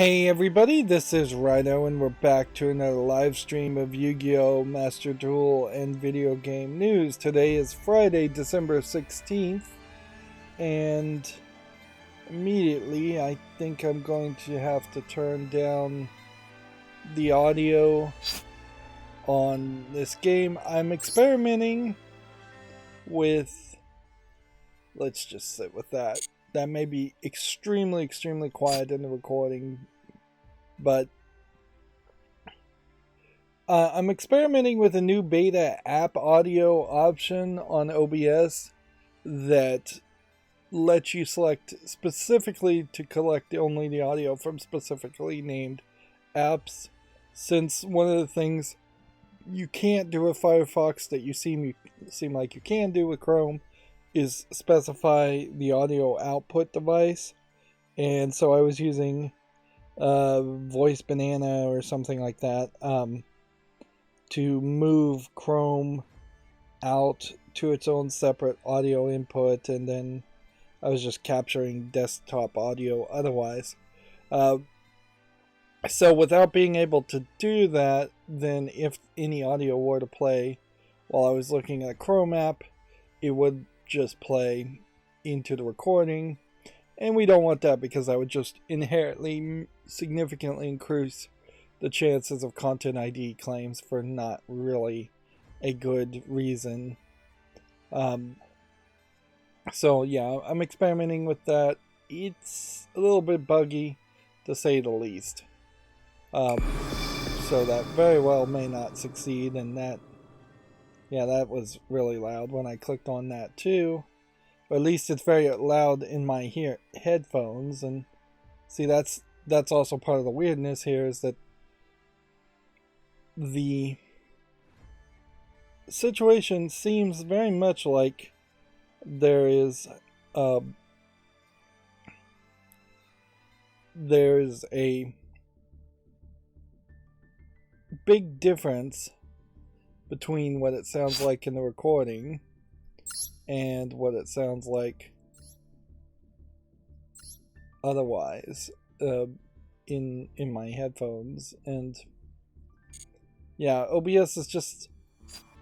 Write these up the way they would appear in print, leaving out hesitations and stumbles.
Hey everybody, this is Rydo and we're back to another live stream of Yu-Gi-Oh! Master Duel and video game news. Today is Friday, December 16th, and immediately I think I'm going to have to turn down the audio on this game. I'm experimenting with, let's just sit with that. That may be extremely quiet in the recording, but I'm experimenting with a new beta app audio option on OBS that lets you select specifically to collect only the audio from specifically named apps. Since one of the things you can't do with Firefox that you seem like you can do with Chrome is specify the audio output device, and so I was using Voice Banana or something like that to move Chrome out to its own separate audio input, and then I was just capturing desktop audio otherwise. So without being able to do that, then if any audio were to play while I was looking at Chrome app, it would just play into the recording, and we don't want that because that would just inherently significantly increase the chances of content ID claims for not really a good reason. So yeah, I'm experimenting with that. It's a little bit buggy, to say the least. So that very well may not succeed, and that was really loud when I clicked on that too. Or at least it's very loud in my headphones, and see that's also part of the weirdness here, is that the situation seems very much like there's a big difference between what it sounds like in the recording and what it sounds like otherwise in my headphones. And yeah, OBS is just,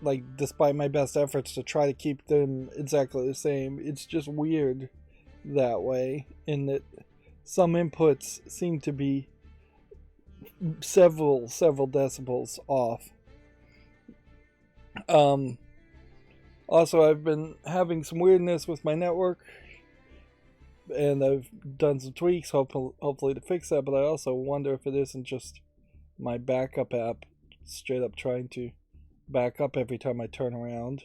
like, despite my best efforts to try to keep them exactly the same, it's just weird that way, in that some inputs seem to be several decibels off. Also, I've been having some weirdness with my network, and I've done some tweaks hopefully to fix that, but I also wonder if it isn't just my backup app straight up trying to back up every time I turn around.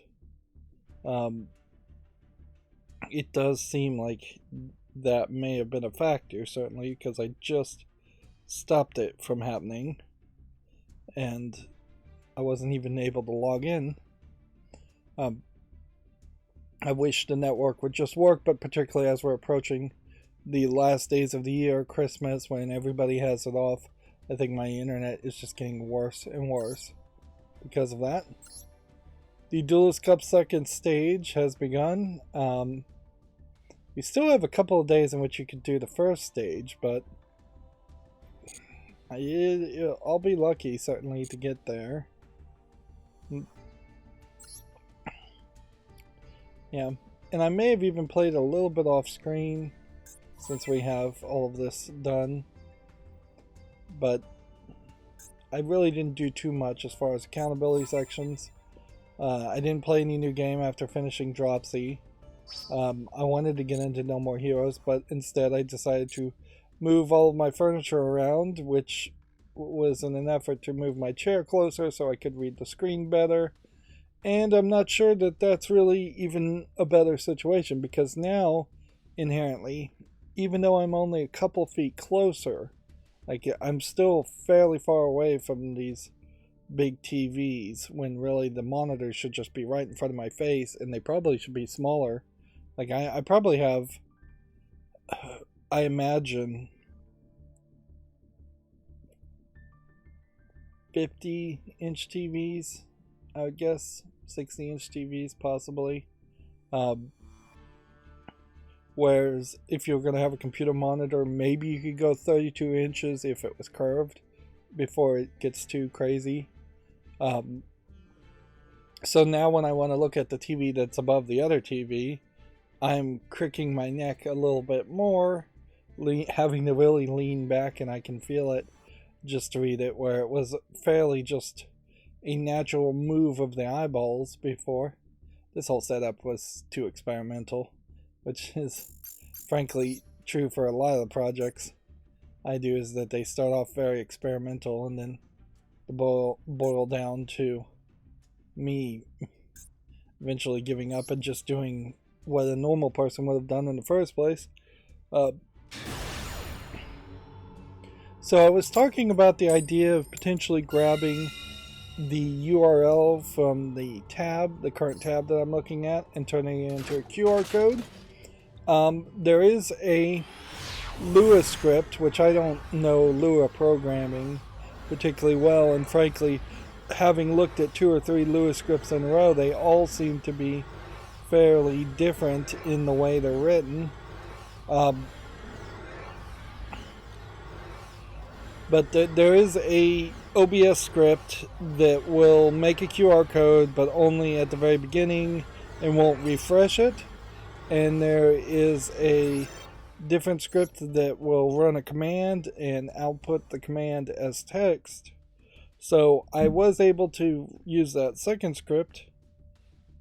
It does seem like that may have been a factor, certainly, because I just stopped it from happening and I wasn't even able to log in. I wish the network would just work, but particularly as we're approaching the last days of the year, Christmas, when everybody has it off, I think my internet is just getting worse and worse because of that. The Duelist Cup second stage has begun. We still have a couple of days in which you could do the first stage, but I'll be lucky, certainly, to get there. Yeah, and I may have even played a little bit off screen since we have all of this done, but I really didn't do too much as far as accountability sections. I didn't play any new game after finishing Dropsy. I wanted to get into No More Heroes, but instead I decided to move all of my furniture around, which was in an effort to move my chair closer so I could read the screen better. And I'm not sure that that's really even a better situation, because now, inherently, even though I'm only a couple feet closer, like, I'm still fairly far away from these big TVs, when really the monitors should just be right in front of my face, and they probably should be smaller. Like, I probably have, I imagine, 50-inch TVs, I would guess. 60-inch TVs, possibly. Whereas if you're going to have a computer monitor, maybe you could go 32 inches if it was curved before it gets too crazy. So now when I want to look at the TV that's above the other TV, I'm cricking my neck a little bit more, having to really lean back, and I can feel it just to read it, where it was fairly just a natural move of the eyeballs before. This whole setup was too experimental, which is frankly true for a lot of the projects I do, is that they start off very experimental and then boil down to me eventually giving up and just doing what a normal person would have done in the first place. So I was talking about the idea of potentially grabbing the URL from the current tab that I'm looking at, and turning it into a QR code. There is a Lua script, which I don't know Lua programming particularly well, and frankly, having looked at 2 or 3 Lua scripts in a row, they all seem to be fairly different in the way they're written. But there is a OBS script that will make a QR code, but only at the very beginning, and won't refresh it. And there is a different script that will run a command and output the command as text. So I was able to use that second script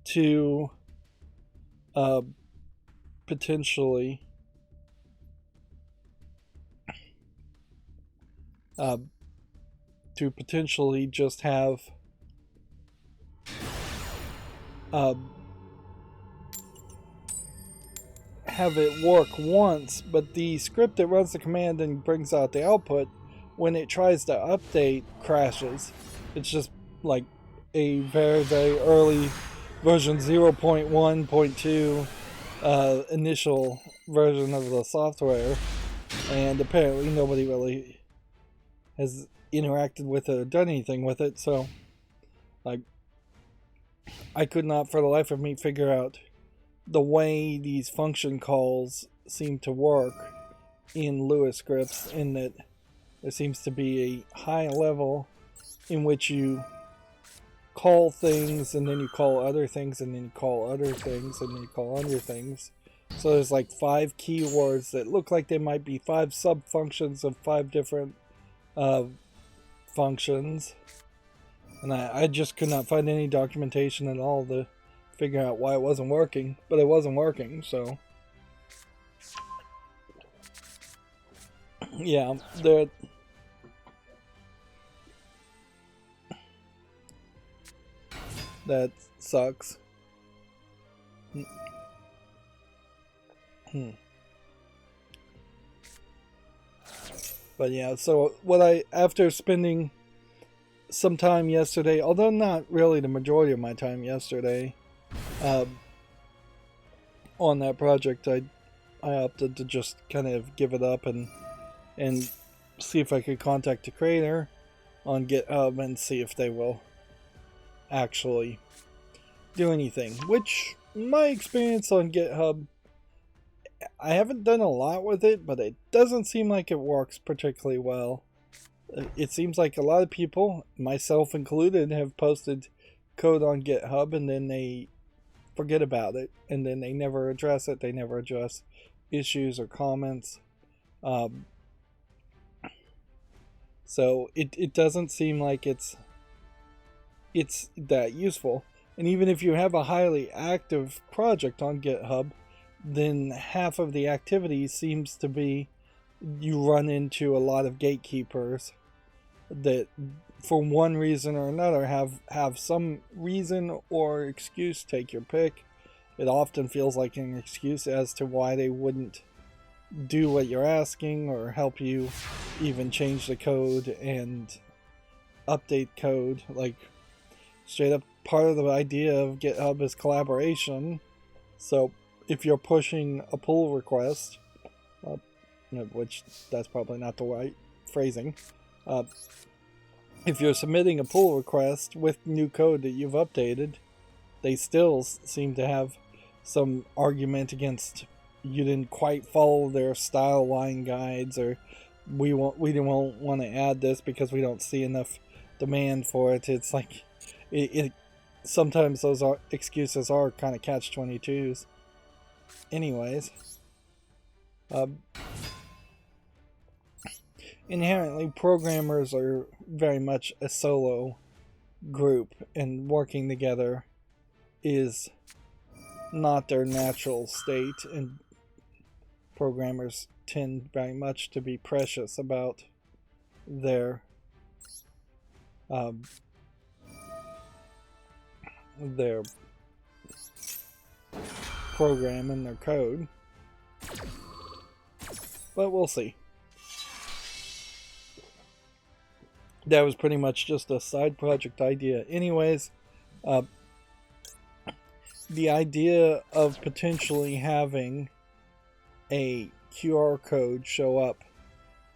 to potentially just have it work once, but the script that runs the command and brings out the output, when it tries to update, crashes. It's just like a very, very early version 0.1.2 initial version of the software, and apparently nobody really has interacted with it or done anything with it, so I could not for the life of me figure out the way these function calls seem to work in Lua scripts, in that there seems to be a high level in which you call things, and then you call other things, and then you call other things, and then you call other things. So there's like 5 keywords that look like they might be 5 sub-functions of 5 different functions. And I just could not find any documentation at all to figure out why it wasn't working. But it wasn't working, so... yeah, that sucks. But yeah, so after spending some time yesterday, although not really the majority of my time yesterday, on that project, I opted to just kind of give it up and see if I could contact the creator on GitHub and see if they will actually do anything. Which, my experience on GitHub, I haven't done a lot with it, but it doesn't seem like it works particularly well. It seems like a lot of people, myself included, have posted code on GitHub and then they forget about it, and then they never address it. They never address issues or comments. So it doesn't seem like it's that useful. And even if you have a highly active project on GitHub, then half of the activity seems to be you run into a lot of gatekeepers that for one reason or another have some reason or excuse, take your pick. It often feels like an excuse as to why they wouldn't do what you're asking or help you even change the code and update code. Like, straight up, part of the idea of GitHub is collaboration. So if you're pushing a pull request, which that's probably not the right phrasing, if you're submitting a pull request with new code that you've updated, they still seem to have some argument against you didn't quite follow their style line guides, or we didn't want to add this because we don't see enough demand for it. It's like it sometimes those excuses are kind of catch-22s. Anyways, inherently programmers are very much a solo group, and working together is not their natural state, and programmers tend very much to be precious about their program and their code. But we'll see. That was pretty much just a side project idea. Anyways, the idea of potentially having a QR code show up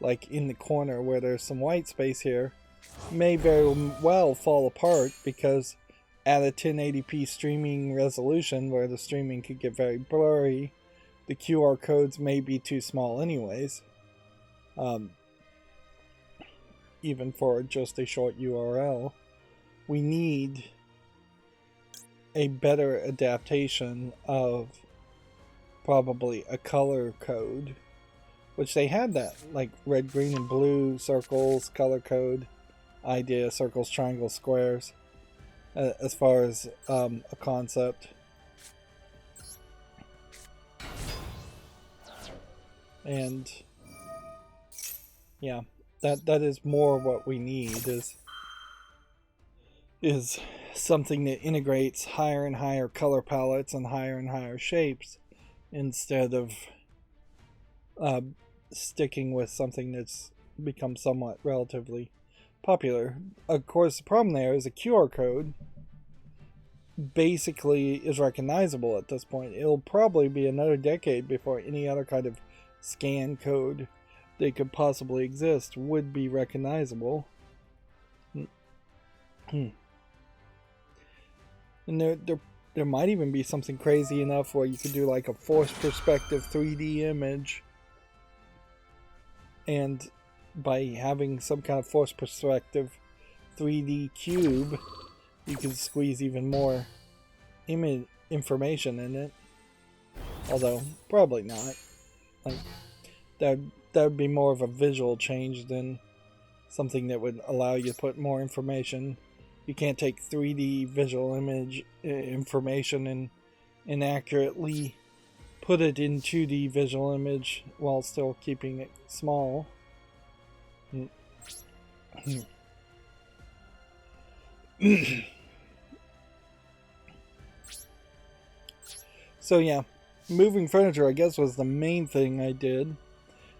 like in the corner where there's some white space here may very well fall apart, because at a 1080p streaming resolution where the streaming could get very blurry, the QR codes may be too small anyways, even for just a short URL. We need a better adaptation of probably a color code, which they had that, like red, green, and blue circles, color code idea, circles, triangles, squares, as far as a concept. And yeah, that is more what we need, is something that integrates higher and higher color palettes and higher shapes, instead of sticking with something that's become somewhat relatively popular. Of course, the problem there is a QR code basically is recognizable at this point. It'll probably be another decade before any other kind of scan code that could possibly exist would be recognizable. And there might even be something crazy enough where you could do like a forced perspective 3D image, and by having some kind of forced perspective 3D cube, you can squeeze even more information in it. Although probably not. Like that would be more of a visual change than something that would allow you to put more information. You can't take 3D visual image information and accurately put it in 2D visual image while still keeping it small. So yeah, moving furniture I guess was the main thing I did,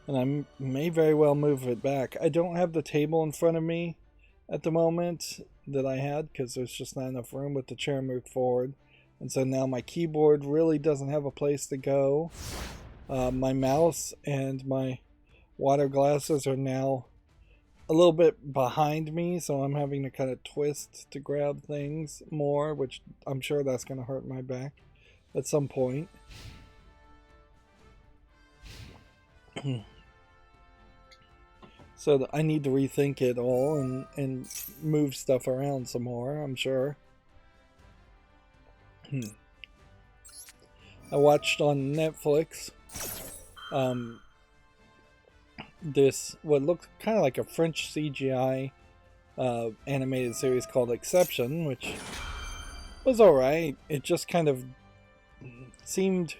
and I may very well move it back. I don't have the table in front of me at the moment that I had, because there's just not enough room with the chair moved forward, and so now my keyboard really doesn't have a place to go. My mouse and my water glasses are now a little bit behind me, so I'm having to kind of twist to grab things more, which I'm sure that's going to hurt my back at some point. So I need to rethink it all and move stuff around some more, I'm sure. I watched on Netflix this, what looked kind of like a French CGI animated series called Exception, which was alright. It just kind of seemed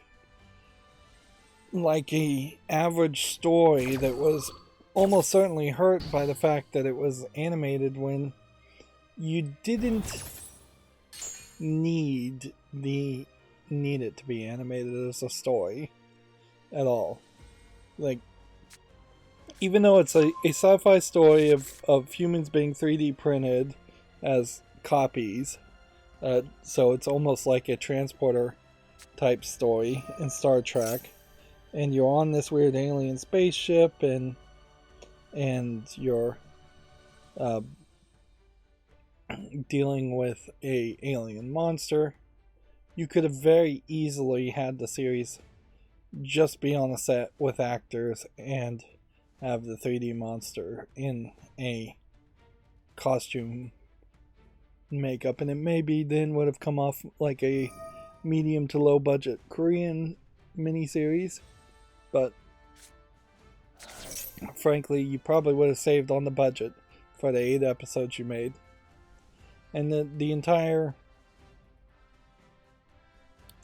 like a average story that was almost certainly hurt by the fact that it was animated when you didn't need it to be animated as a story at all. Like, even though it's a sci-fi story of humans being 3D printed as copies, so it's almost like a transporter type story in Star Trek, and you're on this weird alien spaceship, and you're dealing with a alien monster. You could have very easily had the series just be on a set with actors and have the 3D monster in a costume makeup, and it maybe then would have come off like a medium to low budget Korean miniseries, but frankly you probably would have saved on the budget for the 8 episodes you made. And the entire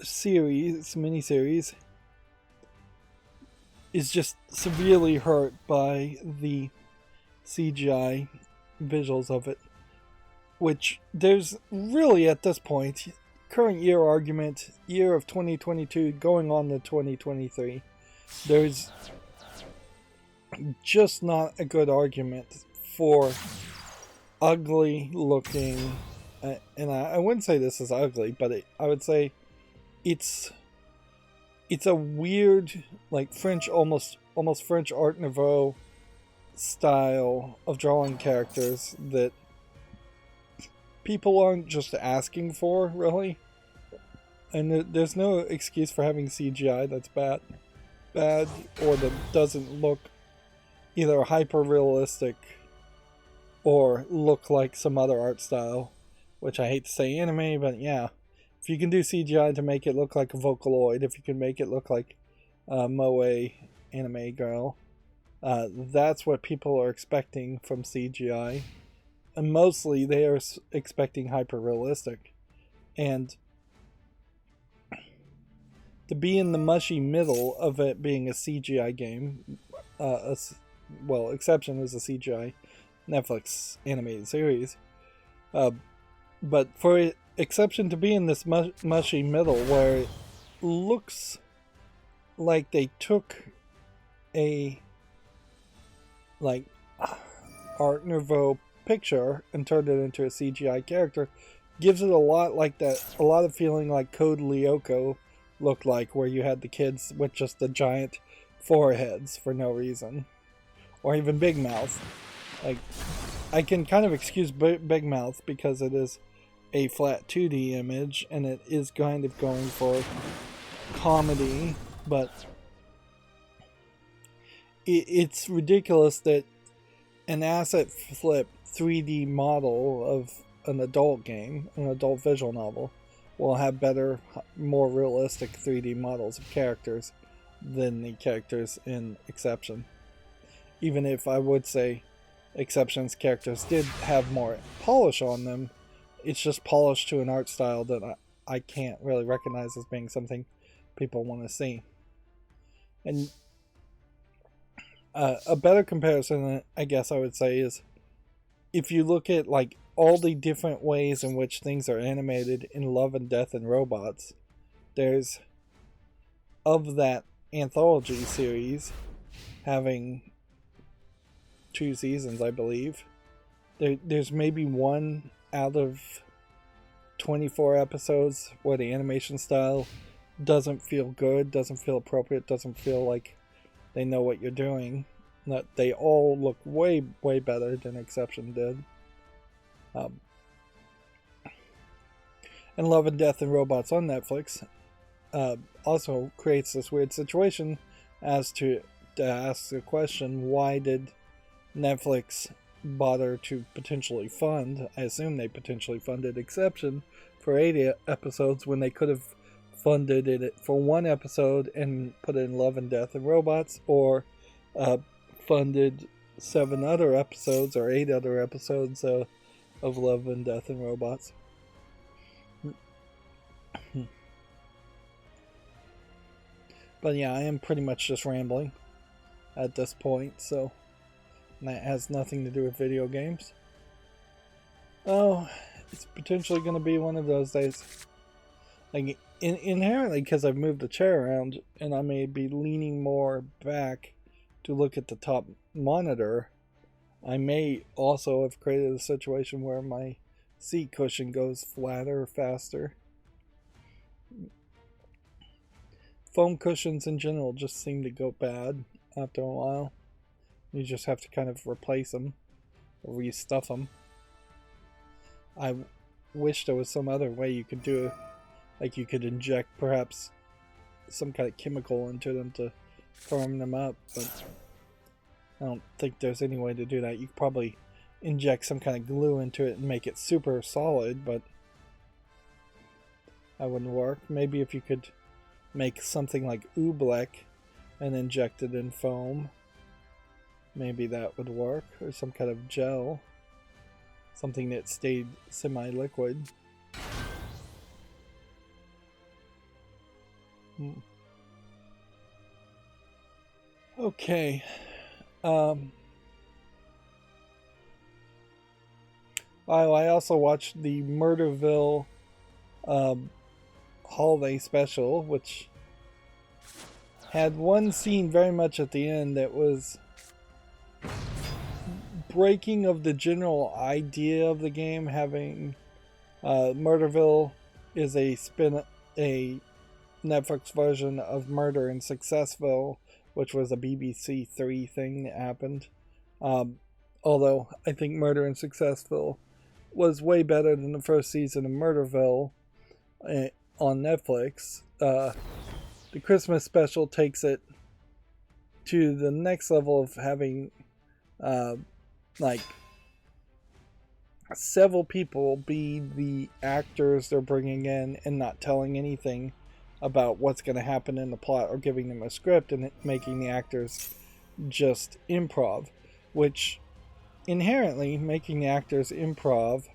miniseries is just severely hurt by the CGI visuals of it, which there's really, at this point, current year argument, year of 2022 going on to 2023, there's just not a good argument for ugly looking, and I wouldn't say this is ugly, but I would say it's a weird, like French, almost French Art Nouveau style of drawing characters that people aren't just asking for, really. And there's no excuse for having CGI that's bad, or that doesn't look either hyper realistic or look like some other art style, which I hate to say anime, but yeah. If you can do CGI to make it look like a Vocaloid, if you can make it look like a Moe anime girl, that's what people are expecting from CGI. And mostly they are expecting hyper realistic. And to be in the mushy middle of it being a CGI game, Exception is a CGI Netflix animated series, but for Exception to be in this mushy middle where it looks like they took a Art Nouveau picture and turned it into a CGI character, gives it a lot of feeling like Code Lyoko looked like, where you had the kids with just the giant foreheads for no reason, or even Big Mouth. Like, I can kind of excuse Big Mouth because it is a flat 2D image and it is kind of going for comedy, but it's ridiculous that an asset flip 3D model of an adult game, an adult visual novel, will have better, more realistic 3D models of characters than the characters in Exception. Even if I would say Exception's characters did have more polish on them, it's just polished to an art style that I can't really recognize as being something people want to see. And a better comparison, I guess I would say, is if you look at like all the different ways in which things are animated in Love and Death and Robots, there's, of that anthology series having 2 seasons, I believe, there's maybe one out of 24 episodes where the animation style doesn't feel good, doesn't feel appropriate, doesn't feel like they know what you're doing. That they all look way better than Exception did. And Love and Death and Robots on Netflix also creates this weird situation as to ask the question, why did Netflix bother to potentially fund, I assume they potentially funded Exception for 80 episodes when they could have funded it for 1 episode and put it in Love and Death and Robots, or funded 7 other episodes or 8 other episodes of Love and Death and Robots. But yeah, I am pretty much just rambling at this point, so that has nothing to do with video games. Oh, it's potentially going to be one of those days. Like, inherently, because I've moved the chair around and I may be leaning more back to look at the top monitor, I may also have created a situation where my seat cushion goes flatter faster. Foam cushions in general just seem to go bad after a while. You just have to kind of replace them or restuff them. I wish there was some other way you could do it. Like you could inject perhaps some kind of chemical into them to firm them up, but I don't think there's any way to do that. You could probably inject some kind of glue into it and make it super solid, but that wouldn't work. Maybe if you could make something like oobleck and inject it in foam, maybe that would work, or some kind of gel, something that stayed semi-liquid. Okay. I also watched the Murderville holiday special, which had one scene very much at the end that was breaking of the general idea of the game. Having Murderville is a Netflix version of Murder in Successville, which was a BBC 3 thing that happened. Although I think Murder in Successville was way better than the first season of Murderville on Netflix. The Christmas special takes it to the next level of having like several people be the actors they're bringing in and not telling anything about what's going to happen in the plot or giving them a script, and making the actors just improv, which inherently making the actors improv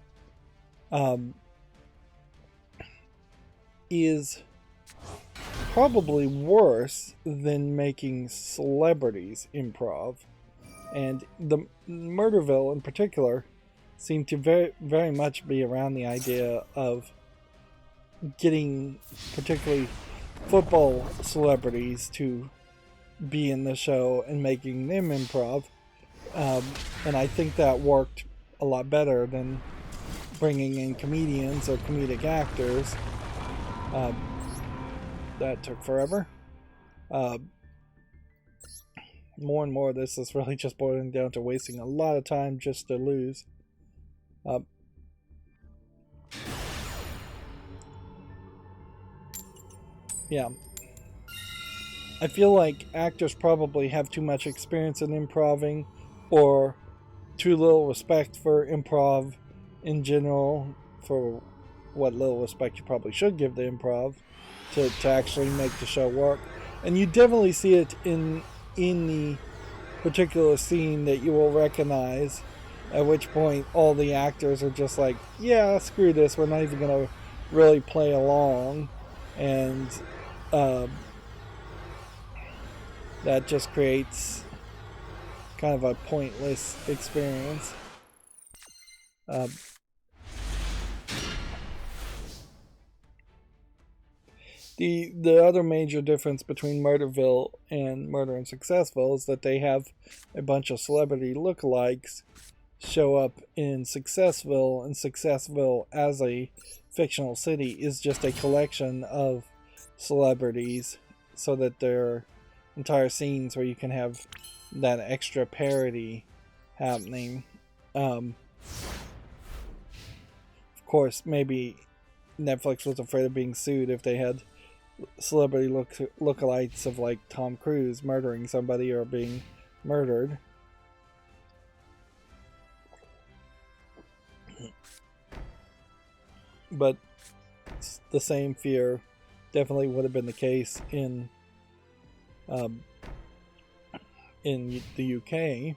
is probably worse than making celebrities improv. And the Murderville in particular seemed to very, very much be around the idea of getting particularly football celebrities to be in the show and making them improv. And I think that worked a lot better than bringing in comedians or comedic actors. That took forever. More and more, this is really just boiling down to wasting a lot of time just to lose. Yeah. I feel like actors probably have too much experience in improving, or too little respect for improv in general, for what little respect you probably should give the improv to actually make the show work. And you definitely see it in the particular scene that you will recognize, at which point all the actors are just like, yeah, screw this, we're not even going to really play along. And that just creates kind of a pointless experience. The other major difference between Murderville and Murder in Successville is that they have a bunch of celebrity lookalikes show up in Successville, and Successville as a fictional city is just a collection of celebrities, so that there are entire scenes where you can have that extra parody happening. Of course, maybe Netflix was afraid of being sued if they had celebrity lookalikes of like Tom Cruise murdering somebody or being murdered. But the same fear definitely would have been the case in the UK.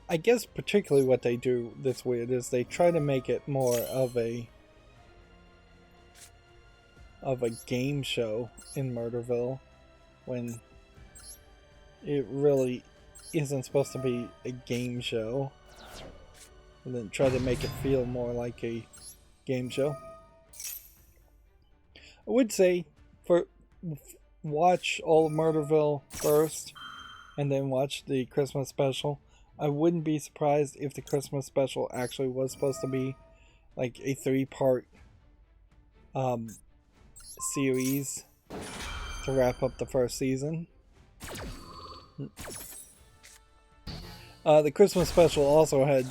I guess particularly what they do that's weird is they try to make it more of a game show in Murderville, when it really isn't supposed to be a game show, and then try to make it feel more like a game show. I would say watch all of Murderville first and then watch the Christmas special. I wouldn't be surprised if the Christmas special actually was supposed to be like a 3-part series to wrap up the first season. The Christmas special also had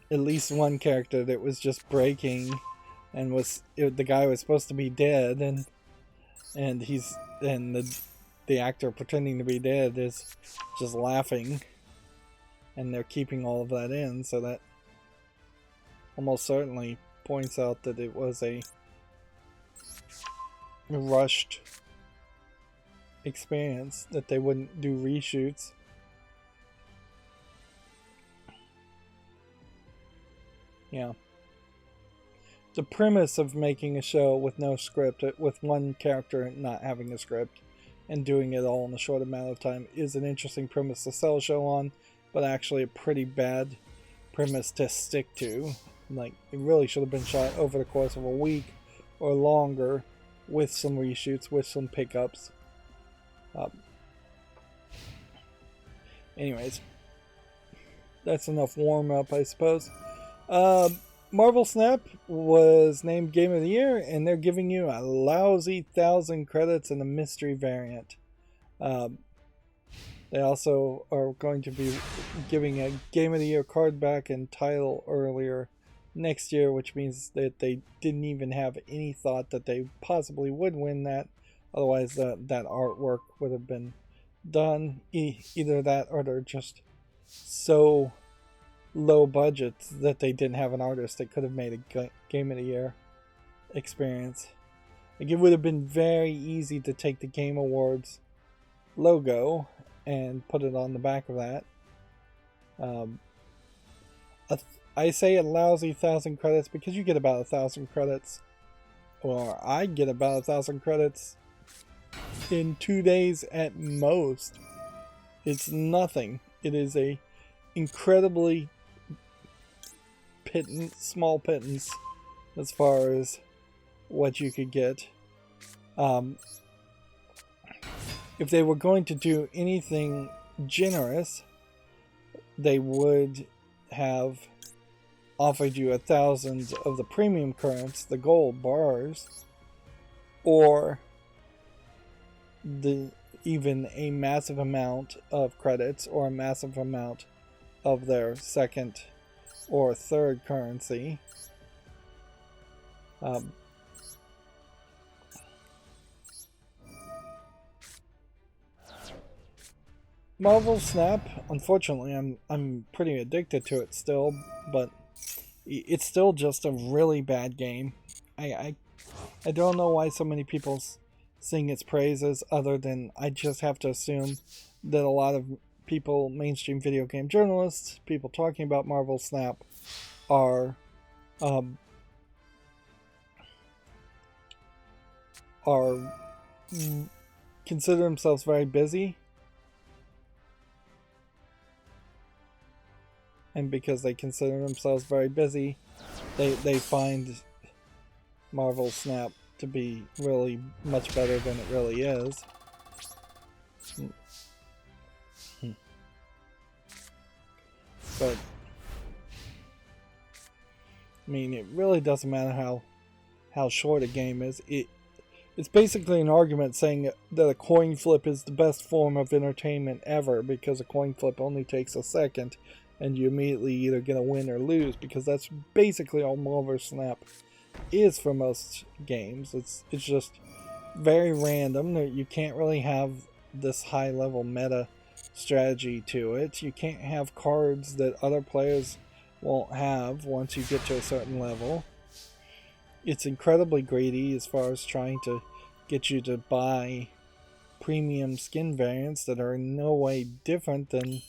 at least one character that was just breaking, and the guy was supposed to be dead, and the actor pretending to be dead is just laughing, and they're keeping all of that in, so that almost certainly points out that it was a rushed experience, that they wouldn't do reshoots. Yeah. The premise of making a show with no script, with one character not having a script, and doing it all in a short amount of time is an interesting premise to sell a show on, but actually a pretty bad premise to stick to. Like, it really should have been shot over the course of a week or longer, with some reshoots, with some pickups. Anyways, that's enough warm-up, I suppose. Marvel Snap was named Game of the Year, and they're giving you a lousy 1,000 credits in a mystery variant. They also are going to be giving a Game of the Year card back and title earlier next year, which means that they didn't even have any thought that they possibly would win that. Otherwise, that artwork would have been done. Either that, or they're just so low budget that they didn't have an artist that could have made a Game of the Year experience. Like, it would have been very easy to take the Game Awards logo and put it on the back of that. I say a lousy 1,000 credits because you get about 1,000 credits, or I get about 1,000 credits in 2 days at most. It's nothing. It is a incredibly small pittance as far as what you could get. If they were going to do anything generous, they would have offered you 1,000 of the premium currents, the gold bars, or even a massive amount of credits, or a massive amount of their second or third currency. Marvel Snap, unfortunately, I'm pretty addicted to it still, but it's still just a really bad game. I don't know why so many people sing its praises, other than I just have to assume that a lot of people, mainstream video game journalists, people talking about Marvel Snap, are consider themselves very busy, and because they consider themselves very busy, they find Marvel Snap to be really much better than it really is. But I mean, it really doesn't matter how short a game is. It's basically an argument saying that a coin flip is the best form of entertainment ever, because a coin flip only takes a second and you immediately either get a win or lose, because that's basically all Marvel Snap is for most games. It's just very random. You can't really have this high level meta strategy to it. You can't have cards that other players won't have once you get to a certain level. It's incredibly greedy as far as trying to get you to buy premium skin variants that are in no way different than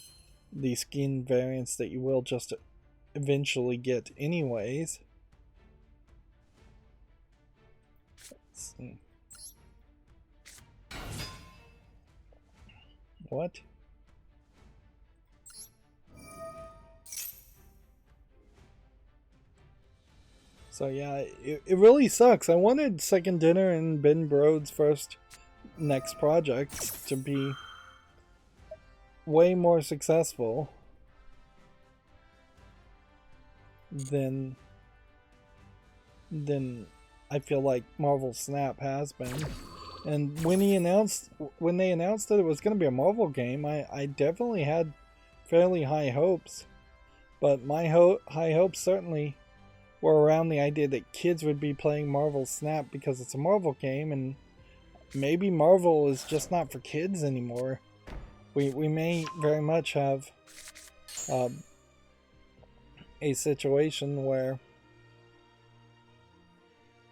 the skin variants that you will just eventually get anyways. Let's see. What? So yeah, it really sucks. I wanted Second Dinner and Ben Brode's first next project to be way more successful than I feel like Marvel Snap has been. And when they announced that it was going to be a Marvel game, I definitely had fairly high hopes, but my high hopes certainly were around the idea that kids would be playing Marvel Snap because it's a Marvel game, and maybe Marvel is just not for kids anymore. We may very much have a situation where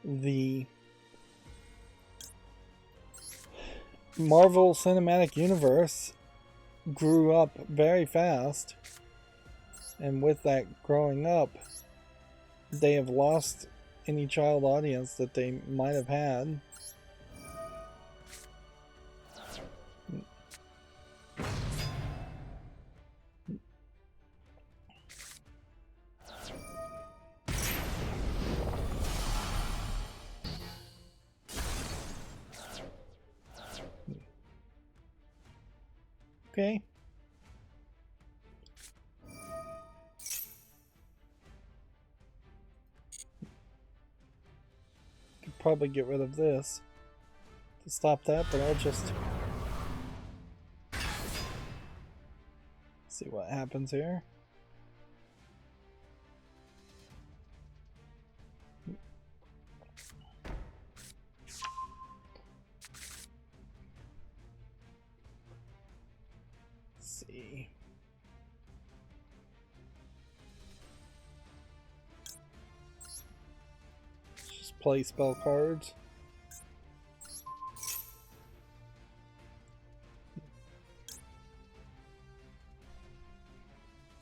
the Marvel Cinematic Universe grew up very fast, and with that growing up, they have lost any child audience that they might have had. Okay. Could probably get rid of this to stop that, but I'll just see what happens here. Let's see. Just play spell cards.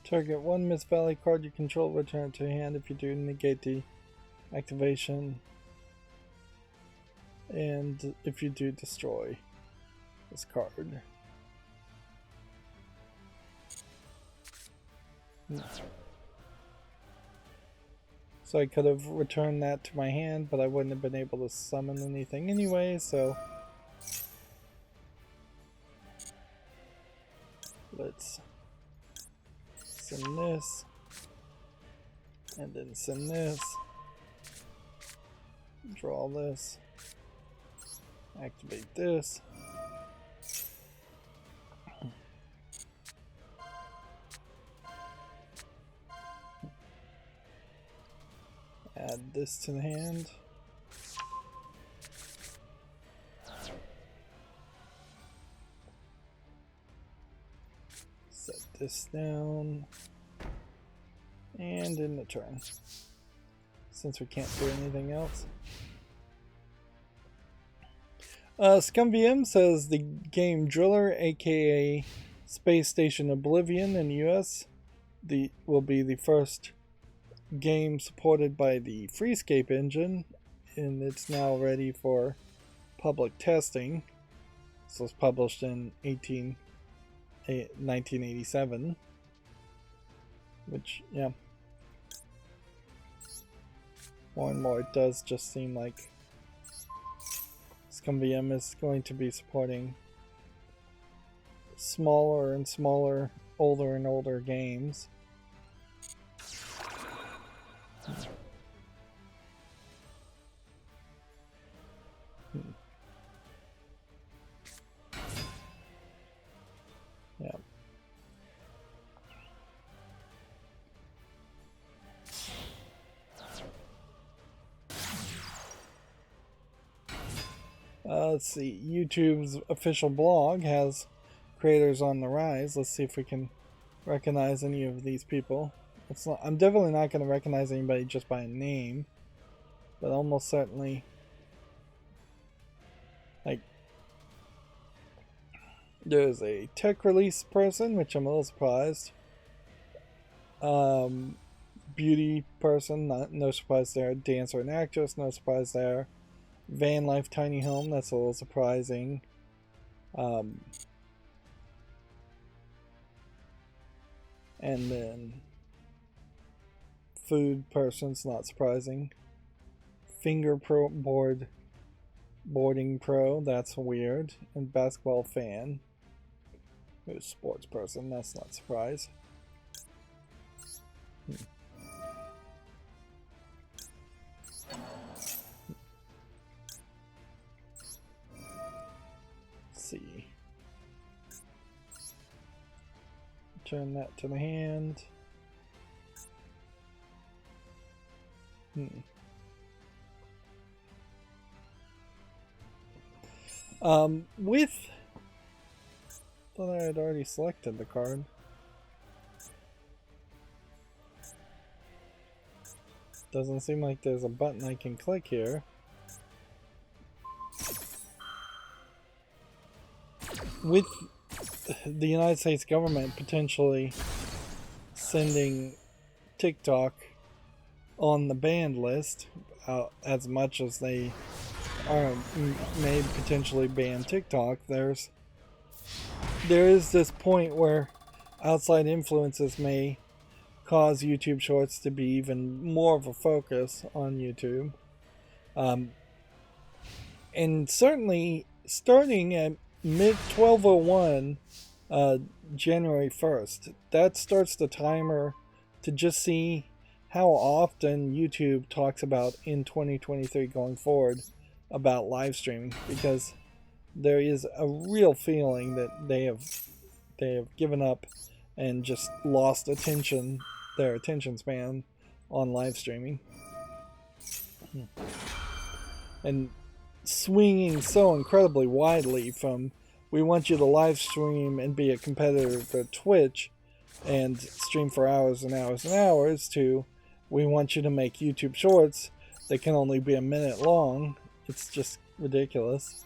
Target one Miss Valley card you control, return it to hand. If you do, negate the activation. And if you do, destroy this card. So I could have returned that to my hand, but I wouldn't have been able to summon anything anyway, so let's send this, and then send this, draw this, activate this. Add this to the hand. Set this down. And in the turn. Since we can't do anything else. ScumVM says the game Driller, aka Space Station Oblivion in the US, will be the first game supported by the Freescape engine, and it's now ready for public testing. This was published in 1987, which, yeah, more and more it does just seem like ScumVM is going to be supporting smaller and smaller, older and older games. Yeah. Let's see. YouTube's official blog has creators on the rise. Let's see if we can recognize any of these people. I'm definitely not going to recognize anybody just by a name, but almost certainly, like, there's a tech release person, which I'm a little surprised. Beauty person, no surprise there. Dancer and actress, no surprise there. Van life tiny home, that's a little surprising. And then food person's not surprising. Boarding pro, that's weird. And basketball fan, who's sports person, that's not surprise. Let's see. Turn that to the hand. With... Thought I had already selected the card. Doesn't seem like there's a button I can click here. With the United States government potentially sending TikTok on the banned list, as much as they may potentially ban TikTok, there is this point where outside influences may cause YouTube Shorts to be even more of a focus on YouTube. And certainly starting at mid-1201, January 1st, that starts the timer to just see how often YouTube talks about in 2023 going forward about live streaming, because there is a real feeling that they have given up and just lost their attention span on live streaming. And swinging so incredibly widely from we want you to live stream and be a competitor to Twitch and stream for hours and hours and hours to we want you to make YouTube Shorts that can only be a minute long. It's just ridiculous.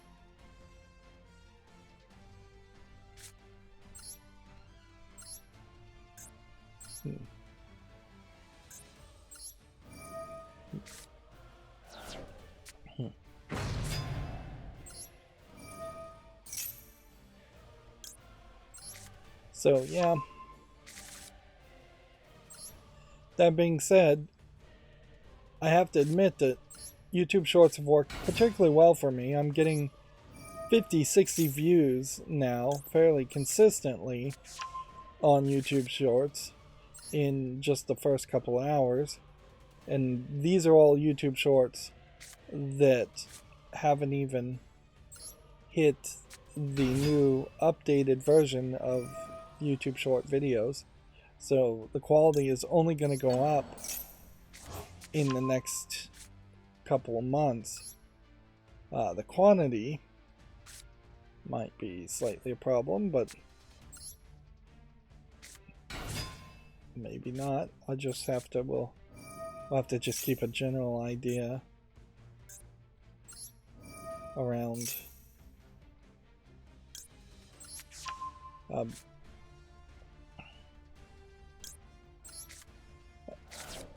So yeah, that being said, I have to admit that YouTube Shorts have worked particularly well for me. I'm getting 50-60 views now fairly consistently on YouTube Shorts in just the first couple of hours, and these are all YouTube Shorts that haven't even hit the new updated version of YouTube Short videos, so the quality is only going to go up in the next couple of months. The quantity might be slightly a problem, but maybe not. I'll just have to, we'll have to just keep a general idea around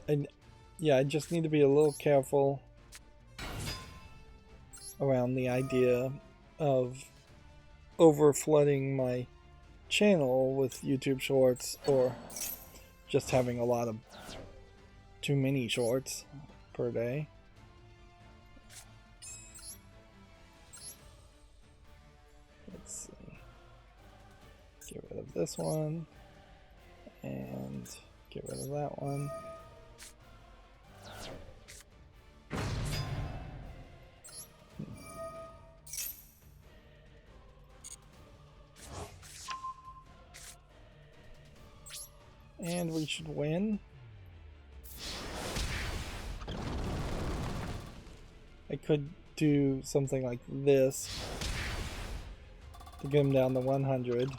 and yeah, I just need to be a little careful around the idea of over flooding my channel with YouTube Shorts or just having a lot of too many shorts per day. Let's see. Get rid of this one and get rid of that one. And we should win. I could do something like this to get him down to 100,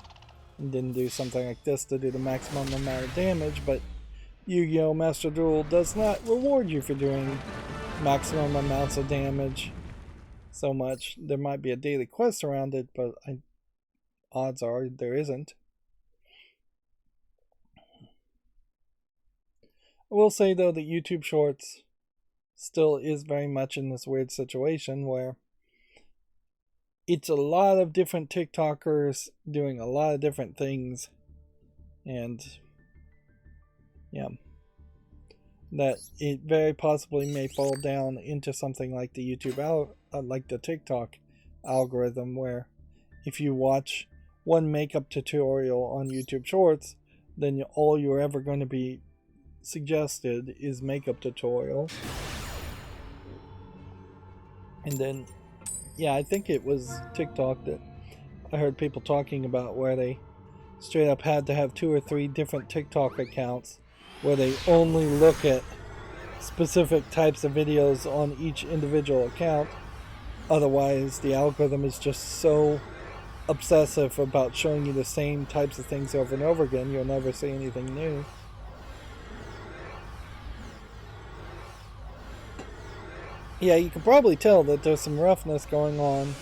and then do something like this to do the maximum amount of damage, but Yu-Gi-Oh! Master Duel does not reward you for doing maximum amounts of damage so much. There might be a daily quest around it, but odds are there isn't. I will say though that YouTube Shorts still is very much in this weird situation where it's a lot of different TikTokers doing a lot of different things, and yeah, that it very possibly may fall down into something like the like the TikTok algorithm, where if you watch one makeup tutorial on YouTube Shorts, then all you're ever going to be suggested is makeup tutorial. And then, yeah, I think it was TikTok that I heard people talking about where they straight up had to have 2 or 3 different TikTok accounts where they only look at specific types of videos on each individual account. Otherwise, the algorithm is just so obsessive about showing you the same types of things over and over again, you'll never see anything new. Yeah, you can probably tell that there's some roughness going on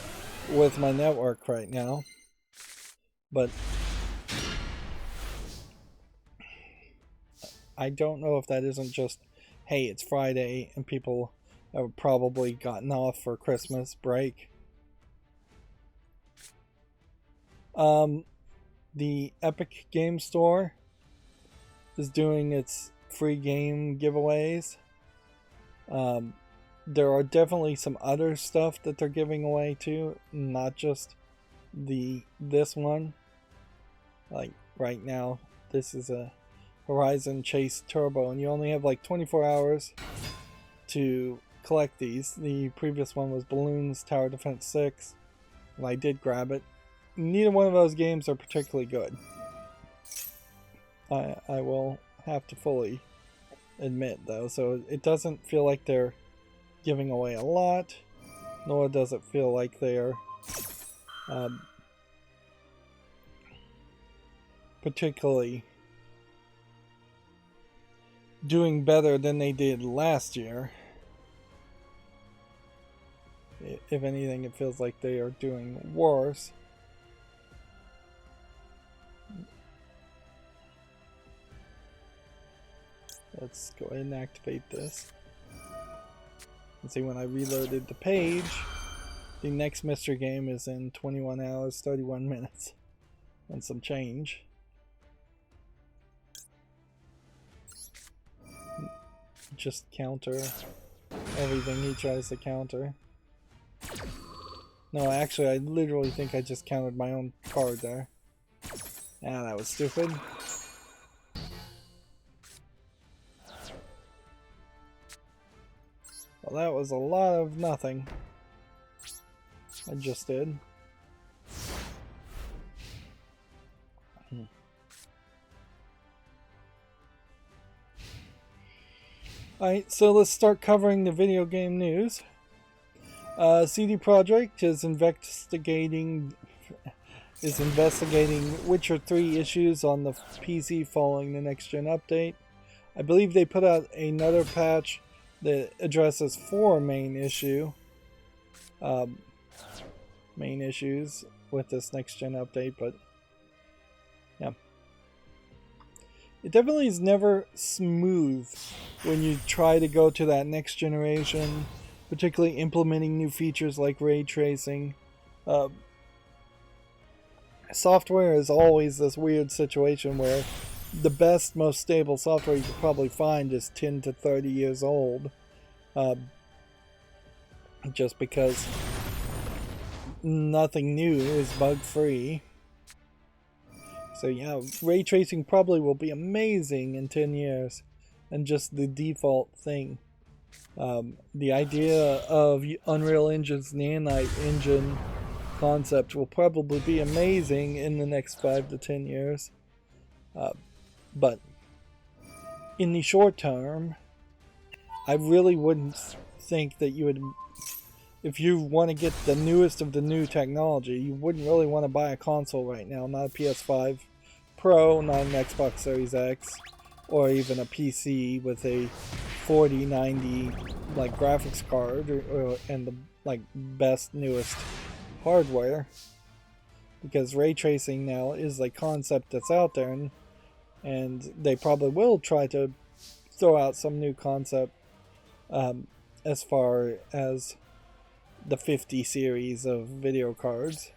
with my network right now. But I don't know if that isn't just, hey, it's Friday and people have probably gotten off for Christmas break. The Epic Game Store is doing its free game giveaways. There are definitely some other stuff that they're giving away too, not just this one. Like right now, this is a Horizon Chase Turbo, and you only have like 24 hours to collect these. The previous one was Balloons Tower Defense 6, and I did grab it. Neither one of those games are particularly good. I will have to fully admit though, so it doesn't feel like they're giving away a lot, nor does it feel like they're particularly doing better than they did last year. If anything, it feels like they are doing worse. Let's go ahead and activate this. And see, when I reloaded the page, the next mystery game is in 21 hours, 31 minutes, and some change. Just counter everything he tries to counter. No, actually, I literally think I just countered my own card there. Ah, that was stupid. Well, that was a lot of nothing. I just did. Alright, so let's start covering the video game news. CD Projekt is investigating Witcher 3 issues on the PC following the next-gen update. I believe they put out another patch that addresses 4 main issues with this next-gen update, but yeah. It definitely is never smooth when you try to go to that next generation, particularly implementing new features like ray tracing. Software is always this weird situation where the best, most stable software you could probably find is 10 to 30 years old. Just because nothing new is bug-free. So yeah, ray tracing probably will be amazing in 10 years and just the default thing. The idea of Unreal Engine's Nanite engine concept will probably be amazing in the next 5 to 10 years. But in the short term, I really wouldn't think that you would, if you want to get the newest of the new technology, you wouldn't really want to buy a console right now, not a PS5 Pro, not an Xbox Series X, or even a PC with a 4090 like graphics card and the like best newest hardware, because ray tracing now is a concept that's out there, and they probably will try to throw out some new concept as far as the 50 series of video cards.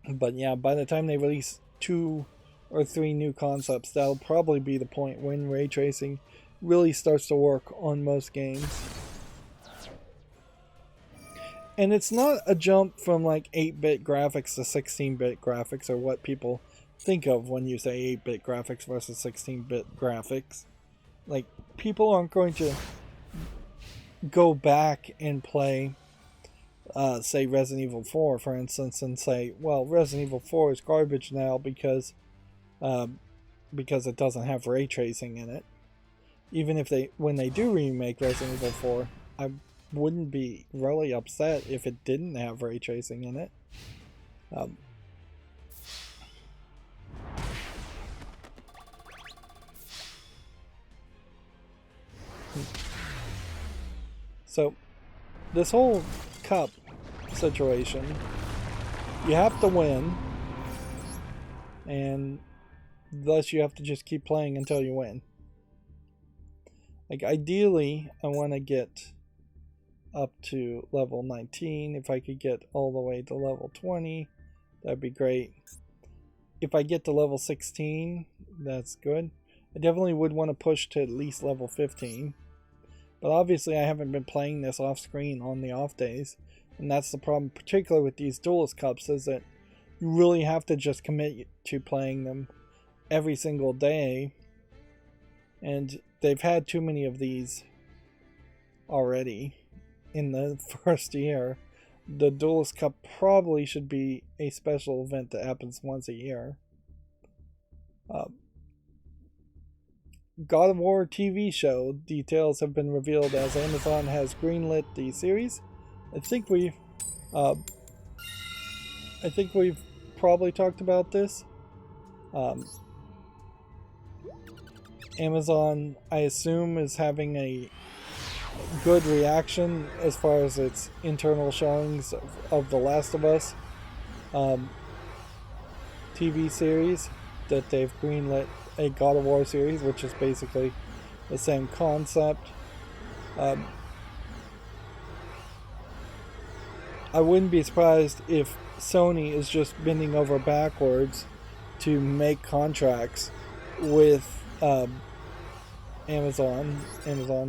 But yeah, by the time they release 2 or 3 new concepts, that'll probably be the point when ray tracing really starts to work on most games. And it's not a jump from like 8-bit graphics to 16-bit graphics, or what people think of when you say 8-bit graphics versus 16-bit graphics. Like, people aren't going to go back and play say Resident Evil 4, for instance, and say, well, Resident Evil 4 is garbage now because it doesn't have ray tracing in it. Even if when they do remake Resident Evil 4, I wouldn't be really upset if it didn't have ray tracing in it. So, this whole cup situation, you have to win, and thus you have to just keep playing until you win. Like, ideally, I want to get up to level 19. If I could get all the way to level 20, that'd be great. If I get to level 16, that's good. I definitely would want to push to at least level 15. But obviously I haven't been playing this off screen on the off days. And that's the problem, particularly with these Duelist Cups, is that you really have to just commit to playing them every single day. And they've had too many of these already in the first year. The Duelist Cup probably should be a special event that happens once a year. God of War TV show details have been revealed as Amazon has greenlit the series. I think we've probably talked about this. Amazon, I assume, is having a good reaction as far as its internal showings of The Last of Us TV series, that they've greenlit a God of War series, which is basically the same concept. I wouldn't be surprised if Sony is just bending over backwards to make contracts with Amazon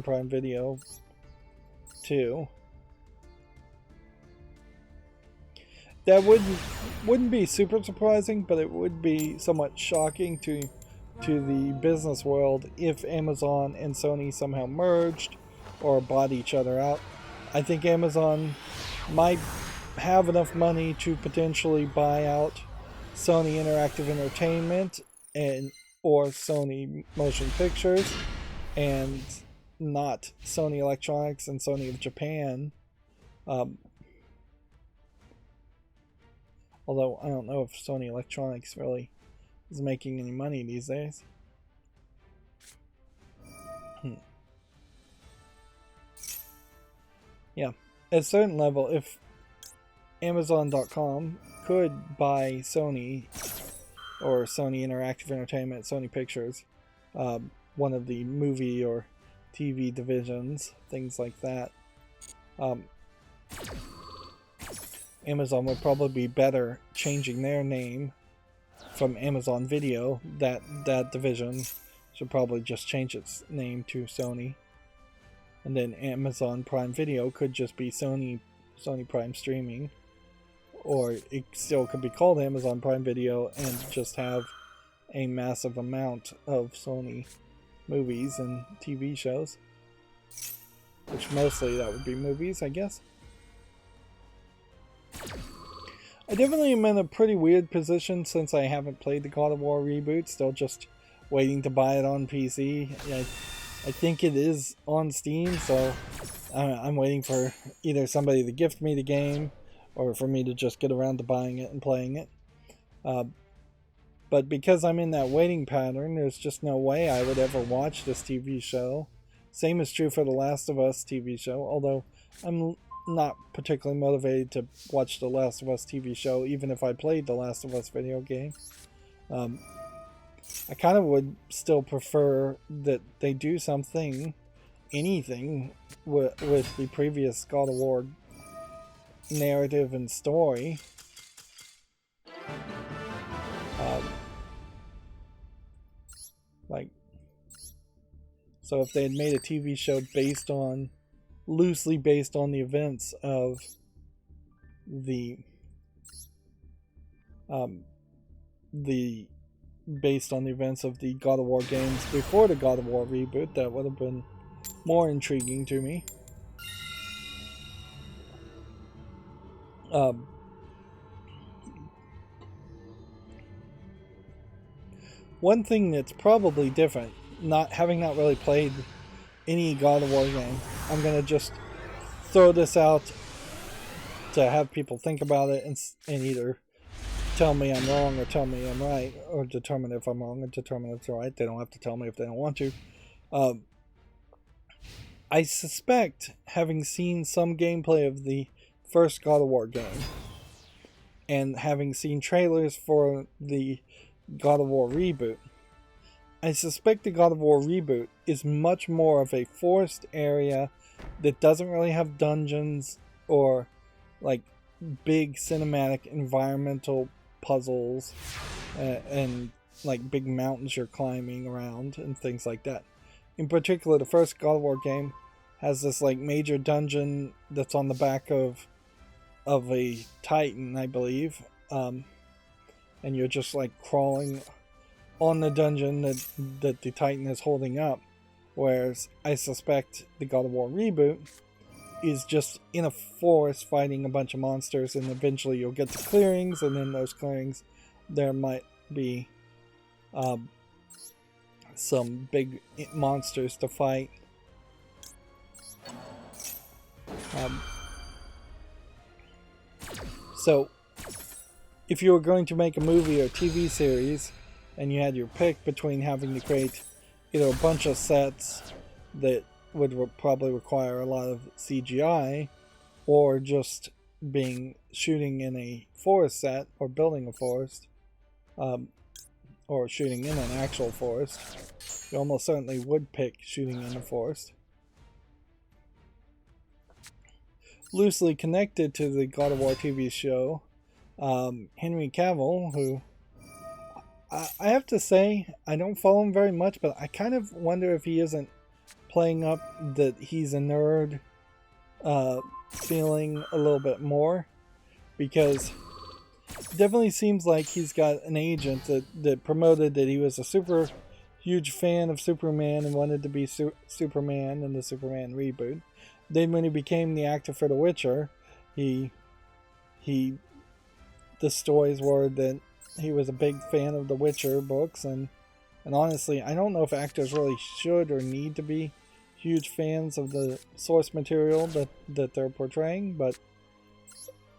Prime Video too. That wouldn't be super surprising, but it would be somewhat shocking to the business world if Amazon and Sony somehow merged or bought each other out. I think Amazon might have enough money to potentially buy out Sony Interactive Entertainment or Sony Motion Pictures, and not Sony Electronics and Sony of Japan. Although I don't know if Sony Electronics really is making any money these days. Yeah, at a certain level, if Amazon.com could buy Sony or Sony Interactive Entertainment, Sony Pictures, one of the movie or TV divisions, things like that, Amazon would probably be better changing their name from Amazon Video. That division should probably just change its name to Sony. And then Amazon Prime Video could just be Sony Prime Streaming. Or it still could be called Amazon Prime Video and just have a massive amount of Sony movies and TV shows. Which mostly that would be movies, I guess. I definitely am in a pretty weird position since I haven't played the God of War reboot. Still just waiting to buy it on PC. I think it is on Steam, so I'm waiting for either somebody to gift me the game or for me to just get around to buying it and playing it. But because I'm in that waiting pattern, there's just no way I would ever watch this TV show. Same is true for The Last of Us TV show, although I'm not particularly motivated to watch The Last of Us TV show, even if I played The Last of Us video game. I kind of would still prefer that they do anything with the previous God of War narrative and story. So if they had made a TV show loosely based on the events of the God of War games before the God of War reboot, that would have been more intriguing to me. Um, one thing that's probably different, not really played any God of War game, I'm gonna just throw this out to have people think about it and either tell me I'm wrong or tell me I'm right, or determine if I'm wrong and determine if it's right. They don't have to tell me if they don't want to. I suspect, having seen some gameplay of the first God of War game and having seen trailers for the God of War reboot, I suspect the God of War reboot is much more of a forest area that doesn't really have dungeons or like big cinematic environmental puzzles and like big mountains you're climbing around and things like that. In particular, the first God of War game has this like major dungeon that's on the back of a Titan, I believe, and you're just like crawling on the dungeon that the Titan is holding up. Whereas I suspect the God of War reboot is just in a forest fighting a bunch of monsters, and eventually you'll get to clearings, and in those clearings there might be some big monsters to fight. So if you were going to make a movie or TV series and you had your pick between having to create either a bunch of sets that would probably require a lot of CGI, or just shooting in a forest set or building a forest, or shooting in an actual forest, you almost certainly would pick shooting in a forest. Loosely connected to the God of War TV show, Henry Cavill, who I have to say, I don't follow him very much, but I kind of wonder if he isn't playing up that he's a nerd feeling a little bit more, because it definitely seems like he's got an agent that promoted that he was a super huge fan of Superman and wanted to be Superman in the Superman reboot. Then when he became the actor for The Witcher, the stories were that he was a big fan of the Witcher books, and honestly, I don't know if actors really should or need to be huge fans of the source material that they're portraying, but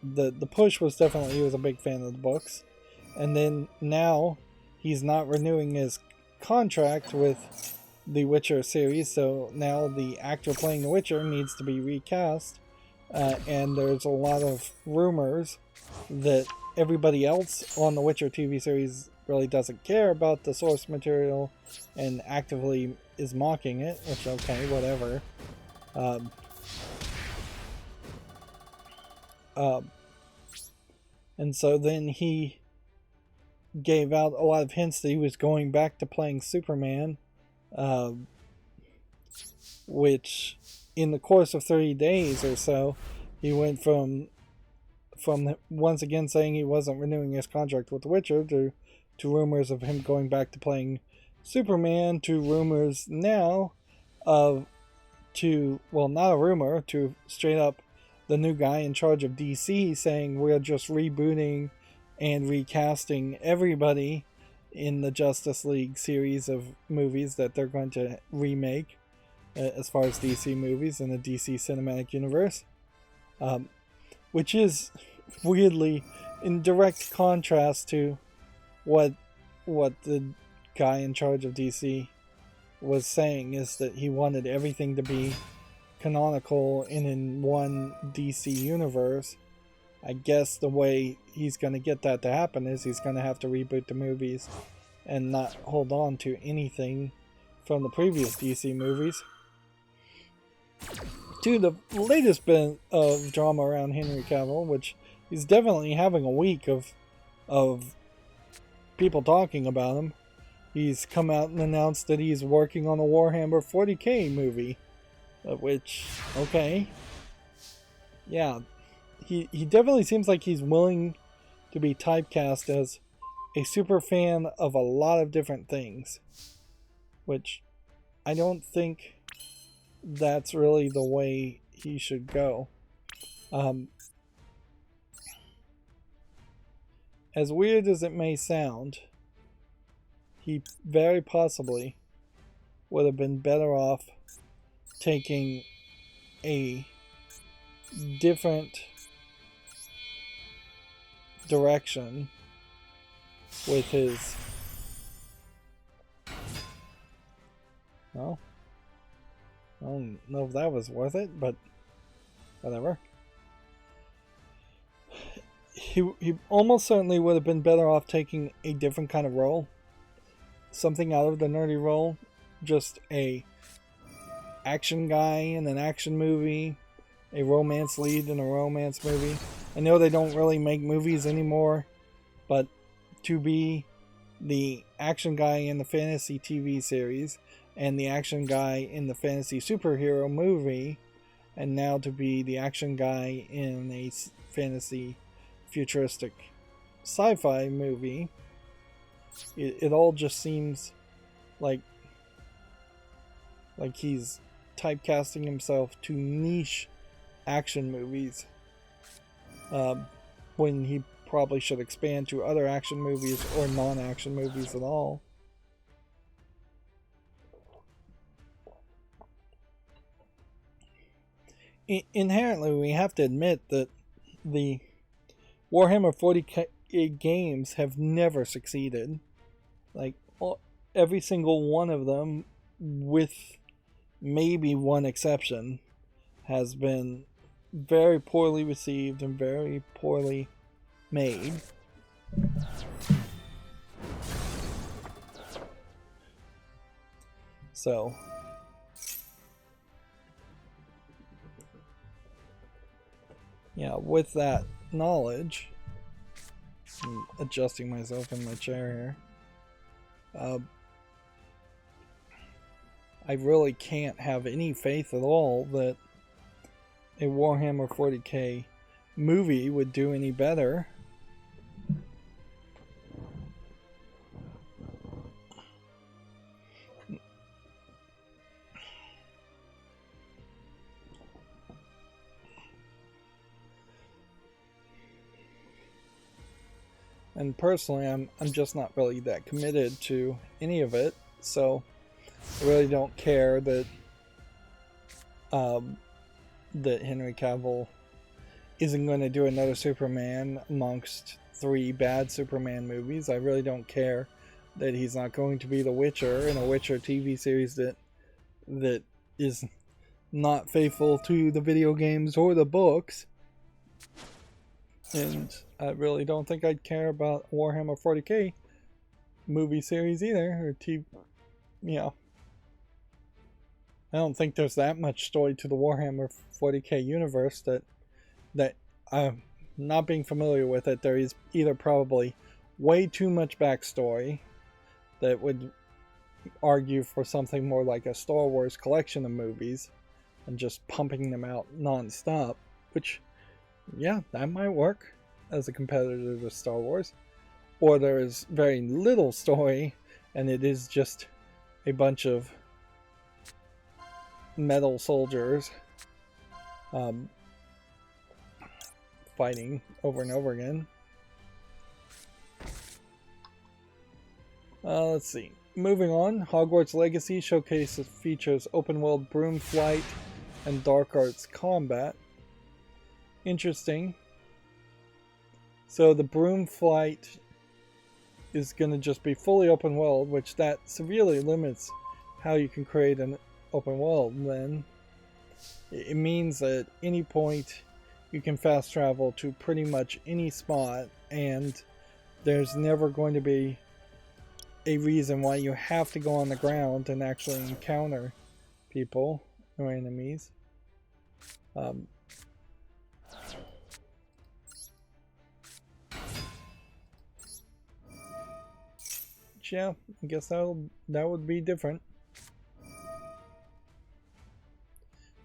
the push was definitely he was a big fan of the books. And then now he's not renewing his contract with the Witcher series, so now the actor playing the Witcher needs to be recast, and there's a lot of rumors that everybody else on the Witcher TV series really doesn't care about the source material and actively is mocking it, which, okay, whatever. And so then he gave out a lot of hints that he was going back to playing Superman, which in the course of 30 days or so, he went from once again saying he wasn't renewing his contract with The Witcher to rumors of him going back to playing Superman, to rumors now not a rumor, to straight up the new guy in charge of DC saying we're just rebooting and recasting everybody in the Justice League series of movies that they're going to remake as far as DC movies in the DC cinematic universe, which is weirdly in direct contrast to what the guy in charge of DC was saying, is that he wanted everything to be canonical and in one DC universe. I guess the way he's going to get that to happen is he's going to have to reboot the movies and not hold on to anything from the previous DC movies. To the latest bit of drama around Henry Cavill, which he's definitely having a week of people talking about him. He's come out and announced that he's working on a Warhammer 40k movie, which, okay, yeah, he definitely seems like he's willing to be typecast as a super fan of a lot of different things, which I don't think that's really the way he should go. as weird as it may sound, he very possibly would have been better off taking a different direction with his... Well, I don't know if that was worth it, but whatever. He almost certainly would have been better off taking a different kind of role. Something out of the nerdy role. Just a action guy in an action movie. A romance lead in a romance movie. I know they don't really make movies anymore, but to be the action guy in the fantasy TV series and the action guy in the fantasy superhero movie, and now to be the action guy in a fantasy futuristic sci-fi movie, it all just seems like he's typecasting himself to niche action movies, when he probably should expand to other action movies or non-action movies at all. Inherently, we have to admit that the Warhammer 40K games have never succeeded. Like, every single one of them, with maybe one exception, has been very poorly received and very poorly made. So, yeah, with that knowledge, I'm adjusting myself in my chair here. I really can't have any faith at all that a Warhammer 40K movie would do any better. And personally, I'm just not really that committed to any of it, so I really don't care that that Henry Cavill isn't going to do another Superman amongst 3 bad Superman movies. I really don't care that he's not going to be the Witcher in a Witcher TV series that is not faithful to the video games or the books. And I really don't think I'd care about Warhammer 40K movie series either, or TV. Yeah. I don't think there's that much story to the Warhammer 40K universe that I'm not being familiar with it. There is either probably way too much backstory that would argue for something more like a Star Wars collection of movies and just pumping them out non-stop, which, yeah, that might work as a competitor to Star Wars. Or there is very little story and it is just a bunch of metal soldiers fighting over and over again. Let's see. Moving on, Hogwarts Legacy showcases features open world broom flight and dark arts combat. Interesting. So the broom flight is going to just be fully open world, which that severely limits how you can create an open world. Then it means that at any point you can fast travel to pretty much any spot, and there's never going to be a reason why you have to go on the ground and actually encounter people or enemies. Yeah, I guess that would be different.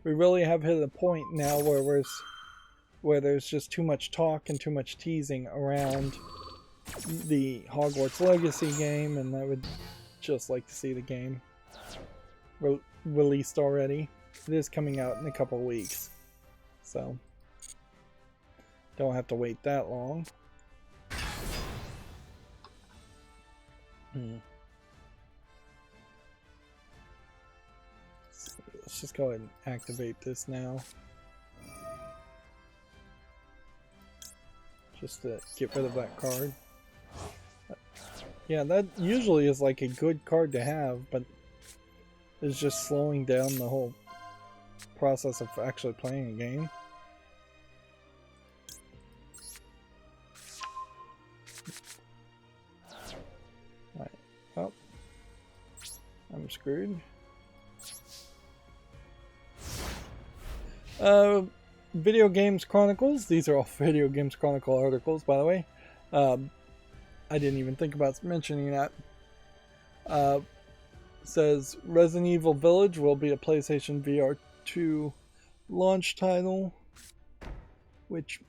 We really have hit a point now where there's just too much talk and too much teasing around the Hogwarts Legacy game, and I would just like to see the game released already. It is coming out in a couple weeks, so don't have to wait that long. Let's just go ahead and activate this now. Just to get rid of that card. Yeah, that usually is like a good card to have, but it's just slowing down the whole process of actually playing a game. Alright, well, I'm screwed. Video Games Chronicles. These are all Video Games Chronicle articles, by the way. I didn't even think about mentioning that. Says Resident Evil Village will be a PlayStation VR 2 launch title. Which,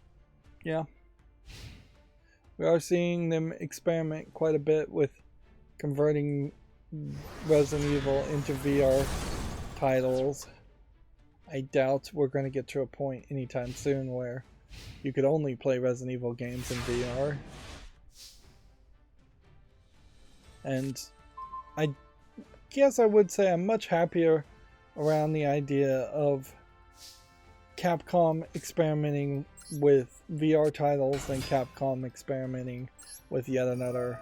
yeah. We are seeing them experiment quite a bit with converting Resident Evil into VR titles. I doubt we're going to get to a point anytime soon where you could only play Resident Evil games in VR. And I guess I would say I'm much happier around the idea of Capcom experimenting with VR titles than Capcom experimenting with yet another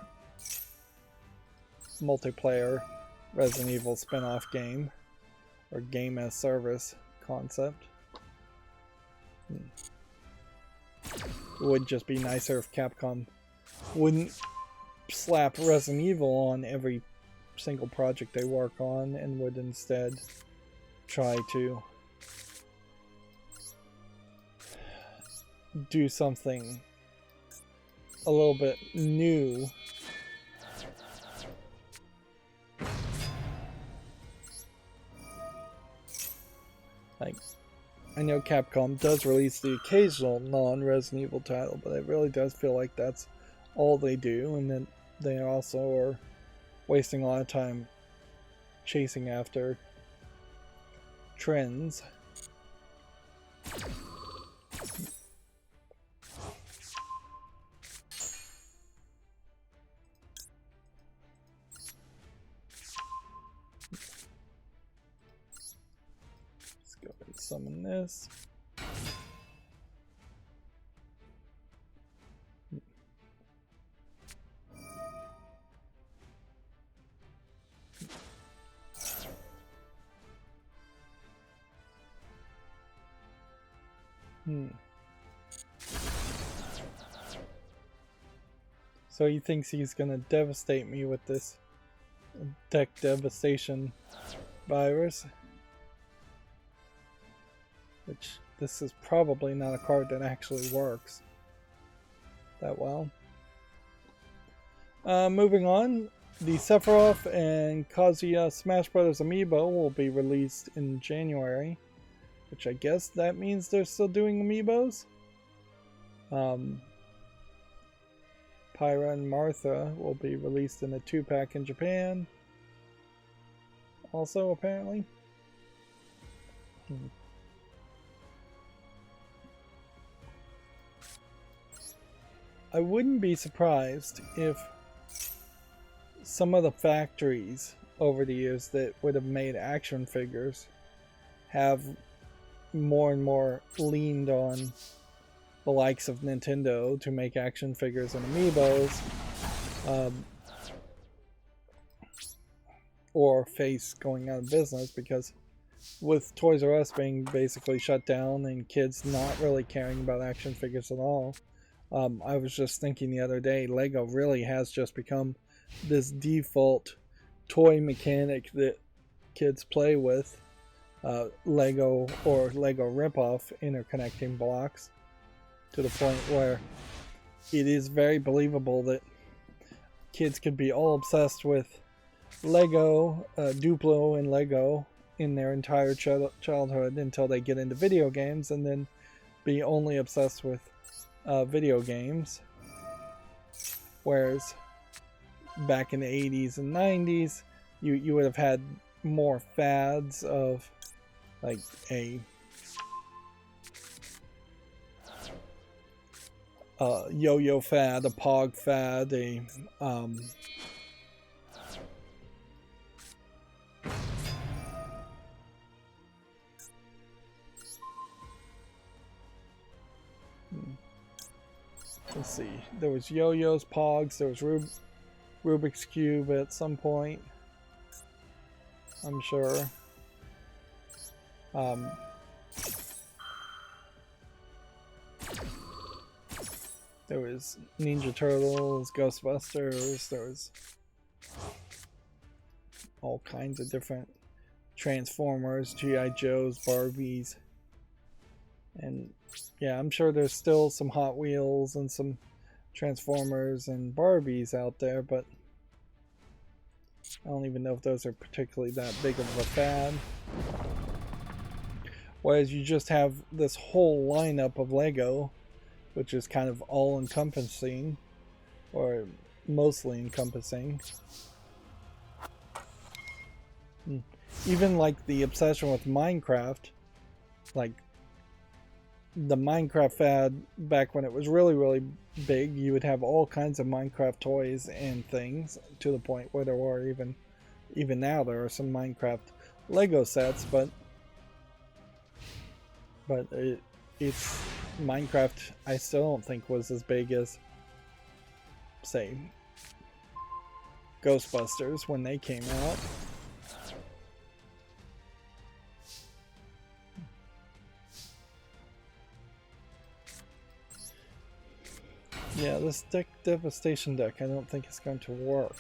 multiplayer Resident Evil spin-off game or game as service concept. It would just be nicer if Capcom wouldn't slap Resident Evil on every single project they work on and would instead try to do something a little bit new. Like, I know Capcom does release the occasional non-Resident Evil title, but it really does feel like that's all they do, and then they also are wasting a lot of time chasing after trends. Let's go ahead and summon this. So he thinks he's gonna devastate me with this deck devastation virus. Which, this is probably not a card that actually works that well. Moving on, the Sephiroth and Kazuya Smash Bros. Amiibo will be released in January. Which I guess that means they're still doing Amiibos. Pyra and Martha will be released in a 2-pack in Japan. Also, apparently. I wouldn't be surprised if some of the factories over the years that would have made action figures have more and more leaned on the likes of Nintendo to make action figures and amiibos, or face going out of business, because with Toys R Us being basically shut down and kids not really caring about action figures at all, I was just thinking the other day, Lego really has just become this default toy mechanic that kids play with. Lego or Lego ripoff interconnecting blocks, to the point where it is very believable that kids could be all obsessed with Lego, Duplo and Lego in their entire childhood until they get into video games, and then be only obsessed with video games. Whereas back in the 80s and 90s, you would have had more fads of like a yo-yo fad, a pog fad, a Let's see. There was yo-yos, pogs. There was Rubik's Cube at some point. I'm sure. There was Ninja Turtles, Ghostbusters. There was all kinds of different Transformers, G.I. Joes, Barbies. And yeah, I'm sure there's still some Hot Wheels and some Transformers and Barbies out there, but I don't even know if those are particularly that big of a fad. Whereas you just have this whole lineup of Lego, which is kind of all-encompassing, or mostly encompassing. Even like the obsession with Minecraft, like the Minecraft fad back when it was really big, you would have all kinds of Minecraft toys and things, to the point where there were even now there are some Minecraft Lego sets, but it's Minecraft I still don't think was as big as, say, Ghostbusters when they came out. Yeah, this deck devastation deck I don't think is going to work.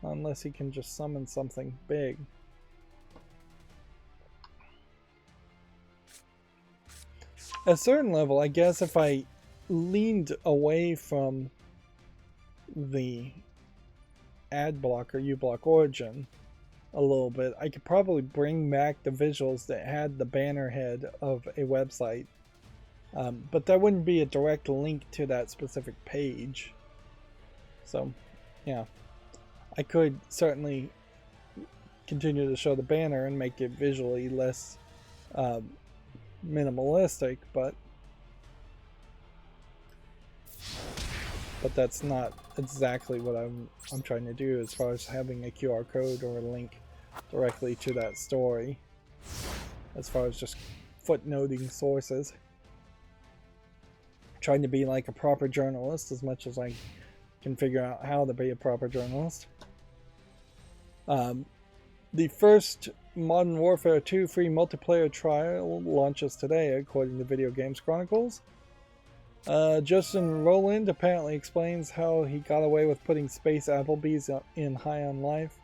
Unless he can just summon something big. At a certain level, I guess if I leaned away from the ad block or U-block origin a little bit, I could probably bring back the visuals that had the banner head of a website. But that wouldn't be a direct link to that specific page. So, yeah. I could certainly continue to show the banner and make it visually less minimalistic, but that's not exactly what I'm trying to do as far as having a QR code or a link directly to that story, as far as just footnoting sources. I'm trying to be like a proper journalist as much as I can figure out how to be a proper journalist. The first Modern Warfare 2 free multiplayer trial launches today, according to Video Games Chronicles. Justin Roiland apparently explains how he got away with putting Space Applebee's in High on Life.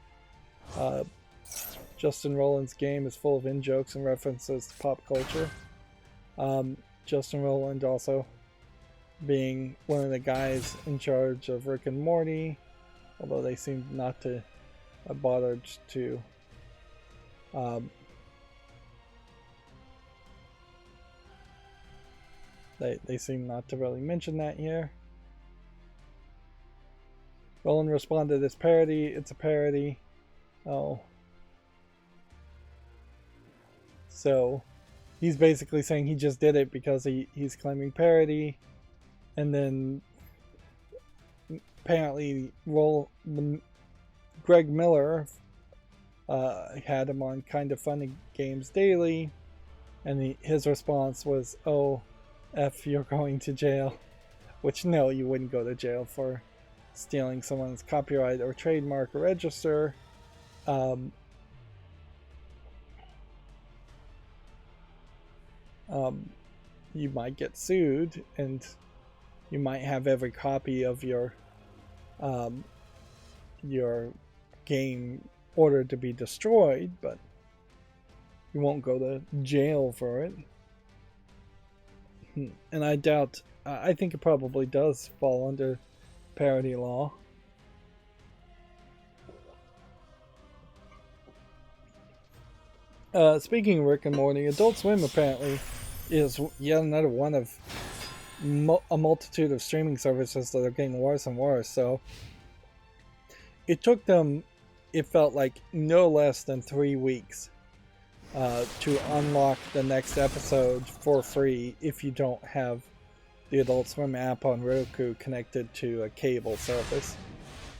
Justin Roiland's game is full of in-jokes and references to pop culture. Justin Roiland also being one of the guys in charge of Rick and Morty, although they seemed not to have bothered to they seem not to really mention that here. Roland responded, "It's parody, it's a parody." Oh. So he's basically saying he just did it because he's claiming parody, and then apparently Greg Miller had him on Kind of Funny Games Daily, and his response was, "Oh, F, you're going to jail." Which, no, you wouldn't go to jail for stealing someone's copyright or trademark or register. You might get sued, and you might have every copy of your game ordered to be destroyed, but you won't go to jail for it. And I doubt, I think it probably does fall under parody law. Speaking of Rick and Morty, Adult Swim apparently is yet another one of a multitude of streaming services that are getting worse and worse. So it took them, it felt like, no less than 3 weeks to unlock the next episode for free if you don't have the Adult Swim app on Roku connected to a cable service.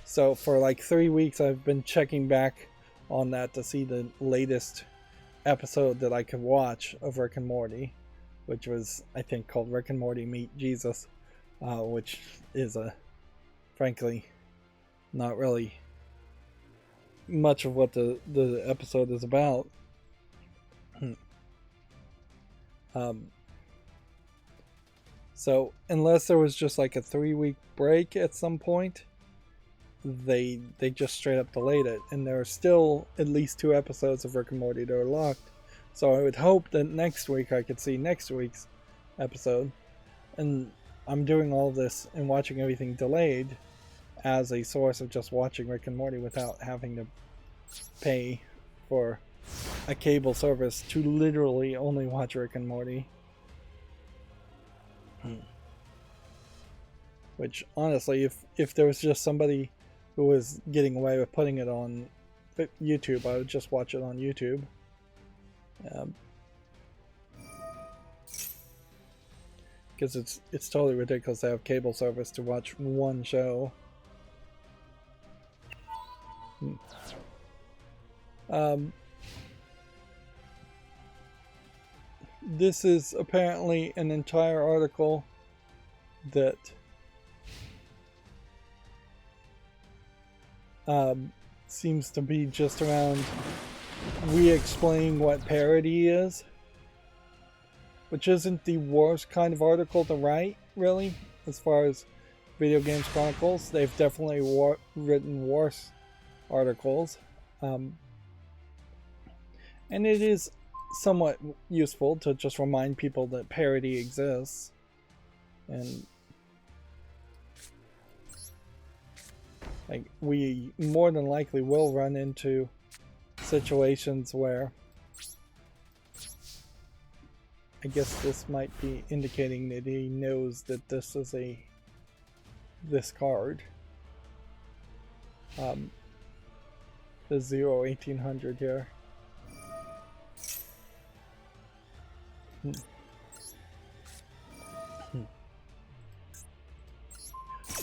So for like 3 weeks I've been checking back on that to see the latest episode that I could watch of Rick and Morty, which was, I think, called Rick and Morty Meet Jesus, which is frankly not really much of what the episode is about. So unless there was just like a 3-week break at some point, they just straight up delayed it, and there are still at least 2 episodes of Rick and Morty that are locked. So I would hope that next week I could see next week's episode. And I'm doing all this and watching everything delayed as a source of just watching Rick and Morty without having to pay for a cable service to literally only watch Rick and Morty. Which honestly, if there was just somebody who was getting away with putting it on YouTube, I would just watch it on YouTube. Because it's totally ridiculous to have cable service to watch one show. This is apparently an entire article that seems to be just around re-explaining what parody is, which isn't the worst kind of article to write, really, as far as Video Games Chronicles. They've definitely written worse articles, and it is somewhat useful to just remind people that parody exists, and like we more than likely will run into situations where, I guess this might be indicating that he knows that this is this card. The 01800 here.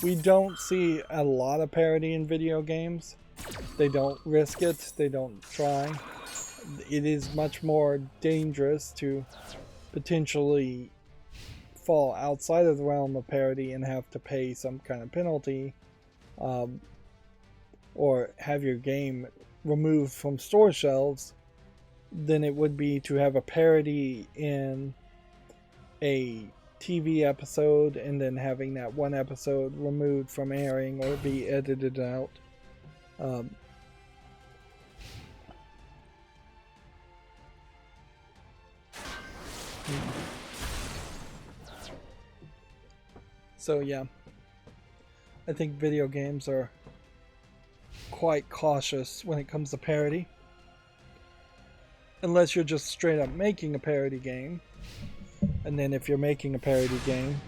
We don't see a lot of parody in video games. They don't risk it, they don't try. It is much more dangerous to potentially fall outside of the realm of parody and have to pay some kind of penalty, or have your game removed from store shelves, than it would be to have a parody in a TV episode and then having that one episode removed from airing or be edited out. So yeah, I think video games are quite cautious when it comes to parody. Unless you're just straight up making a parody game. And then if you're making a parody game,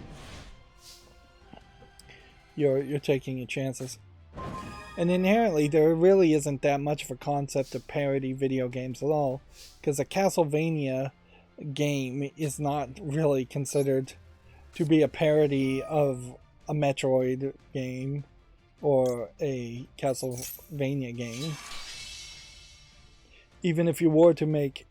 you're taking your chances. And inherently there really isn't that much of a concept of parody video games at all, because a Castlevania game is not really considered to be a parody of a Metroid game or a Castlevania game. Even if you were to make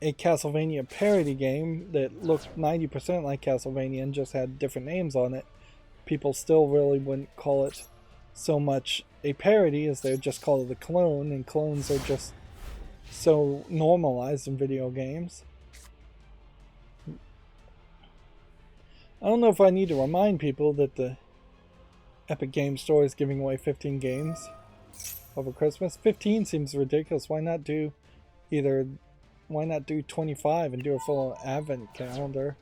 a Castlevania parody game that looked 90% like Castlevania and just had different names on it, people still really wouldn't call it so much a parody as they would just call it a clone, and clones are just so normalized in video games. I don't know if I need to remind people that the Epic Games Store is giving away 15 games over Christmas. 15 seems ridiculous. Why not do 25 and do a full advent calendar?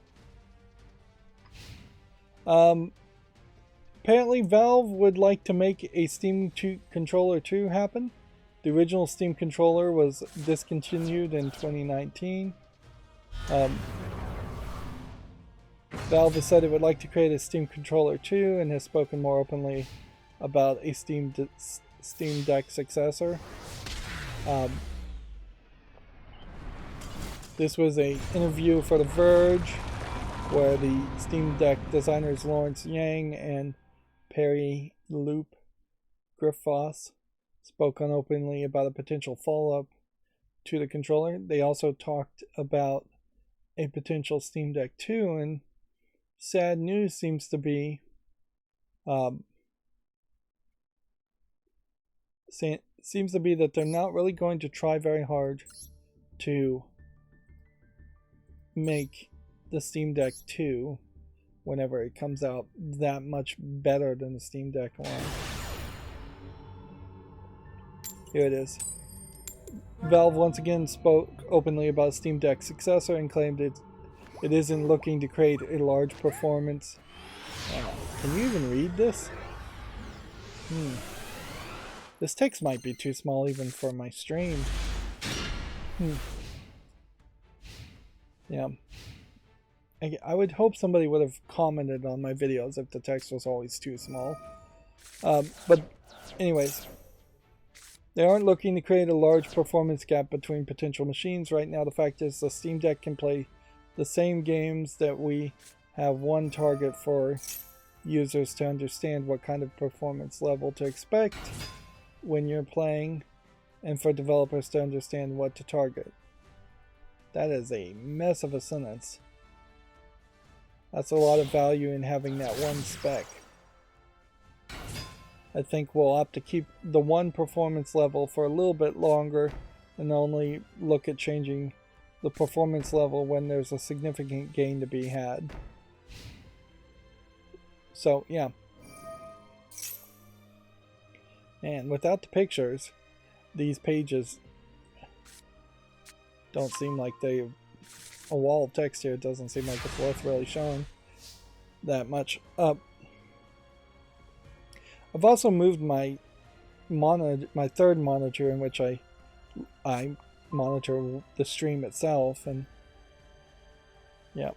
Apparently Valve would like to make a Steam Controller 2 happen. The original Steam Controller was discontinued in 2019. Valve has said it would like to create a Steam Controller 2 and has spoken more openly about a Steam Deck successor. This was an interview for The Verge where the Steam Deck designers Lawrence Yang and Perry Loop Griffvoss spoke openly about a potential follow-up to the controller. They also talked about a potential Steam Deck 2, and sad news seems to be that they're not really going to try very hard to make the Steam Deck 2, whenever it comes out, that much better than the Steam Deck 1. Here it is. Valve once again spoke openly about Steam Deck's successor and claimed it isn't looking to create a large performance. Can you even read this? This text might be too small even for my stream. Yeah. I would hope somebody would have commented on my videos if the text was always too small. But anyways, they aren't looking to create a large performance gap between potential machines. Right now, the fact is the Steam Deck can play the same games that we have one target for users to understand what kind of performance level to expect when you're playing, and for developers to understand what to target. That is a mess of a sentence. That's a lot of value in having that one spec. I think we'll opt to keep the one performance level for a little bit longer and only look at changing the performance level when there's a significant gain to be had. So, yeah. And without the pictures, these pages don't seem like they... A wall of text here doesn't seem like it's worth really showing that much up. I've also moved my third monitor, in which I monitor the stream itself, and yeah,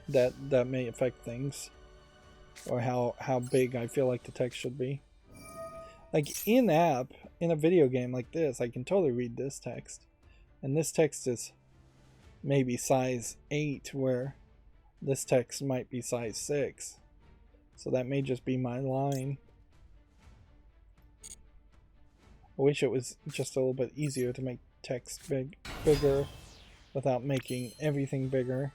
that may affect things, or how big I feel like the text should be. Like in-app, in a video game like this, I can totally read this text, and this text is maybe size 8, where this text might be size 6. So that may just be my line. I wish it was just a little bit easier to make text bigger without making everything bigger.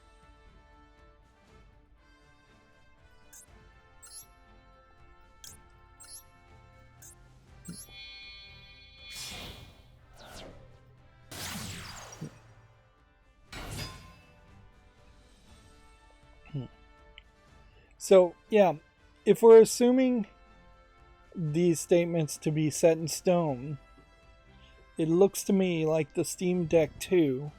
So, yeah, if we're assuming these statements to be set in stone, it looks to me like the Steam Deck 2,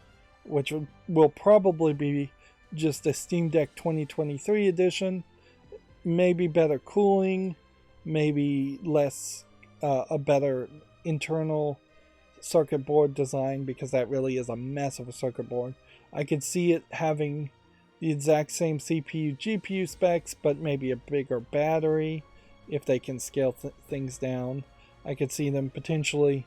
which will probably be just a Steam Deck 2023 edition, maybe better cooling, maybe a better internal circuit board design, because that really is a mess of a circuit board. I could see it having the exact same CPU, GPU specs, but maybe a bigger battery if they can scale things down. I could see them potentially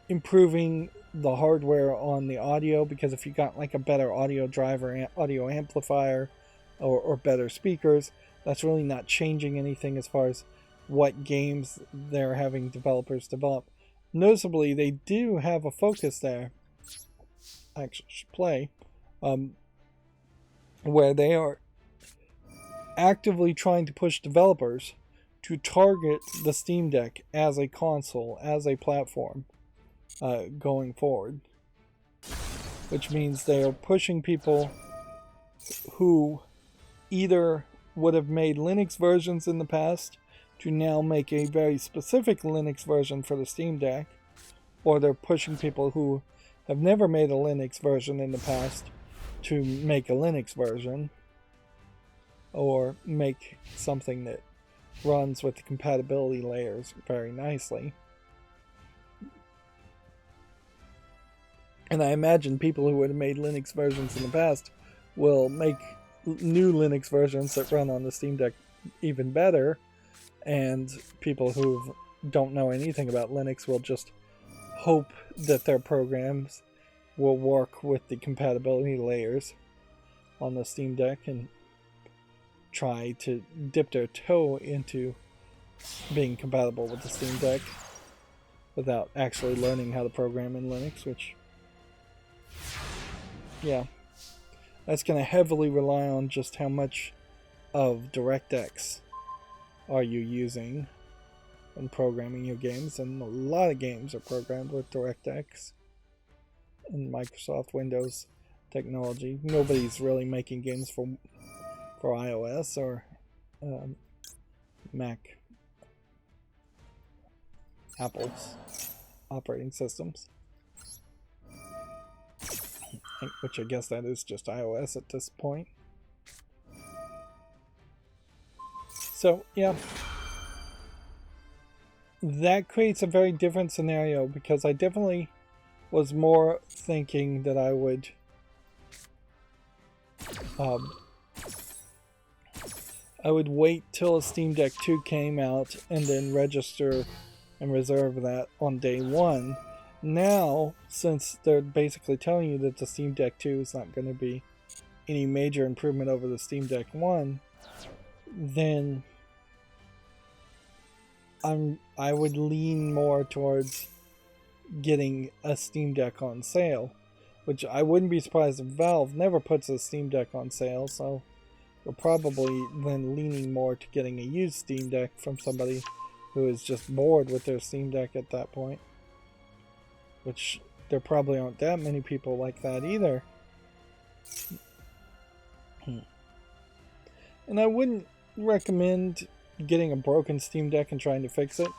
improving the hardware on the audio, because if you got like a better audio driver, audio amplifier, or better speakers, that's really not changing anything as far as what games they're having developers develop. Noticeably, they do have a focus there. I actually should play. Where they are actively trying to push developers to target the Steam Deck as a console, as a platform, going forward. Which means they are pushing people who either would have made Linux versions in the past to now make a very specific Linux version for the Steam Deck, or they're pushing people who have never made a Linux version in the past to make a Linux version, or make something that runs with the compatibility layers very nicely. And I imagine people who would have made Linux versions in the past will make new Linux versions that run on the Steam Deck even better, and people who don't know anything about Linux will just hope that their programs will work with the compatibility layers on the Steam Deck and try to dip their toe into being compatible with the Steam Deck without actually learning how to program in Linux, which, yeah, that's going to heavily rely on just how much of DirectX are you using when programming your games, and a lot of games are programmed with DirectX and Microsoft Windows technology. Nobody's really making games for iOS or Mac, Apple's operating systems, which I guess that is just iOS at this point. So yeah, that creates a very different scenario, because I definitely was more thinking that I would wait till a Steam Deck 2 came out and then register and reserve that on day one. Now, since they're basically telling you that the Steam Deck 2 is not going to be any major improvement over the Steam Deck 1, then I would lean more towards getting a Steam Deck on sale, which I wouldn't be surprised if Valve never puts a Steam Deck on sale, so we're probably then leaning more to getting a used Steam Deck from somebody who is just bored with their Steam Deck at that point, which there probably aren't that many people like that either. And I wouldn't recommend getting a broken Steam Deck and trying to fix it,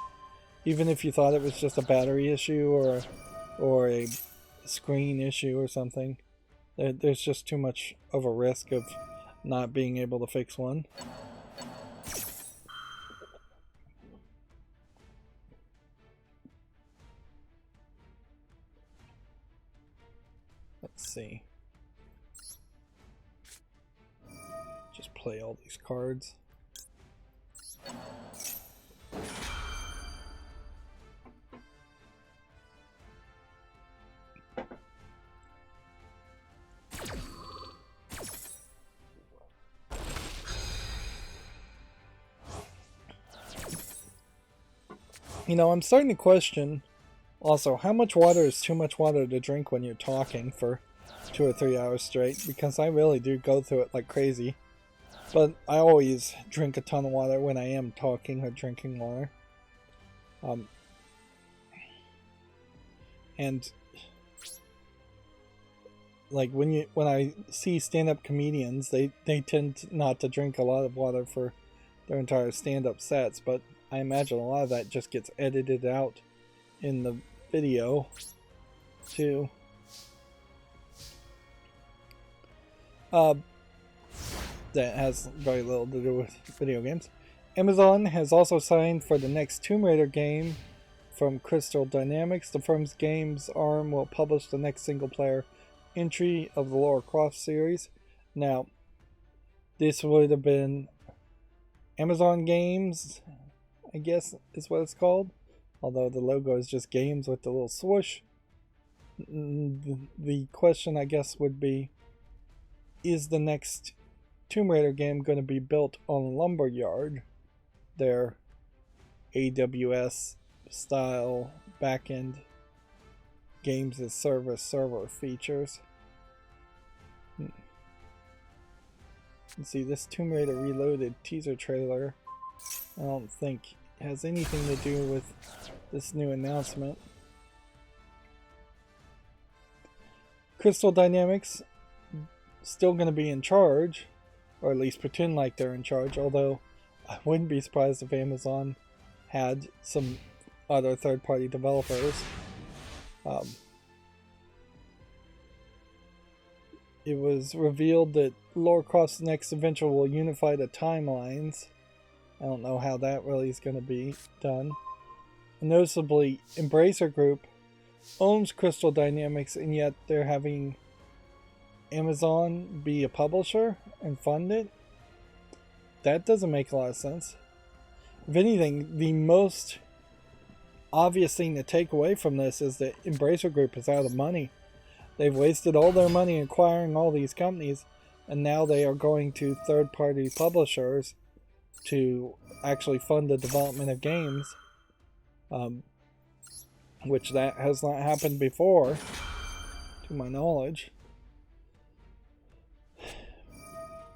even if you thought it was just a battery issue or a screen issue or something. There's just too much of a risk of not being able to fix one. Let's see. Just play all these cards. You know, I'm starting to question also how much water is too much water to drink when you're talking for 2 or 3 hours straight, because I really do go through it like crazy. But I always drink a ton of water when I am talking or drinking water. And like when I see stand-up comedians, they tend not to drink a lot of water for their entire stand-up sets, but I imagine a lot of that just gets edited out in the video too. That has very little to do with video games. Amazon has also signed for the next Tomb Raider game from Crystal Dynamics. The firm's games arm will publish the next single-player entry of the Lara Croft series. Now, this would have been Amazon Games, I guess is what it's called, although the logo is just games with the little swoosh. The question, I guess, would be, is the next Tomb Raider game going to be built on Lumberyard, their AWS style backend games as service server features? Let's see, this Tomb Raider Reloaded teaser trailer I don't think has anything to do with this new announcement. Crystal Dynamics still going to be in charge, or at least pretend like they're in charge, although I wouldn't be surprised if Amazon had some other third-party developers. It was revealed that Lara Croft's next adventure will unify the timelines. I don't know how that really is going to be done. Noticeably, Embracer Group owns Crystal Dynamics, and yet they're having Amazon be a publisher and fund it? That doesn't make a lot of sense. If anything, the most obvious thing to take away from this is that Embracer Group is out of money. They've wasted all their money acquiring all these companies, and now they are going to third-party publishers to actually fund the development of games, which that has not happened before, to my knowledge.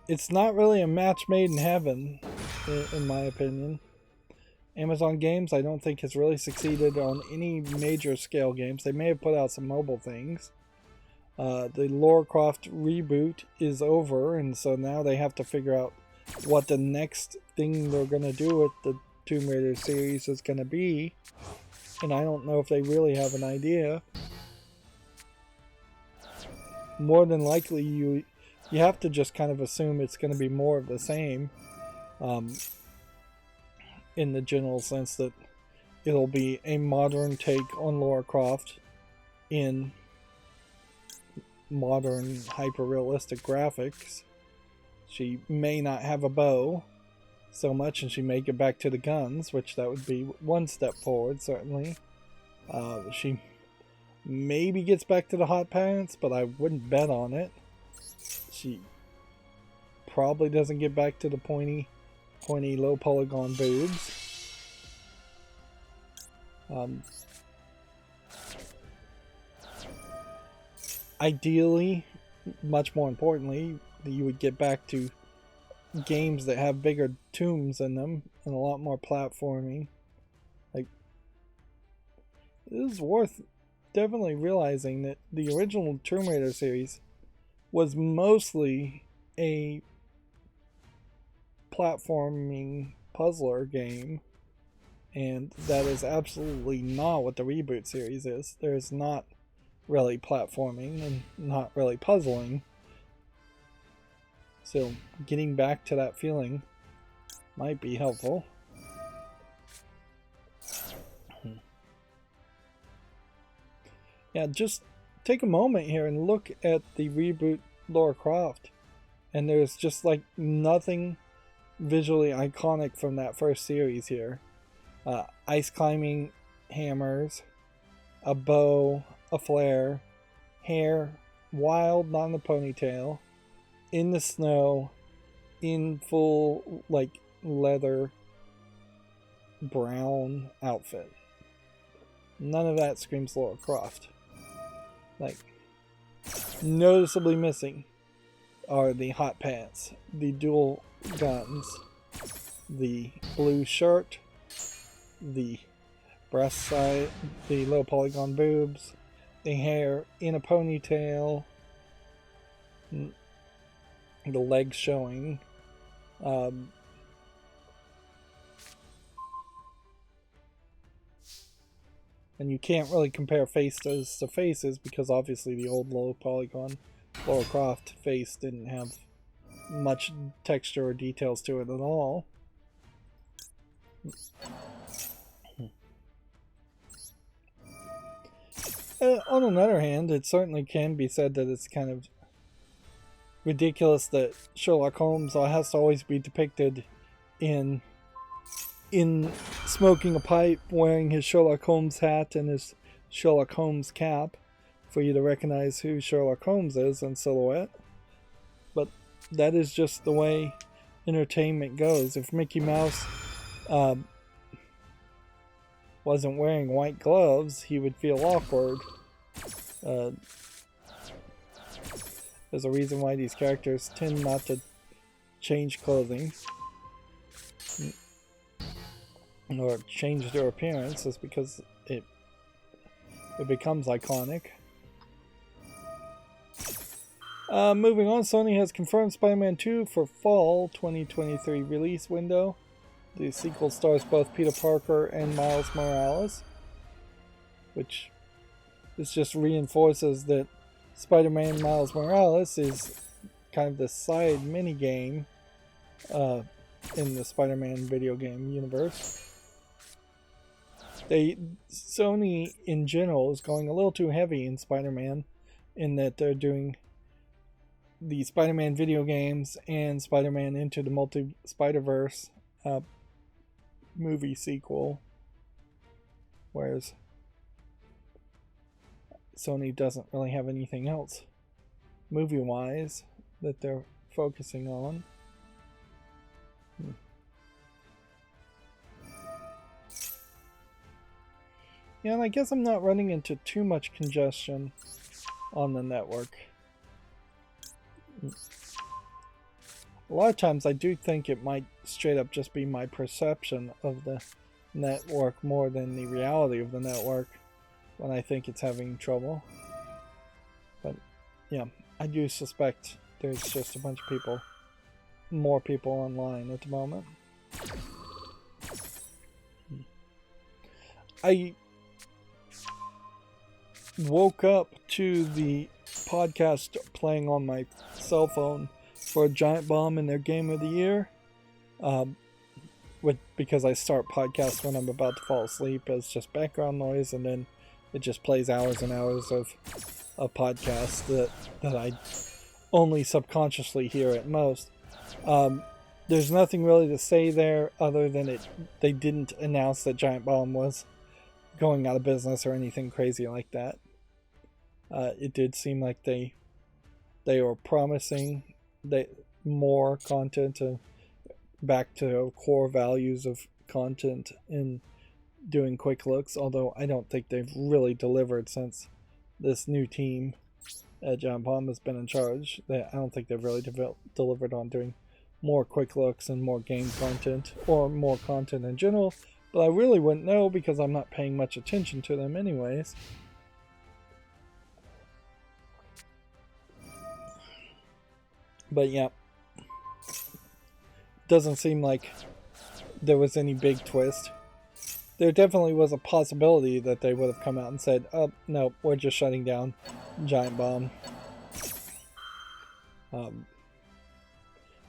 It's not really a match made in heaven, in my opinion. Amazon Games, I don't think, has really succeeded on any major scale games. They may have put out some mobile things. The Lara Croft reboot is over, and so now they have to figure out what the next thing they're going to do with the Tomb Raider series is going to be. And I don't know if they really have an idea. More than likely, you have to just kind of assume it's going to be more of the same. In the general sense that it'll be a modern take on Lara Croft in modern hyper-realistic graphics. She may not have a bow so much, and she may get back to the guns, which that would be one step forward, certainly. She maybe gets back to the hot pants, but I wouldn't bet on it. She probably doesn't get back to the pointy low polygon boobs. Ideally, much more importantly, you would get back to games that have bigger tombs in them and a lot more platforming. Like, it is worth definitely realizing that the original Tomb Raider series was mostly a platforming puzzler game, and that is absolutely not what the reboot series is. There's not really platforming and not really puzzling, so getting back to that feeling might be helpful. Yeah, just take a moment here and look at the reboot Lara Croft, and there's just like nothing visually iconic from that first series here. Ice climbing hammers, a bow, a flare, hair wild, not in a ponytail, in the snow, in full like leather brown outfit. None of that screams Lara Croft. Like, noticeably missing are the hot pants, the dual guns, the blue shirt, the breast side, the low polygon boobs, the hair in a ponytail, the legs showing. And you can't really compare faces to faces because obviously the old low polygon Lara Croft face didn't have much texture or details to it at all. On another hand, it certainly can be said that it's kind of ridiculous that Sherlock Holmes has to always be depicted in smoking a pipe, wearing his Sherlock Holmes hat and his Sherlock Holmes cap for you to recognize who Sherlock Holmes is in silhouette. But that is just the way entertainment goes. If Mickey Mouse wasn't wearing white gloves, he would feel awkward. There's a reason why these characters tend not to change clothing or change their appearance, is because it becomes iconic. Moving on, Sony has confirmed Spider-Man 2 for fall 2023 release window. The sequel stars both Peter Parker and Miles Morales, which this just reinforces that Spider-Man Miles Morales is kind of the side mini-game in the Spider-Man video game universe. Sony in general is going a little too heavy in Spider-Man, in that they're doing the Spider-Man video games and Spider-Man Into the Spider-Verse movie sequel, whereas Sony doesn't really have anything else movie-wise that they're focusing on. Yeah, and I guess I'm not running into too much congestion on the network. A lot of times I do think it might straight up just be my perception of the network more than the reality of the network when I think it's having trouble. But yeah, I do suspect there's just a bunch of people, more people online at the moment. I woke up to the podcast playing on my cell phone for Giant Bomb in their Game of the Year. Because I start podcasts when I'm about to fall asleep as just background noise, and then it just plays hours and hours of a podcast that I only subconsciously hear at most. There's nothing really to say there other than they didn't announce that Giant Bomb was going out of business or anything crazy like that. It did seem like they were promising more content back to core values of content in doing quick looks, although I don't think they've really delivered since this new team at Giant Bomb has been in charge. I don't think they've really delivered on doing more quick looks and more game content or more content in general, but I really wouldn't know because I'm not paying much attention to them anyways. But yeah, doesn't seem like there was any big twist. There definitely was a possibility that they would have come out and said, oh, no, we're just shutting down Giant Bomb. And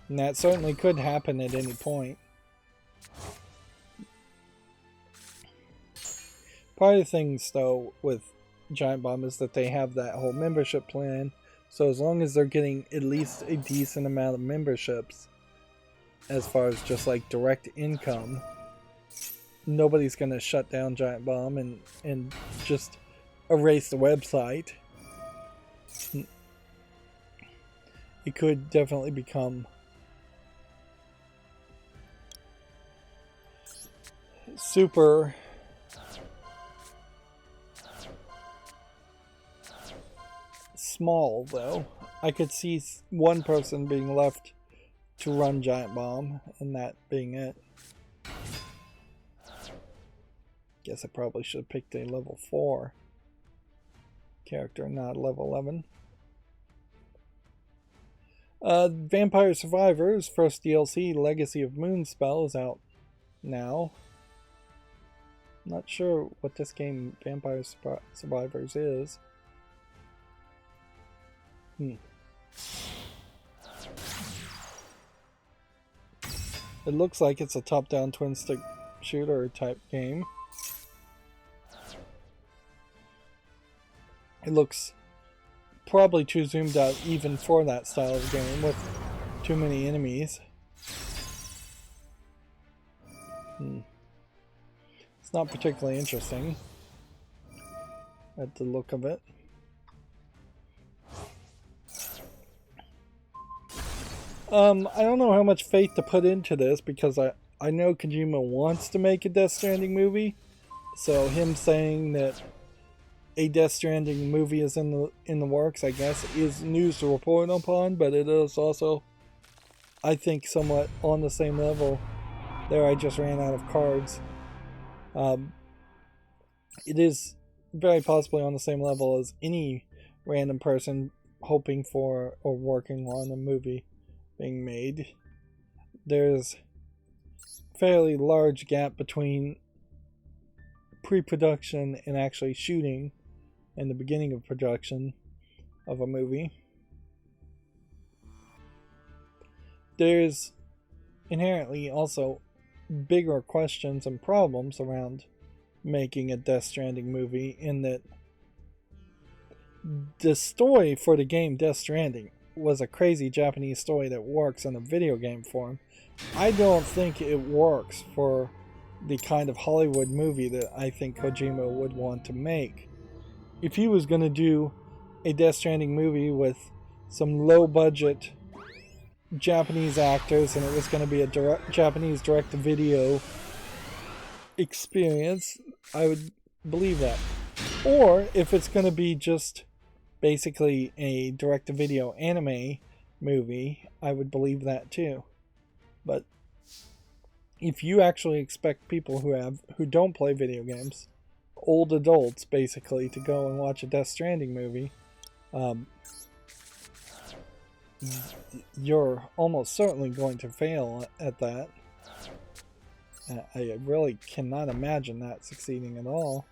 that certainly could happen at any point. Part of the things, though, with Giant Bomb is that they have that whole membership plan. So as long as they're getting at least a decent amount of memberships, as far as just like direct income, nobody's going to shut down Giant Bomb and just erase the website. It could definitely become super small, though. I could see one person being left to run Giant Bomb, and that being it. Guess I probably should have picked a level 4 character, not level 11. Vampire Survivors first DLC, Legacy of Moonspell, is out now. Not sure what this game, Vampire Survivors, is. It looks like it's a top-down twin-stick shooter type game. It looks probably too zoomed out even for that style of game with too many enemies. It's not particularly interesting at the look of it. I don't know how much faith to put into this because I know Kojima wants to make a Death Stranding movie, so him saying that a Death Stranding movie is in the works, I guess, is news to report upon, but it is also, I think, somewhat on the same level. There, I just ran out of cards. It is very possibly on the same level as any random person hoping for or working on a movie being made. There's a fairly large gap between pre-production and actually shooting and the beginning of production of a movie. There's inherently also bigger questions and problems around making a Death Stranding movie, in that the story for the game Death Stranding was a crazy Japanese story that works in a video game form. I don't think it works for the kind of Hollywood movie that I think Kojima would want to make. If he was going to do a Death Stranding movie with some low budget Japanese actors and it was going to be a Japanese direct-to-video experience, I would believe that. Or if it's going to be just basically a direct-to-video anime movie, I would believe that too. But if you actually expect people who don't play video games, old adults basically, to go and watch a Death Stranding movie, you're almost certainly going to fail at that. I really cannot imagine that succeeding at all.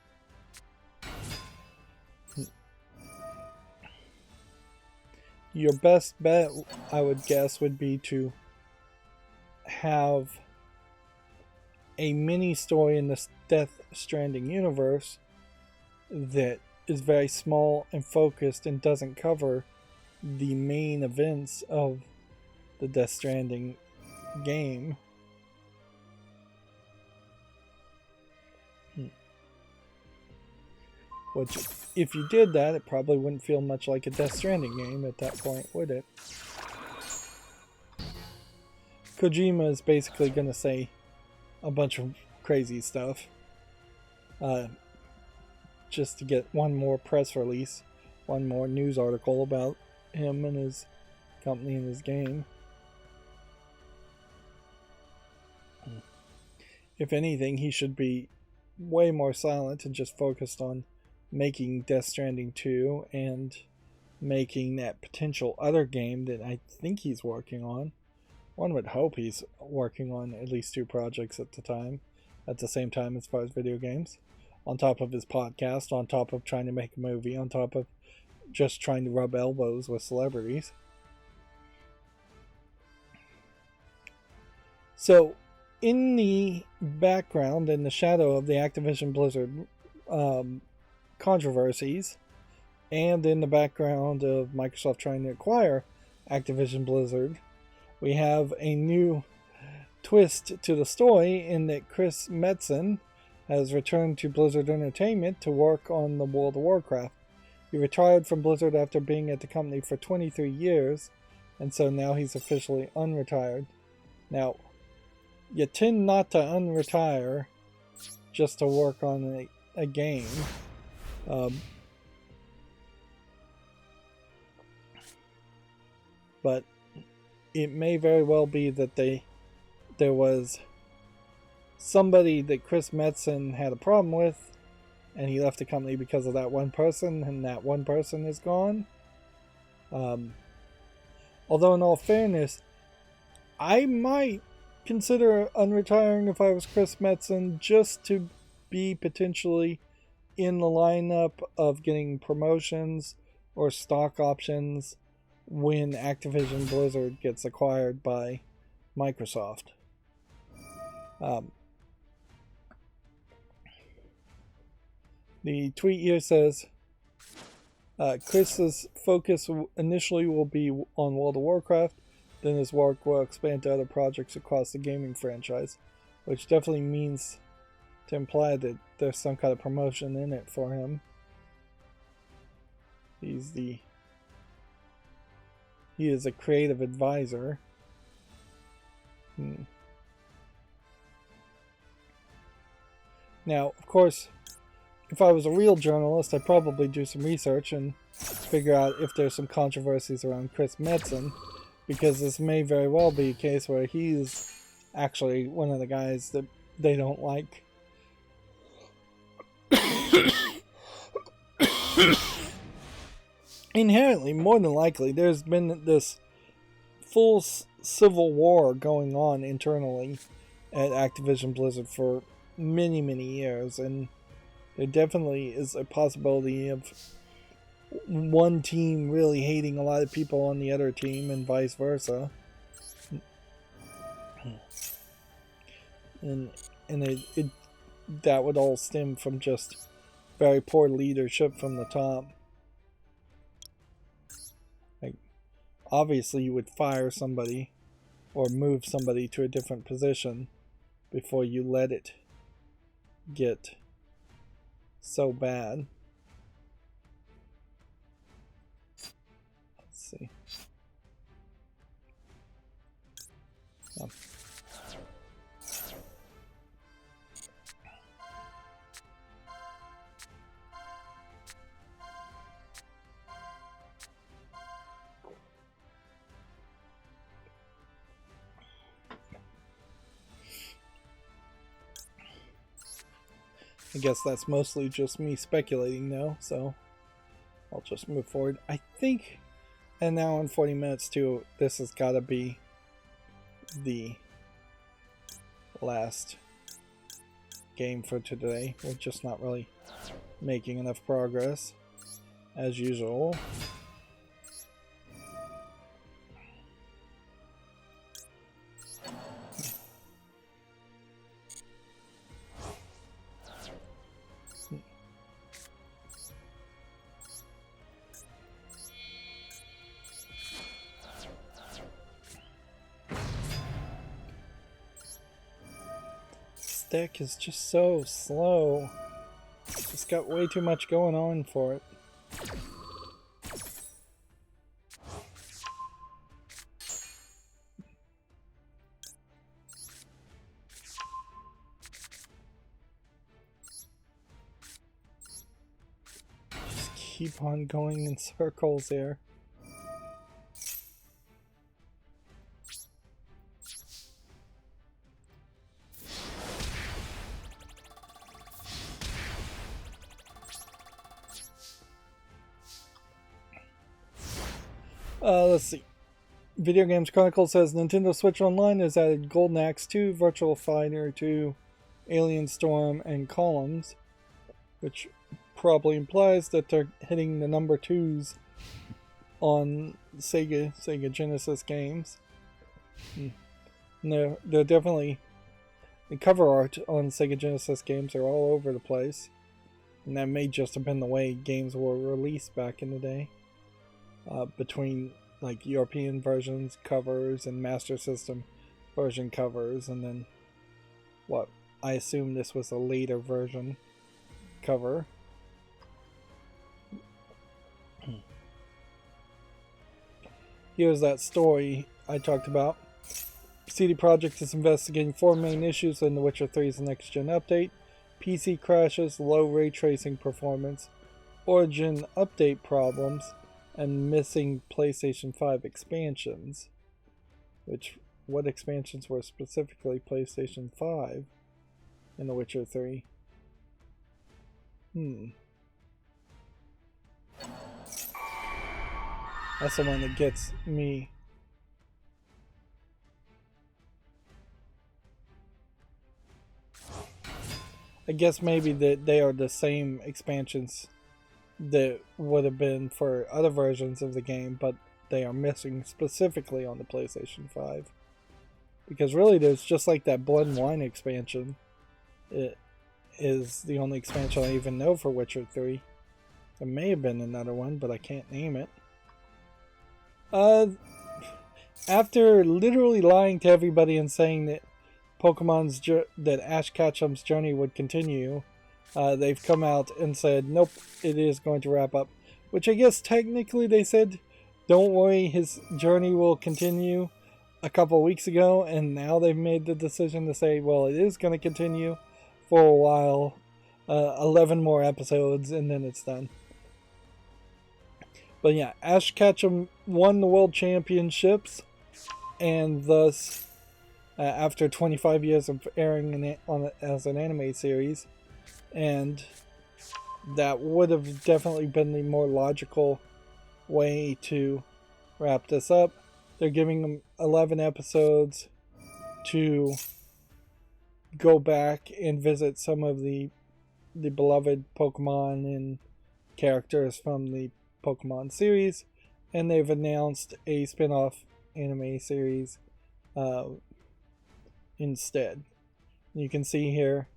Your best bet, I would guess, would be to have a mini story in the Death Stranding universe that is very small and focused and doesn't cover the main events of the Death Stranding game. Which, if you did that, it probably wouldn't feel much like a Death Stranding game at that point, would it? Kojima is basically going to say a bunch of crazy stuff just to get one more press release, one more news article about him and his company and his game. If anything, he should be way more silent and just focused on making Death Stranding 2 and making that potential other game that I think he's working on. One would hope he's working on at least 2 projects at the same time as far as video games. On top of his podcast, on top of trying to make a movie, on top of just trying to rub elbows with celebrities. So, in the background, in the shadow of the Activision Blizzard controversies, and in the background of Microsoft trying to acquire Activision Blizzard, we have a new twist to the story in that Chris Metzen has returned to Blizzard Entertainment to work on the World of Warcraft. He retired from Blizzard after being at the company for 23 years, and so now he's officially unretired. Now, you tend not to unretire just to work on a game. But it may very well be that there was somebody that Chris Metzen had a problem with, and he left the company because of that one person, and that one person is gone. Although in all fairness, I might consider unretiring if I was Chris Metzen, just to be potentially in the lineup of getting promotions or stock options when Activision Blizzard gets acquired by Microsoft. The tweet here says, Chris's focus initially will be on World of Warcraft, then his work will expand to other projects across the gaming franchise, which definitely means to imply that there's some kind of promotion in it for him. He is a creative advisor. Now, of course, if I was a real journalist, I'd probably do some research and figure out if there's some controversies around Chris Metzen, because this may very well be a case where he's actually one of the guys that they don't like. Inherently, more than likely, there's been this full civil war going on internally at Activision Blizzard for many, many years, and there definitely is a possibility of one team really hating a lot of people on the other team and vice versa. And that would all stem from just very poor leadership from the top. Like, obviously you would fire somebody or move somebody to a different position before you let it get so bad. Let's see. I guess that's mostly just me speculating now, so I'll just move forward. I think an hour and 40 minutes too, this has got to be the last game for today. We're just not really making enough progress, as usual. Deck is just so slow. It's got way too much going on for it. Just keep on going in circles here. Let's see. Video Games Chronicle says Nintendo Switch Online has added Golden Axe 2, Virtual Fighter 2, Alien Storm, and Columns, which probably implies that they're hitting the number 2s on Sega Genesis games. No, they're definitely... The cover art on Sega Genesis games are all over the place. And that may just have been the way games were released back in the day. Between like European versions covers and Master System version covers, and then what I assume this was a later version cover. Here's that story I talked about. CD Projekt is investigating 4 main issues in The Witcher 3's next-gen update: PC crashes, low ray tracing performance, Origin update problems, and missing PlayStation 5 expansions. What expansions were specifically PlayStation 5 in The Witcher 3? That's the one that gets me. I guess maybe that they are the same expansions that would have been for other versions of the game, but they are missing specifically on the PlayStation 5. Because really there's just like that Blood and Wine expansion. It is the only expansion I even know for Witcher 3. There may have been another one, but I can't name it. After literally lying to everybody and saying that that Ash Ketchum's journey would continue, they've come out and said, nope, it is going to wrap up. Which I guess technically they said, don't worry, his journey will continue a couple of weeks ago, and now they've made the decision to say, well, it is going to continue for a while, 11 more episodes, and then it's done. But yeah, Ash Ketchum won the World Championships, and thus, after 25 years of airing as an anime series, and that would have definitely been the more logical way to wrap this up. They're giving them 11 episodes to go back and visit some of the beloved Pokemon and characters from the Pokemon series, and they've announced a spin-off anime series instead. You can see here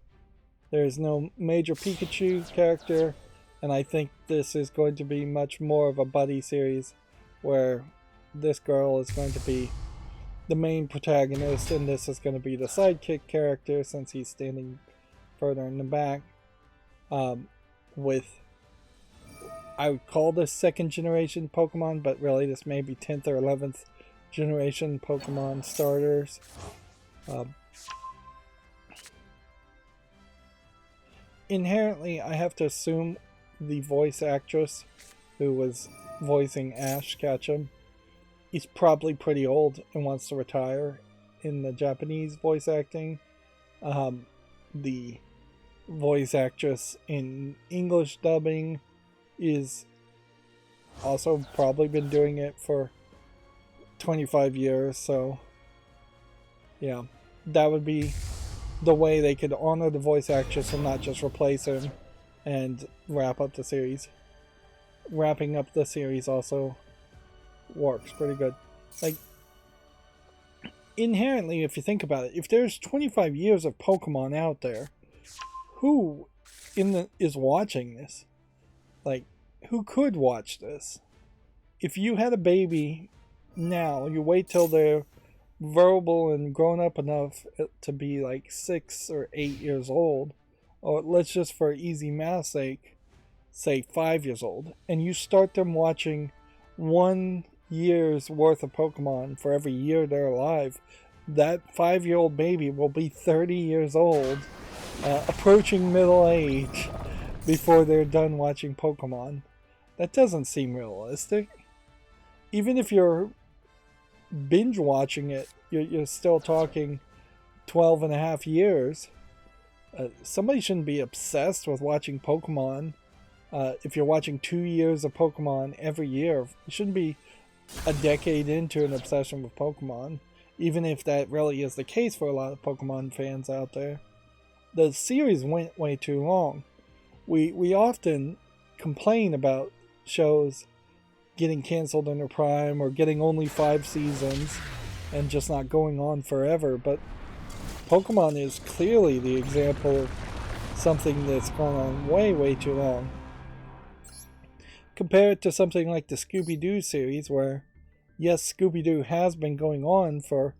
there's no major Pikachu character, and I think this is going to be much more of a buddy series where this girl is going to be the main protagonist and this is going to be the sidekick character since he's standing further in the back, with, I would call this second generation Pokemon, but really this may be 10th or 11th generation Pokemon starters. Inherently, I have to assume the voice actress who was voicing Ash Ketchum is probably pretty old and wants to retire in the Japanese voice acting. The voice actress in English dubbing is also probably been doing it for 25 years, so yeah, that would be the way they could honor the voice actress and not just replace him and wrap up the series. Wrapping up the series also works pretty good. Like, inherently, if you think about it, if there's 25 years of Pokemon out there, who is watching this? Like, who could watch this? If you had a baby now, you wait till they're verbal and grown up enough to be like 6 or 8 years old, or let's just for easy math's sake say 5 years old, and you start them watching 1 year's worth of Pokemon for every year they're alive, that 5-year-old baby will be 30 years old, approaching middle age, before they're done watching Pokemon. That doesn't seem realistic. Even if you're binge watching it, you're still talking 12 and a half years. Somebody shouldn't be obsessed with watching Pokemon. If you're watching 2 years of Pokemon every year, it shouldn't be a decade into an obsession with Pokemon, even if that really is the case for a lot of Pokemon fans out there. The series went way too long. We often complain about shows getting canceled in their prime or getting only 5 seasons and just not going on forever, but Pokemon is clearly the example of something that's gone on way too long. Compare it to something like the Scooby-Doo series, where yes, Scooby-Doo has been going on for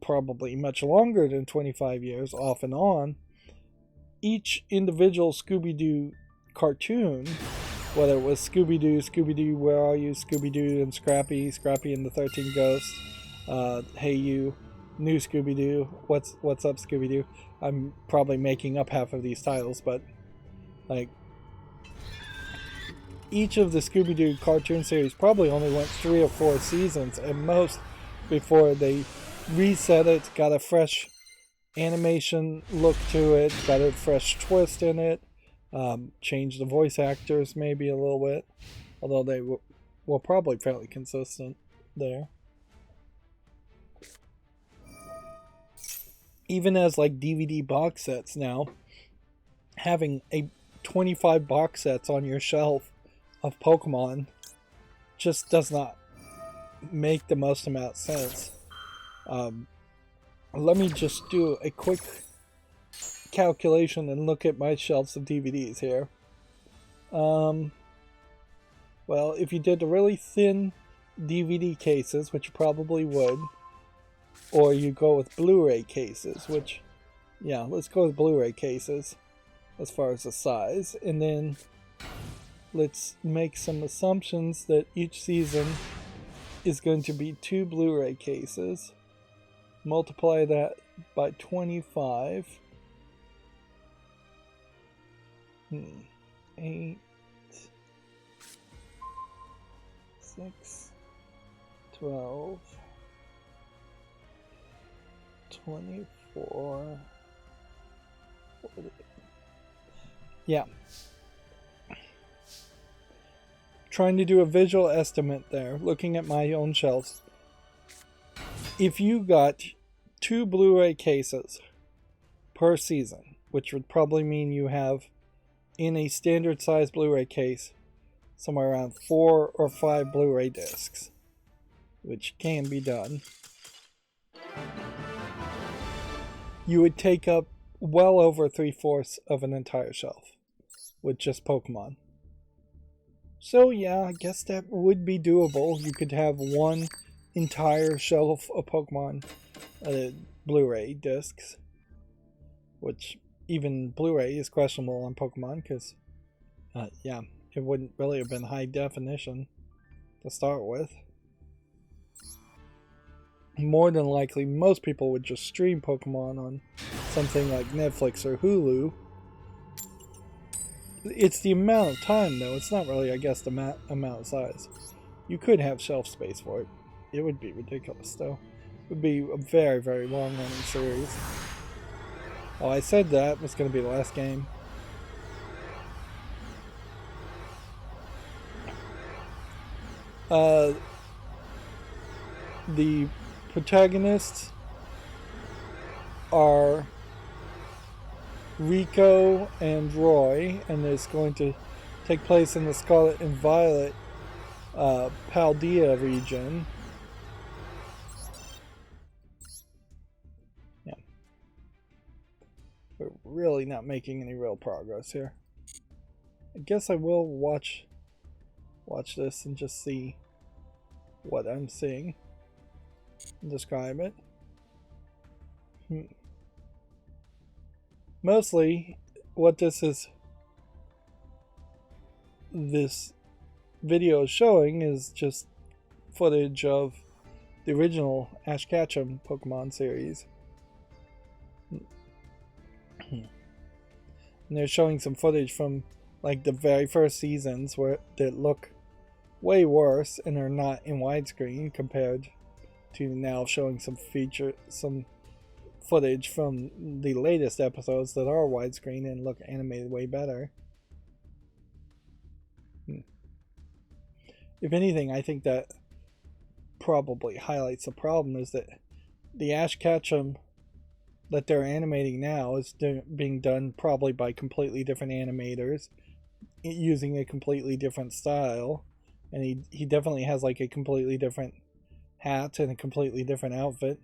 probably much longer than 25 years off and on. Each individual Scooby-Doo cartoon, whether it was Scooby-Doo, Where Are You, Scooby-Doo and Scrappy and the 13 Ghosts, Hey You, New Scooby-Doo, What's Up Scooby-Doo. I'm probably making up half of these titles, but like, each of the Scooby-Doo cartoon series probably only went 3 or 4 seasons at most before they reset it, got a fresh animation look to it, got a fresh twist in it, changed the voice actors maybe a little bit, although they were probably fairly consistent there. Even as like DVD box sets now, having a 25 box sets on your shelf of Pokemon just does not make the most amount of sense. Let me just do a quick calculation and look at my shelves of DVDs here. Well, if you did the really thin DVD cases, which you probably would, or you go with Blu-ray cases, which, yeah, let's go with Blu-ray cases as far as the size, and then let's make some assumptions that each season is going to be 2 Blu-ray cases. Multiply that by 25. 8, 6, 12, 24, 40. Yeah. Trying to do a visual estimate there, looking at my own shelves. If you got 2 Blu-ray cases per season, which would probably mean you have, in a standard size Blu-ray case, somewhere around 4 or 5 Blu-ray discs, which can be done, you would take up well over 3/4 of an entire shelf with just Pokemon. So yeah, I guess that would be doable. You could have one entire shelf of Pokemon Blu-ray discs, which even Blu-ray is questionable on Pokemon because, yeah, it wouldn't really have been high definition to start with. more than likely most people would just stream Pokemon on something like Netflix or Hulu. It's the amount of time, though. It's not really, I guess, the amount of size. You could have shelf space for it. It would be ridiculous, though. It would be a very, very long-running series. Oh, I said that was going to be the last game. The protagonists are Rico and Roy, and it's going to take place in the Scarlet and Violet Paldea region. Yeah. We're really not making any real progress here. I guess I will watch this and just see what I'm seeing and describe it. Mostly what this video is showing is just footage of the original Ash Ketchum Pokemon series. And they're showing some footage from like the very first seasons that look way worse and are not in widescreen compared to now showing some footage from the latest episodes that are widescreen and look animated way better. If anything, I think that probably highlights the problem is that the Ash Ketchum that they're animating now is being done probably by completely different animators using a completely different style, and he definitely has like a completely different hat and a completely different outfit.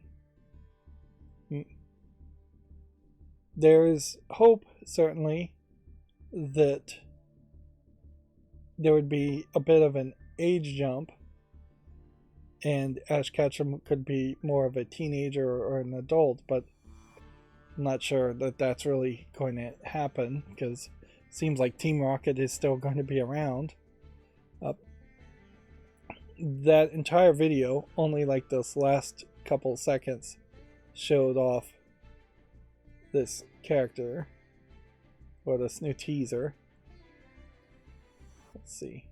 There is hope, certainly, that there would be a bit of an age jump and Ash Ketchum could be more of a teenager or an adult, but I'm not sure that that's really going to happen because it seems like Team Rocket is still going to be around. That entire video, only like this last couple seconds, showed off this character or this new teaser. Let's see.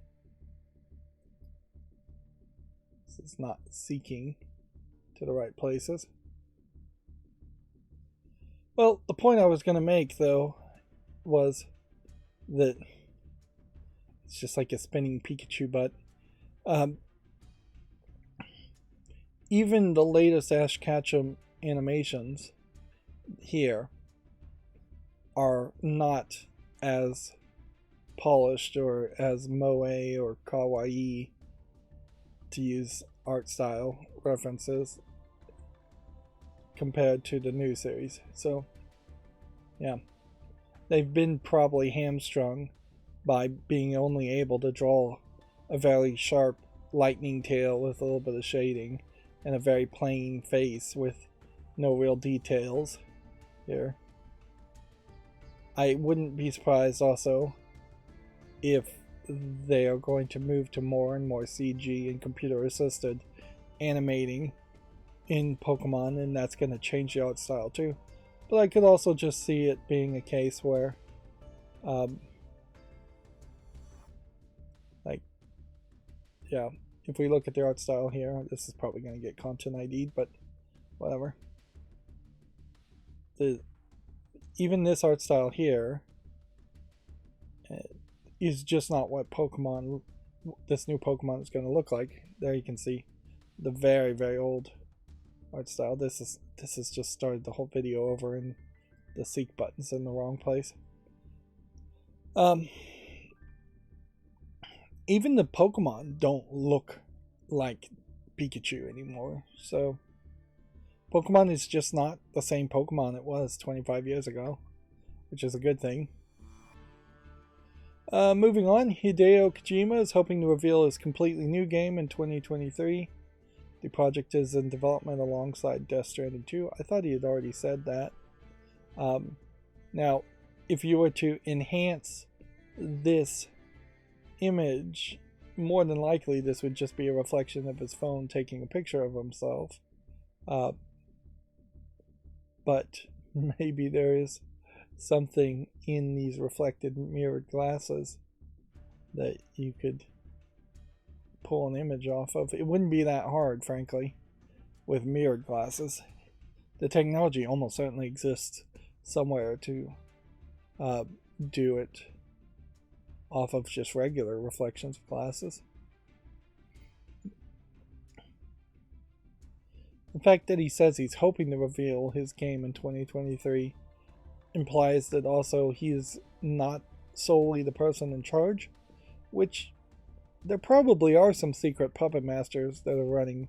This is not seeking to the right places. Well, the point I was going to make, though, was that it's just like a spinning Pikachu, but even the latest Ash Ketchum animations here are not as polished or as moe or kawaii, to use art style references, compared to the new series. So yeah, they've been probably hamstrung by being only able to draw a very sharp lightning tail with a little bit of shading and a very plain face with no real details here. I wouldn't be surprised also if they are going to move to more and more CG and computer assisted animating in Pokemon, and that's going to change the art style too. But I could also just see it being a case where if we look at the art style here, this is probably going to get content ID'd, but whatever. Even this art style here is just not what this new Pokemon is going to look like. There you can see the very, very old art style. This has just started the whole video over, and the seek button's in the wrong place. Even the Pokemon don't look like Pikachu anymore. So Pokemon is just not the same Pokemon it was 25 years ago, which is a good thing. Moving on, Hideo Kojima is hoping to reveal his completely new game in 2023. The project is in development alongside Death Stranding 2. I thought he had already said that. Now, if you were to enhance this image, more than likely this would just be a reflection of his phone taking a picture of himself. Uh, but maybe there is something in these reflected mirrored glasses that you could pull an image off of. It wouldn't be that hard, frankly, with mirrored glasses. The technology almost certainly exists somewhere to do it off of just regular reflections of glasses. The fact that he says he's hoping to reveal his game in 2023 implies that also he is not solely the person in charge, which there probably are some secret puppet masters that are running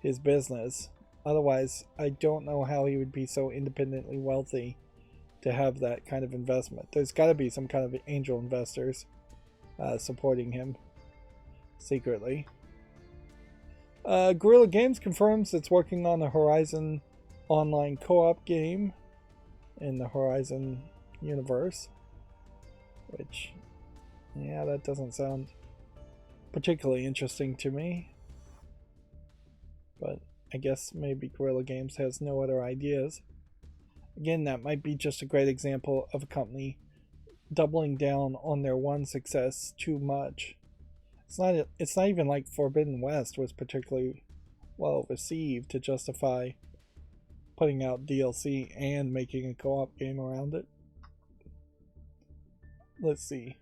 his business. Otherwise, I don't know how he would be so independently wealthy to have that kind of investment. There's got to be some kind of angel investors supporting him secretly. Guerrilla Games confirms it's working on the Horizon online co-op game in the Horizon universe, which, yeah, that doesn't sound particularly interesting to me, but I guess maybe Guerrilla Games has no other ideas. Again, that might be just a great example of a company doubling down on their one success too much. It's not even like Forbidden West was particularly well received to justify putting out DLC and making a co-op game around it. Let's see.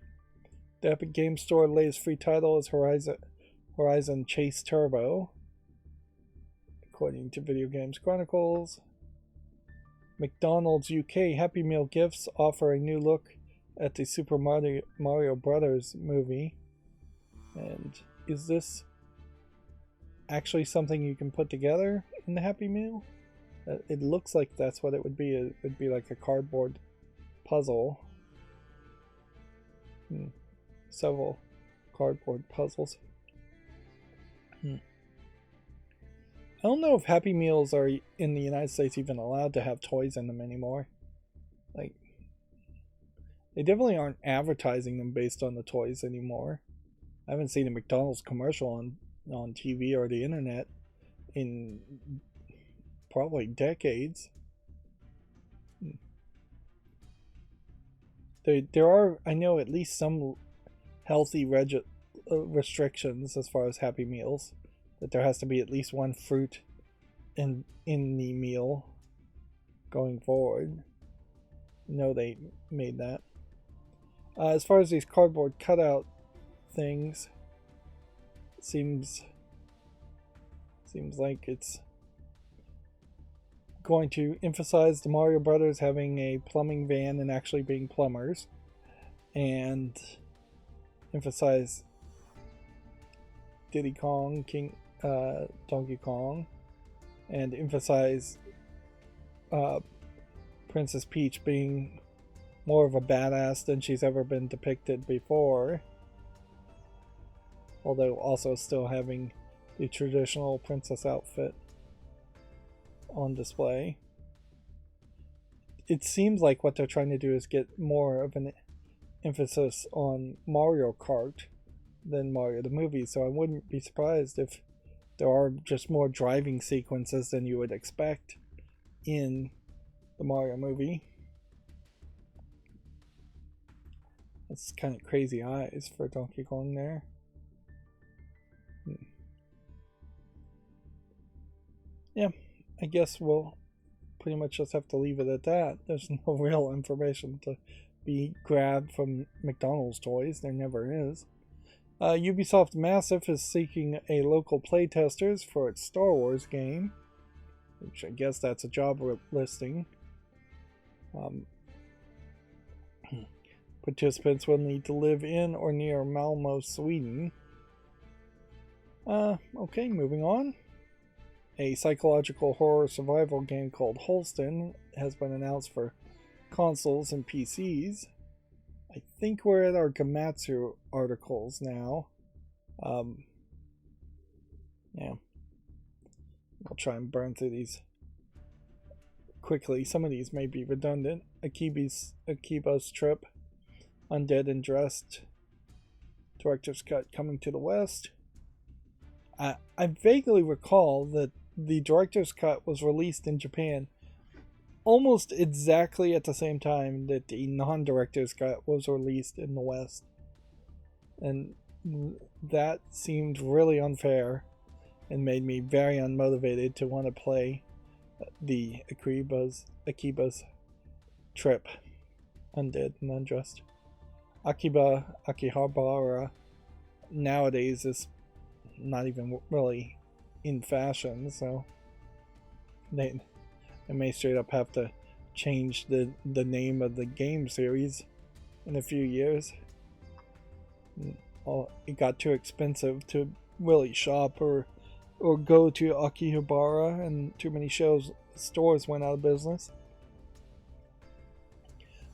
The Epic Games Store latest free title is Horizon Chase Turbo, according to Video Games Chronicles. McDonald's UK Happy Meal gifts offer a new look at the Super Mario Brothers movie. And is this actually something you can put together in the Happy Meal? It looks like that's what it would be. It would be like a cardboard puzzle. Several cardboard puzzles. I don't know if Happy Meals are in the United States even allowed to have toys in them anymore. Like, they definitely aren't advertising them based on the toys anymore. I haven't seen a McDonald's commercial on TV or the internet in probably decades. There are, I know, at least some healthy restrictions as far as Happy Meals. That there has to be at least one fruit in the meal going forward. No, they made that. As far as these cardboard cutout things, seems like it's going to emphasize the Mario Brothers having a plumbing van and actually being plumbers, and emphasize Diddy Kong, Donkey Kong, and emphasize Princess Peach being more of a badass than she's ever been depicted before, although also still having the traditional princess outfit on display. It seems like what they're trying to do is get more of an emphasis on Mario Kart than Mario the movie, so I wouldn't be surprised if there are just more driving sequences than you would expect in the Mario movie. That's kind of crazy eyes for Donkey Kong there. Yeah, I guess we'll pretty much just have to leave it at that. There's no real information to be grabbed from McDonald's toys. There never is. Ubisoft Massive is seeking a local playtesters for its Star Wars game, which I guess that's a job listing. Participants will need to live in or near Malmo, Sweden. Okay, moving on. A psychological horror survival game called Holston has been announced for consoles and PCs. I think we're at our Gamatsu articles now. Yeah. I'll try and burn through these quickly. Some of these may be redundant. Akiba's Trip, Undead and Dressed, Director's Cut Coming to the West. I vaguely recall that the director's cut was released in Japan almost exactly at the same time that the non-director's cut was released in the West. And that seemed really unfair and made me very unmotivated to want to play the Akiba's Trip Undead and Undressed. Akihabara nowadays is not even really in fashion, so they may straight up have to change the name of the game series in a few years. It got too expensive to really shop or go to Akihabara, and too many stores went out of business.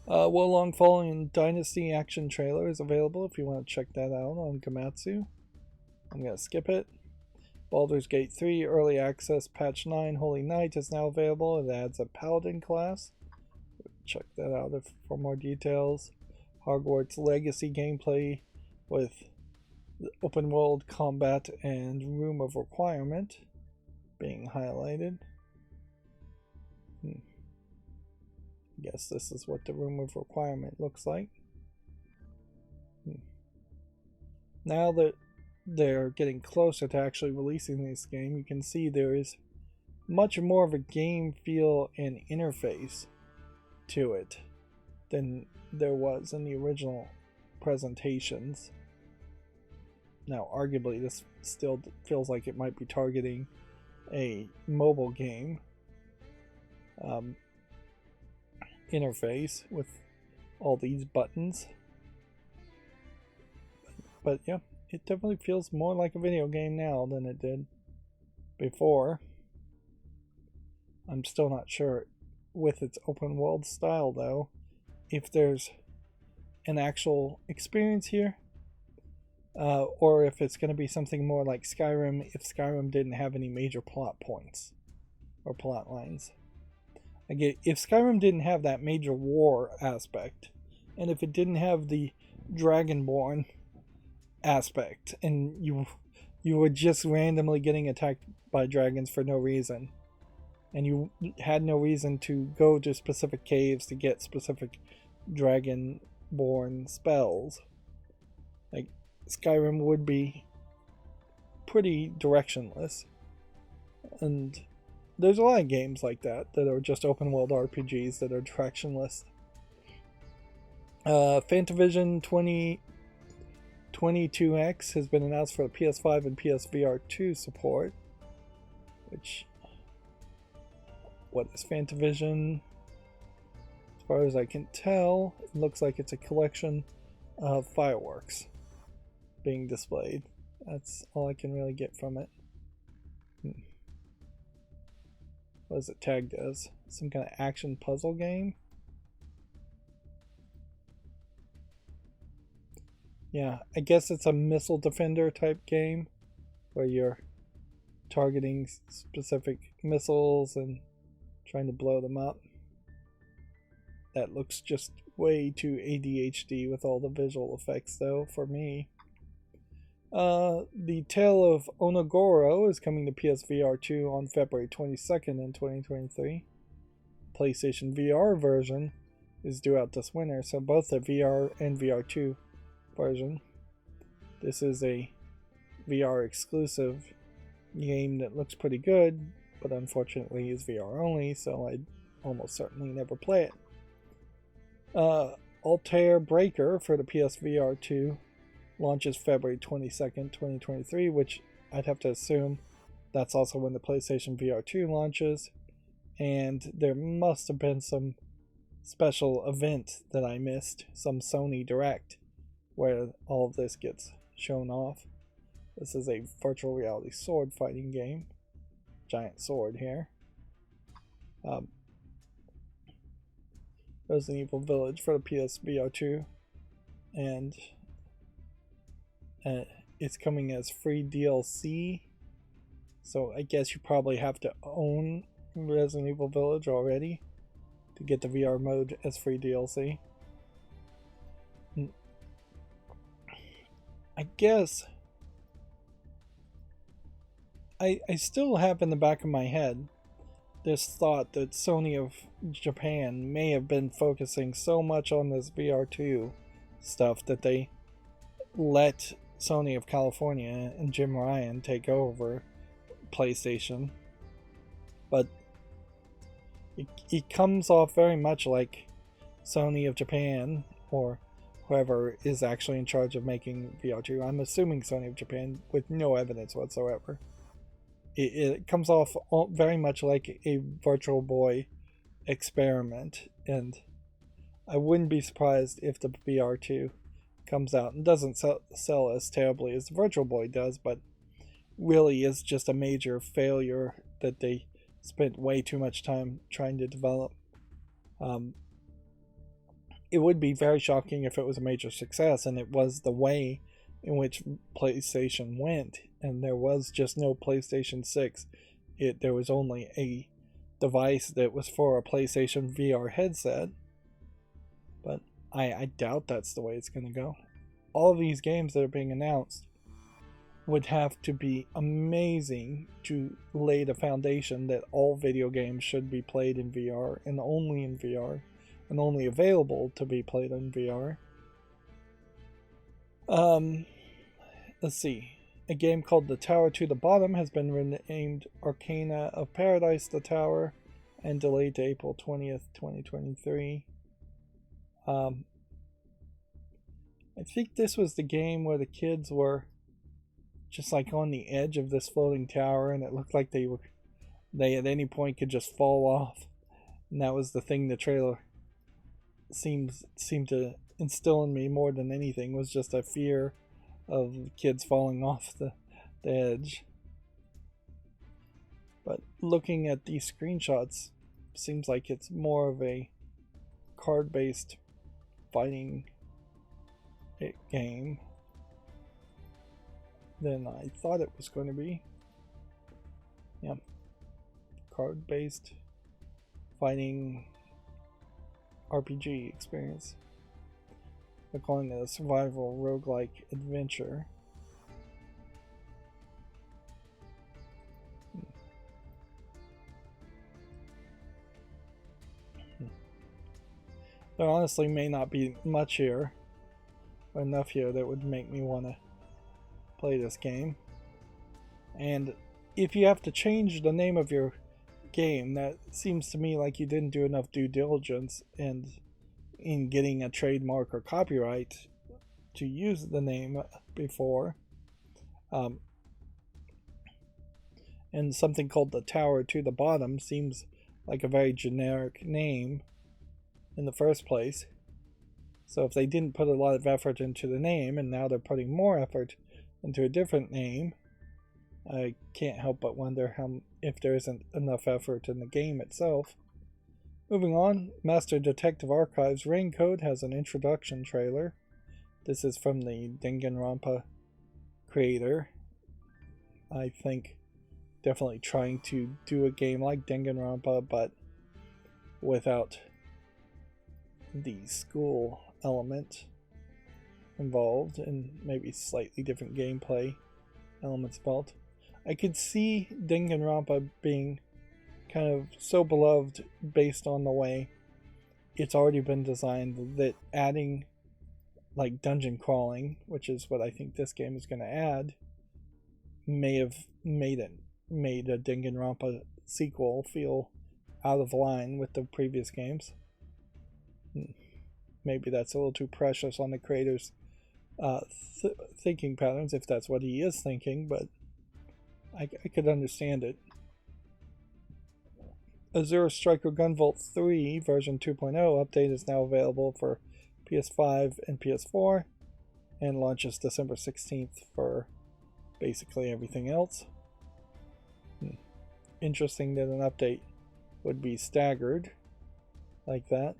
Wolong Fallen Dynasty action trailer is available if you want to check that out on Gamatsu. I'm going to skip it. Baldur's Gate 3 Early Access Patch 9 Holy Knight is now available. It adds a Paladin class. Check that out for more details. Hogwarts Legacy gameplay with open world combat and Room of Requirement being highlighted. Guess this is what the Room of Requirement looks like. Now that they're getting closer to actually releasing this game, you can see there is much more of a game feel and interface to it than there was in the original presentations. Now, arguably, this still feels like it might be targeting a mobile game interface with all these buttons. But yeah, it definitely feels more like a video game now than it did before. I'm still not sure with its open world style though if there's an actual experience here, or if it's going to be something more like Skyrim if Skyrim didn't have any major plot points or plot lines. Again, if Skyrim didn't have that major war aspect, and if it didn't have the Dragonborn aspect, and you were just randomly getting attacked by dragons for no reason, and you had no reason to go to specific caves to get specific Dragonborn spells, like Skyrim would be pretty directionless. And there's a lot of games like that are just open world RPGs that are directionless. Fantavision 2022X has been announced for PS5 and PSVR 2 support. Which, what is Fantavision? As far as I can tell, it looks like it's a collection of fireworks being displayed. That's all I can really get from it. What is it tagged as? Some kind of action puzzle game? Yeah, I guess it's a missile defender type game where you're targeting specific missiles and trying to blow them up. That looks just way too ADHD with all the visual effects though for me. The Tale of Onogoro is coming to PSVR 2 on February 22nd in 2023. PlayStation VR version is due out this winter, so both the VR and VR 2 version. This is a VR exclusive game that looks pretty good, but unfortunately is VR only, so I'd almost certainly never play it. Altair Breaker for the PSVR 2 launches February 22nd, 2023, which I'd have to assume that's also when the PlayStation VR 2 launches, and there must have been some special event that I missed, some Sony Direct, where all of this gets shown off. This is a virtual reality sword fighting game. Giant sword here. Resident Evil Village for the PSVR 2, and it's coming as free DLC, so I guess you probably have to own Resident Evil Village already to get the VR mode as free DLC. I guess I still have in the back of my head this thought that Sony of Japan may have been focusing so much on this VR2 stuff that they let Sony of California and Jim Ryan take over PlayStation. But it comes off very much like Sony of Japan, or whoever is actually in charge of making VR2. I'm assuming Sony of Japan with no evidence whatsoever. It comes off very much like a Virtual Boy experiment, and I wouldn't be surprised if the VR2 comes out and doesn't sell as terribly as the Virtual Boy does, but really is just a major failure that they spent way too much time trying to develop. It would be very shocking if it was a major success, and it was the way in which PlayStation went, and there was just no PlayStation 6. There was only a device that was for a PlayStation VR headset, but I doubt that's the way it's going to go. All of these games that are being announced would have to be amazing to lay the foundation that all video games should be played in VR, and only in VR, and only available to be played in VR. Let's see. A game called The Tower to the Bottom has been renamed Arcana of Paradise The Tower and delayed to April 20th, 2023. I think this was the game where the kids were just like on the edge of this floating tower, and it looked like they at any point could just fall off. And that was the thing the trailer seemed to instill in me more than anything, was just a fear of kids falling off the edge. But looking at these screenshots, seems like it's more of a card-based fighting game than I thought it was going to be. Yeah, card-based fighting RPG experience. They're calling it a survival roguelike adventure. There honestly may not be much here, or enough here that would make me want to play this game. And if you have to change the name of your game, that seems to me like you didn't do enough due diligence and in getting a trademark or copyright to use the name before. And something called The Tower to the Bottom seems like a very generic name in the first place. So if they didn't put a lot of effort into the name, and now they're putting more effort into a different name, I can't help but wonder if there isn't enough effort in the game itself. Moving on, Master Detective Archives Raincoat has an introduction trailer. This is from the Danganronpa creator. I think definitely trying to do a game like Danganronpa, but without the school element involved, and maybe slightly different gameplay elements involved. I could see Danganronpa being kind of so beloved based on the way it's already been designed that adding like dungeon crawling, which is what I think this game is going to add, may have made a Danganronpa sequel feel out of line with the previous games. Maybe that's a little too precious on the creator's thinking patterns, if that's what he is thinking, but I could understand it. Azure Striker Gunvolt 3 version 2.0 update is now available for PS5 and PS4 and launches December 16th for basically everything else. Interesting that an update would be staggered like that.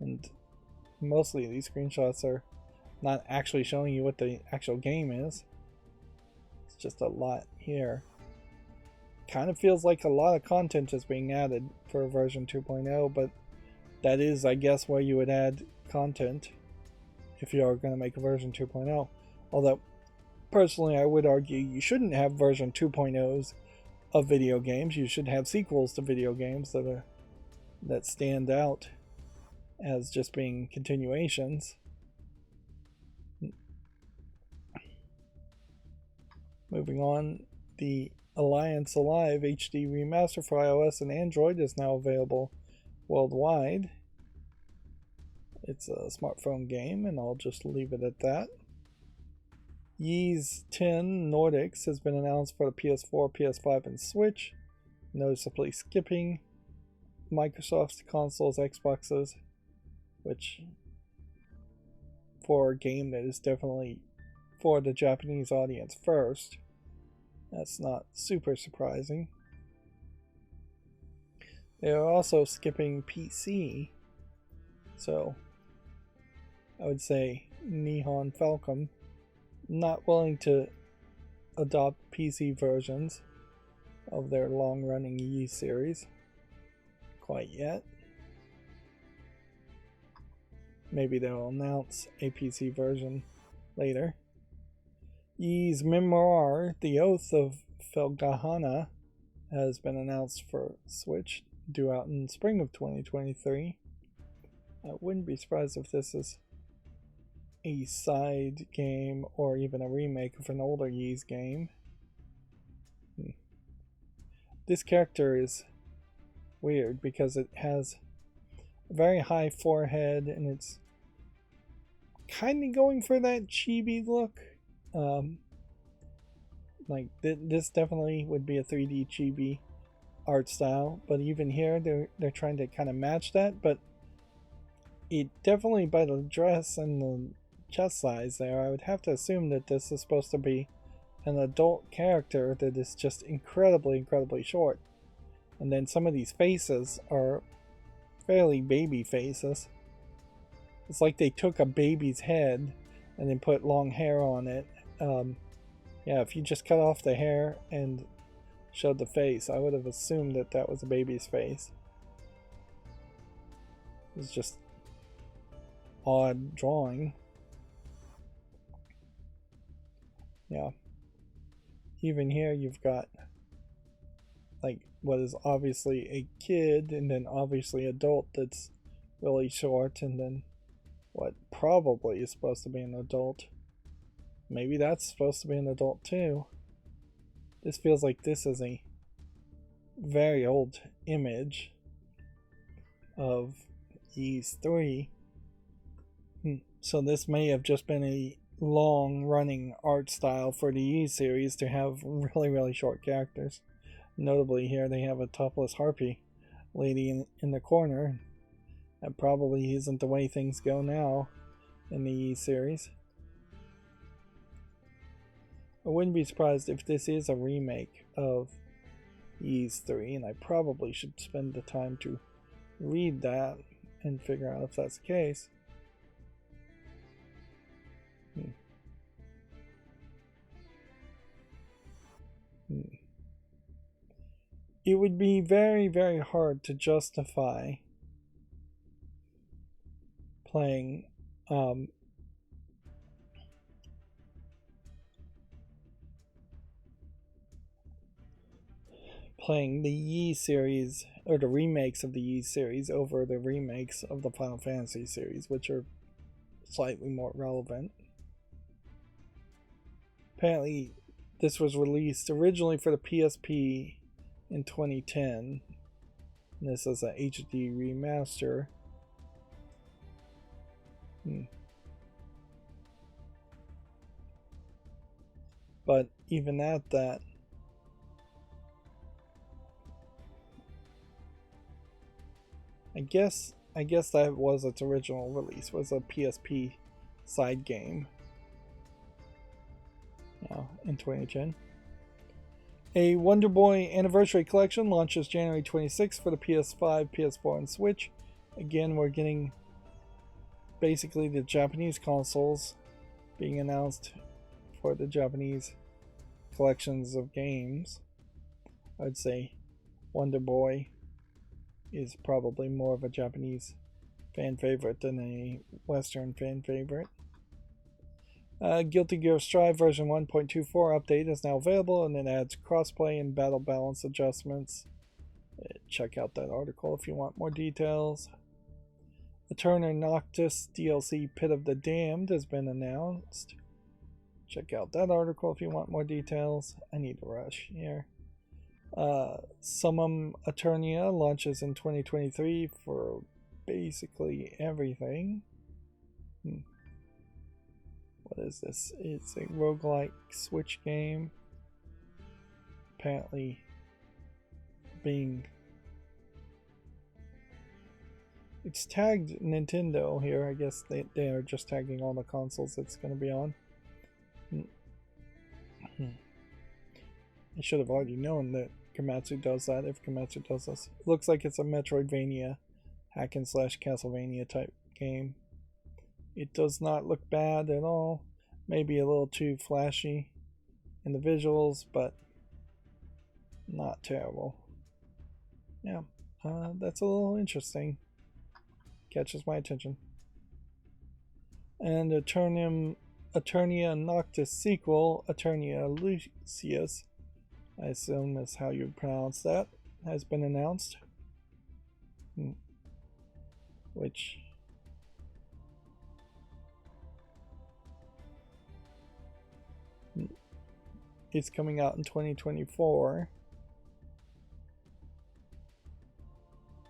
And mostly these screenshots are not actually showing you what the actual game is. It's just a lot here. Kind of feels like a lot of content is being added for version 2.0, but that is, I guess, where you would add content if you are going to make a version 2.0. Although, personally, I would argue you shouldn't have version 2.0s of video games. You should have sequels to video games that stand out as just being continuations. Moving on, the Alliance Alive HD remaster for iOS and Android is now available worldwide. It's a smartphone game, and I'll just leave it at that. Ys 10 Nordics has been announced for the PS4, PS5, and Switch, noticeably skipping Microsoft's consoles, Xboxes, which for a game that is definitely for the Japanese audience first, that's not super surprising. They are also skipping PC, so I would say Nihon Falcom not willing to adopt PC versions of their long-running Ys series quite yet. Maybe they'll announce a PC version later. Ys Memoir, The Oath of Felghana, has been announced for Switch, due out in spring of 2023. I wouldn't be surprised if this is a side game or even a remake of an older Ys game. This character is weird because it has a very high forehead and it's kind of going for that chibi look. Like this definitely would be a 3D chibi art style, but even here they're trying to kind of match that, but it definitely, by the dress and the chest size there, I would have to assume that this is supposed to be an adult character that is just incredibly short. And then some of these faces are fairly baby faces. It's like they took a baby's head and then put long hair on it. Yeah, if you just cut off the hair and showed the face, I would have assumed that that was a baby's face. It's just odd drawing. Yeah. Even here you've got like what is obviously a kid and then obviously adult that's really short, and then what probably is supposed to be an adult. Maybe that's supposed to be an adult too. This feels like this is a very old image of Ys 3. So this may have just been a long-running art style for the Ys series to have really short characters. Notably here they have a topless harpy lady in the corner. That probably isn't the way things go now in the Ys series. I wouldn't be surprised if this is a remake of Ys 3, and I probably should spend the time to read that and figure out if that's the case. It would be very hard to justify playing playing the Ys series or the remakes of the Ys series over the remakes of the Final Fantasy series, which are slightly more relevant. Apparently this was released originally for the PSP in 2010. And this is a HD remaster. But even at that, I guess that was its original release, was a PSP side game. In 2010. A Wonder Boy Anniversary Collection launches January 26th for the PS5, PS4, and Switch. Again, we're getting basically the Japanese consoles being announced for the Japanese collections of games. I'd say Wonder Boy is probably more of a Japanese fan favorite than a Western fan favorite. Guilty Gear Strive version 1.24 update is now available, and it adds crossplay and battle balance adjustments. Check out that article if you want more details. Eterna Noctis DLC Pit of the Damned has been announced. Check out that article if you want more details. I need to rush here. Summum Eternia launches in 2023 for basically everything. What is this? It's a roguelike Switch game. Apparently it's tagged Nintendo here. I guess they are just tagging all the consoles it's going to be on. I should have already known that Komatsu does that, if Komatsu does this. Looks like it's a Metroidvania, hack and slash Castlevania type game. It does not look bad at all. Maybe a little too flashy in the visuals, but not terrible. Yeah, that's a little interesting. Catches my attention. And Eternia Noctis sequel, Eternia Lucius, I assume that's how you pronounce that, has been announced. Which is coming out in 2024.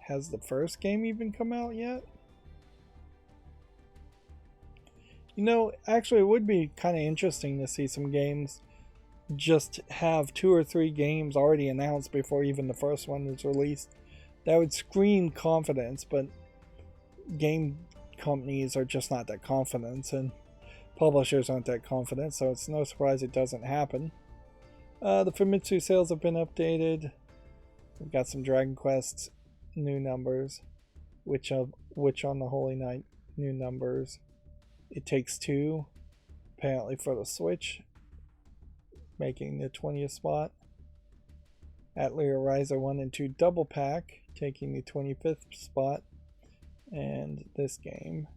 Has the first game even come out yet? You know, actually it would be kind of interesting to see some games just have 2 or 3 games already announced before even the first one is released. That would scream confidence, but game companies are just not that confident, and publishers aren't that confident, so it's no surprise it doesn't happen. The Famitsu sales have been updated. We've got some Dragon Quest new numbers, Witch on the Holy Night new numbers. It Takes Two, apparently for the Switch, making the 20th spot. Atelier Ryza 1 and 2 double pack, taking the 25th spot. And this game,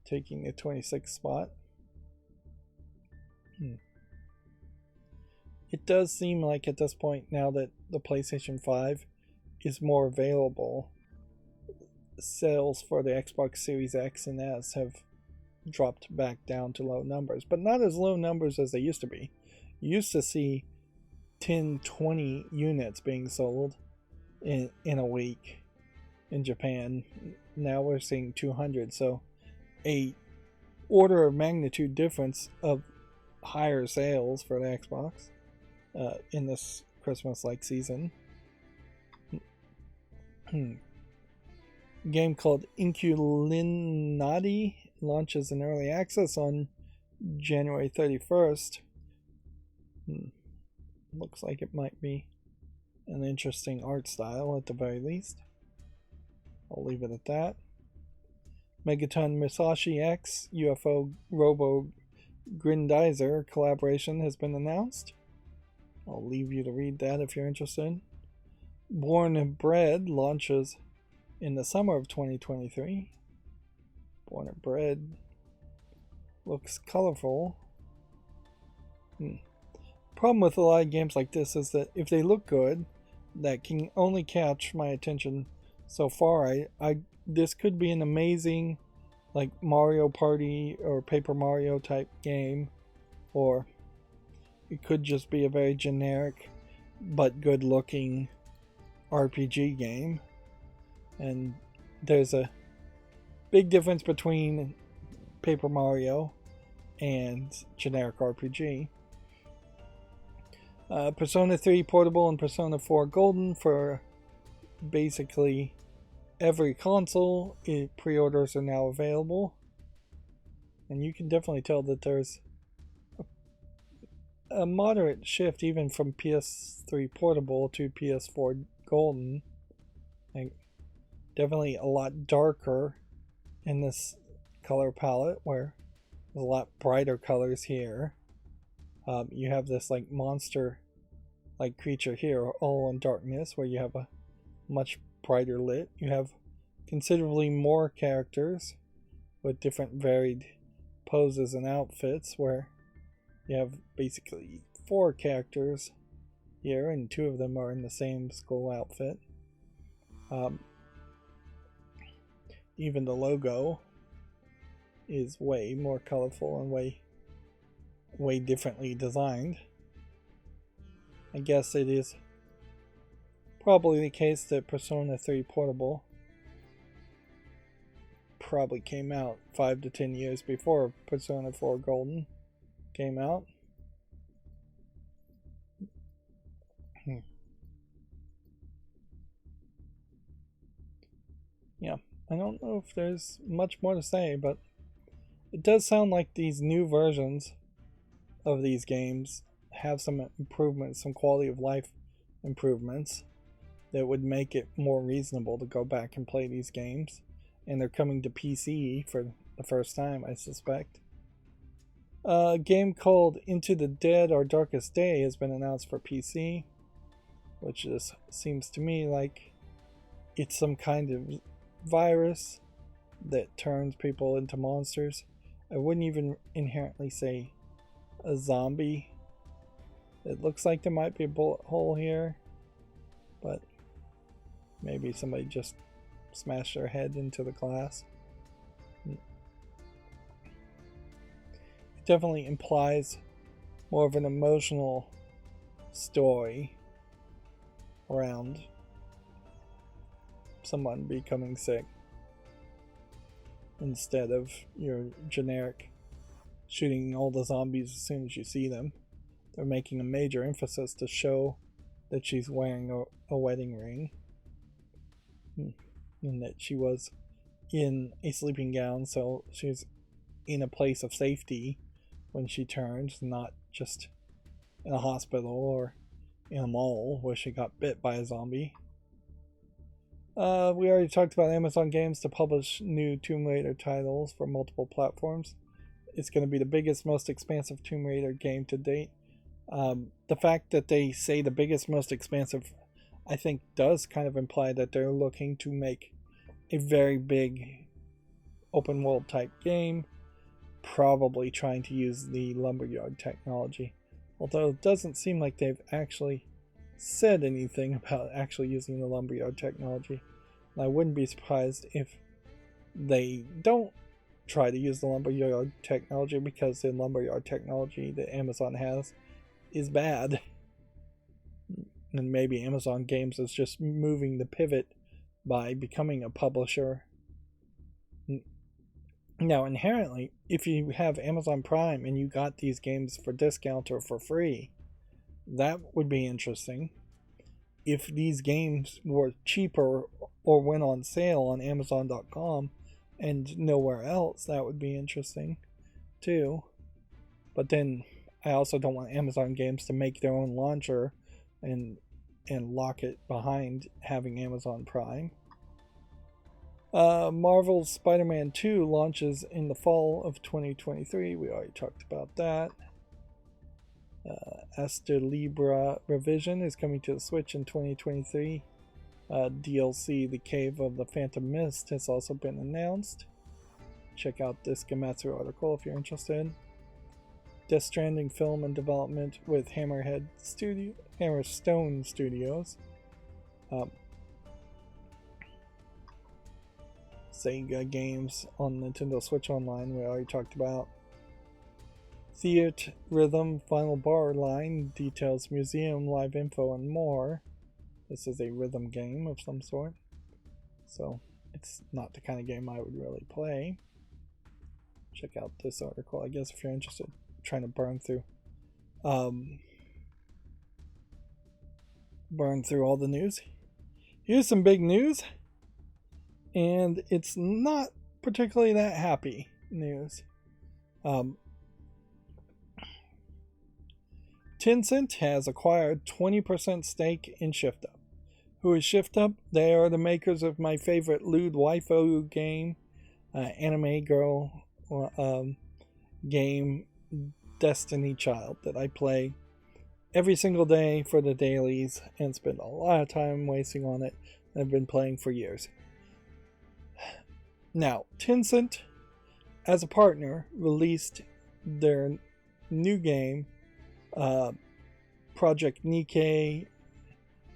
taking the 26th spot. It does seem like at this point, now that the PlayStation 5 is more available, sales for the Xbox Series X and S have dropped back down to low numbers, but not as low numbers as they used to be. You used to see 10, 20 units being sold in a week in Japan. Now we're seeing 200, so a order of magnitude difference of higher sales for the Xbox in this Christmas-like season. Game called Inculinati launches in early access on January 31st. Looks like it might be an interesting art style at the very least. I'll leave it at that. Megaton Musashi X UFO Robo Grindizer collaboration has been announced. I'll leave you to read that if you're interested. Born and Bred launches in the summer of 2023. Born and Bred looks colorful. Problem with a lot of games like this is that if they look good, that can only catch my attention so far. This could be an amazing, like, Mario Party or Paper Mario type game, or it could just be a very generic but good looking RPG game. And there's a big difference between Paper Mario and generic RPG. Persona 3 Portable and Persona 4 Golden for basically every console. Pre-orders are now available, and you can definitely tell that there's a moderate shift even from PS3 Portable to PS4 Golden. Like, definitely a lot darker in this color palette, where there's a lot brighter colors here. You have this like monster like creature here, all in darkness, where you have a much brighter lit. You have considerably more characters with different varied poses and outfits, where you have basically 4 characters here, and 2 of them are in the same school outfit. Even the logo is way more colorful and way differently designed. I guess it is probably the case that Persona 3 Portable probably came out 5 to 10 years before Persona 4 Golden came out. Yeah, I don't know if there's much more to say, but it does sound like these new versions of these games have some improvements, some quality of life improvements that would make it more reasonable to go back and play these games. And they're coming to PC for the first time, I suspect. A game called Into the Dead or Darkest Day has been announced for PC, which just seems to me like it's some kind of virus that turns people into monsters. I wouldn't even inherently say a zombie. It looks like there might be a bullet hole here, but maybe somebody just smashed their head into the glass. It definitely implies more of an emotional story around someone becoming sick instead of your generic shooting all the zombies as soon as you see them. They're making a major emphasis to show that she's wearing a wedding ring, and that she was in a sleeping gown, so she's in a place of safety when she turns, not just in a hospital or in a mall where she got bit by a zombie. We already talked about Amazon Games to publish new Tomb Raider titles for multiple platforms. It's going to be the biggest, most expansive Tomb Raider game to date. The fact that they say the biggest, most expansive, I think does kind of imply that they're looking to make a very big open world type game, probably trying to use the lumberyard technology. Although it doesn't seem like they've actually said anything about actually using the lumberyard technology. And I wouldn't be surprised if they don't try to use the lumberyard technology, because the lumberyard technology that Amazon has is bad. And maybe Amazon Games is just moving the pivot by becoming a publisher. Now, inherently, if you have Amazon Prime and you got these games for discount or for free, that would be interesting. If these games were cheaper or went on sale on Amazon.com and nowhere else, that would be interesting too. But then I also don't want Amazon Games to make their own launcher and lock it behind having Amazon Prime. Marvel's Spider-Man 2 launches in the fall of 2023. We already talked about that. Asta Libra Revision is coming to the Switch in 2023. DLC The Cave of the Phantom Mist has also been announced. Check out this Gematsu article if you're interested. Death Stranding film and development with Hammerstone Studios. Sega games on Nintendo Switch Online, we already talked about. Theat Rhythm Final Bar line details museum, live info, and more. This is a rhythm game of some sort, so it's not the kind of game I would really play. Check out this article, I guess, if you're interested. I'm trying to burn through all the news. Here's some big news, and it's not particularly that happy news. Tencent has acquired 20% stake in ShiftUp. Who is ShiftUp? They are the makers of my favorite lewd waifu game, anime girl game, Destiny Child, that I play every single day for the dailies and spend a lot of time wasting on it. I've been playing for years. Now, Tencent as a partner, released their new game, Project Nike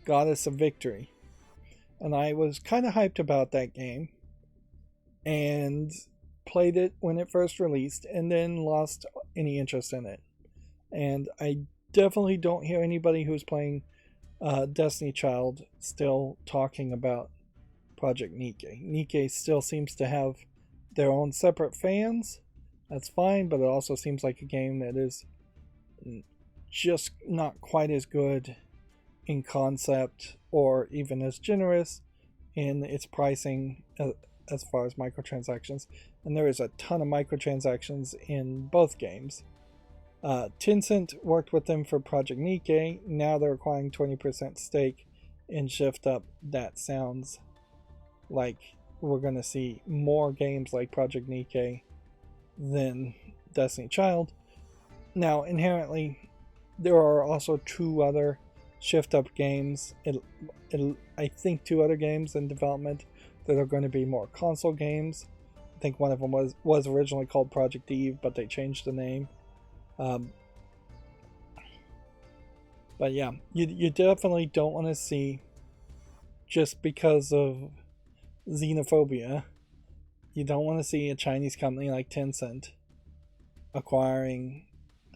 Goddess of Victory. And I was kind of hyped about that game and played it when it first released and then lost any interest in it. And I definitely don't hear anybody who's playing Destiny Child still talking about Project Nike. Nike still seems to have their own separate fans. That's fine, but it also seems like a game that is just not quite as good in concept or even as generous in its pricing as far as microtransactions. And there is a ton of microtransactions in both games. Tencent worked with them for Project Nike. Now they're acquiring 20% stake in Shift Up. That sounds like we're going to see more games like Project Nike than Destiny Child. Now, inherently, there are also two other Shift Up games. I think two other games in development that are going to be more console games. I think one of them was originally called Project Eve, but they changed the name. But yeah, you definitely don't want to see, just because of xenophobia, you don't want to see a Chinese company like Tencent acquiring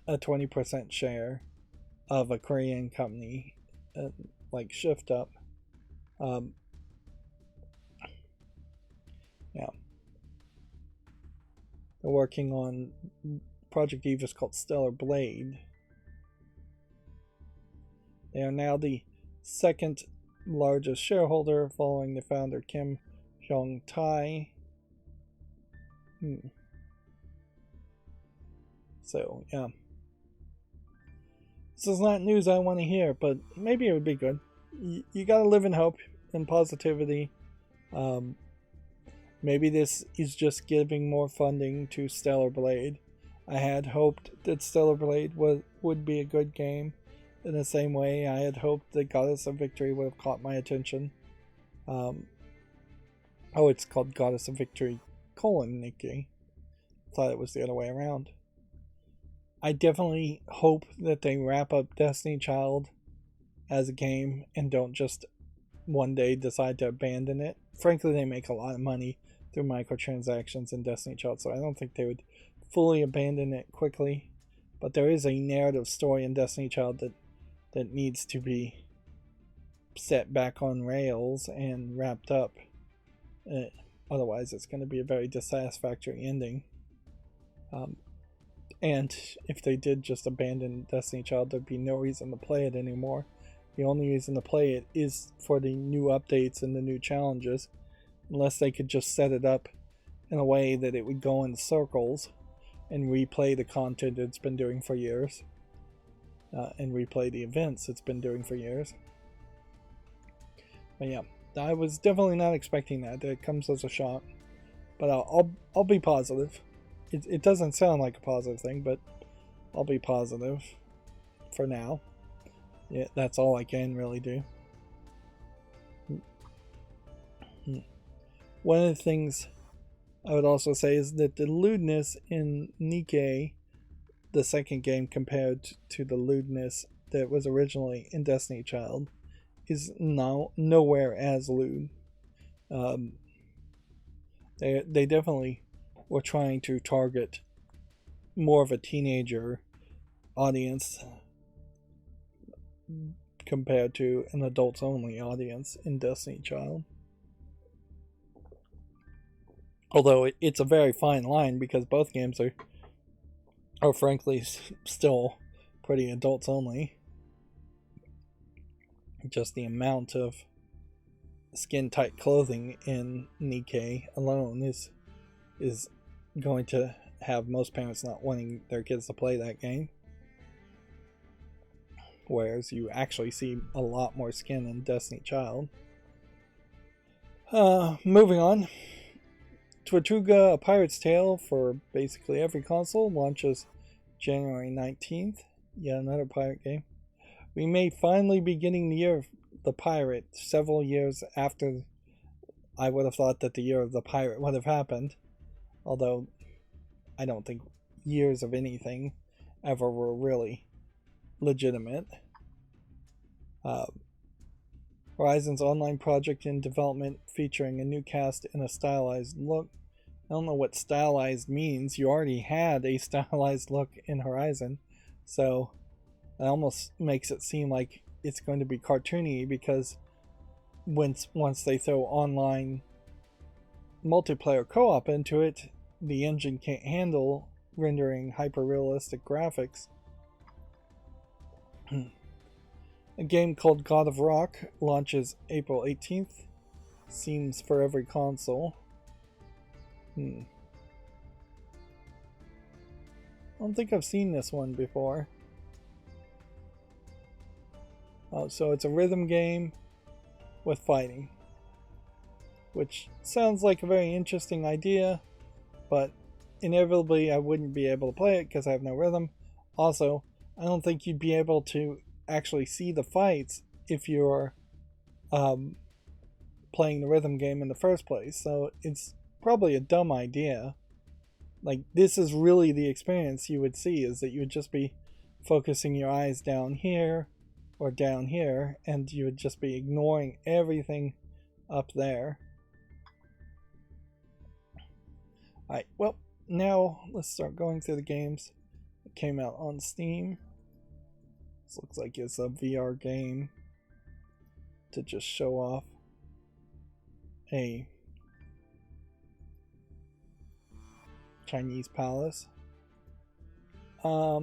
a 20% share of a Korean company like Shift Up. Yeah. They're working on Project Eve, is called Stellar Blade. They are now the second largest shareholder following the founder Kim Jong-tai. So, yeah. This is not news I want to hear, but maybe it would be good. You gotta live in hope and positivity. Maybe this is just giving more funding to Stellar Blade. I had hoped that Stellar Blade would be a good game. In the same way, I had hoped that Goddess of Victory would have caught my attention. It's called Goddess of Victory : Niki. Thought it was the other way around. I definitely hope that they wrap up Destiny Child as a game and don't just one day decide to abandon it. Frankly, they make a lot of money through microtransactions in Destiny Child, so I don't think they would fully abandon it quickly. But there is a narrative story in Destiny Child that needs to be set back on rails and wrapped up. Otherwise, it's going to be a very dissatisfactory ending. And if they did just abandon Destiny Child, there'd be no reason to play it anymore. The only reason to play it is for the new updates and the new challenges, unless they could just set it up in a way that it would go in circles and replay the content it's been doing for years, and replay the events it's been doing for years. But yeah, I was definitely not expecting that. It comes as a shock, but I'll be positive. It doesn't sound like a positive thing, but I'll be positive for now. Yeah, that's all I can really do. One of the things I would also say is that the lewdness in Nike, the second game, compared to the lewdness that was originally in Destiny Child, is now nowhere as lewd. They definitely were trying to target more of a teenager audience compared to an adults only audience in Destiny Child. Although it's a very fine line, because both games are frankly still pretty adults only. Just the amount of skin tight clothing in Nike alone is going to have most parents not wanting their kids to play that game. Whereas you actually see a lot more skin in Destiny Child. Moving on. Tortuga: A Pirate's Tale for basically every console launches January 19th. Yet another pirate game. We may finally be getting the Year of the Pirate several years after I would have thought that the Year of the Pirate would have happened. Although I don't think years of anything ever were really legitimate. Horizon's online project in development featuring a new cast and a stylized look. I don't know what stylized means. You already had a stylized look in Horizon, so it almost makes it seem like it's going to be cartoony, because once they throw online multiplayer co-op into it, the engine can't handle rendering hyper-realistic graphics. A game called God of Rock launches April 18th. Seems for every console. I don't think I've seen this one before. Oh, so it's a rhythm game with fighting, which sounds like a very interesting idea, but inevitably I wouldn't be able to play it because I have no rhythm. Also, I don't think you'd be able to actually see the fights if you're playing the rhythm game in the first place, so it's probably a dumb idea. Like, this is really the experience you would see, is that you would just be focusing your eyes down here or down here, and you would just be ignoring everything up there. Alright, well, now let's start going through the games that came out on Steam. This looks like it's a VR game to just show off a Chinese palace. I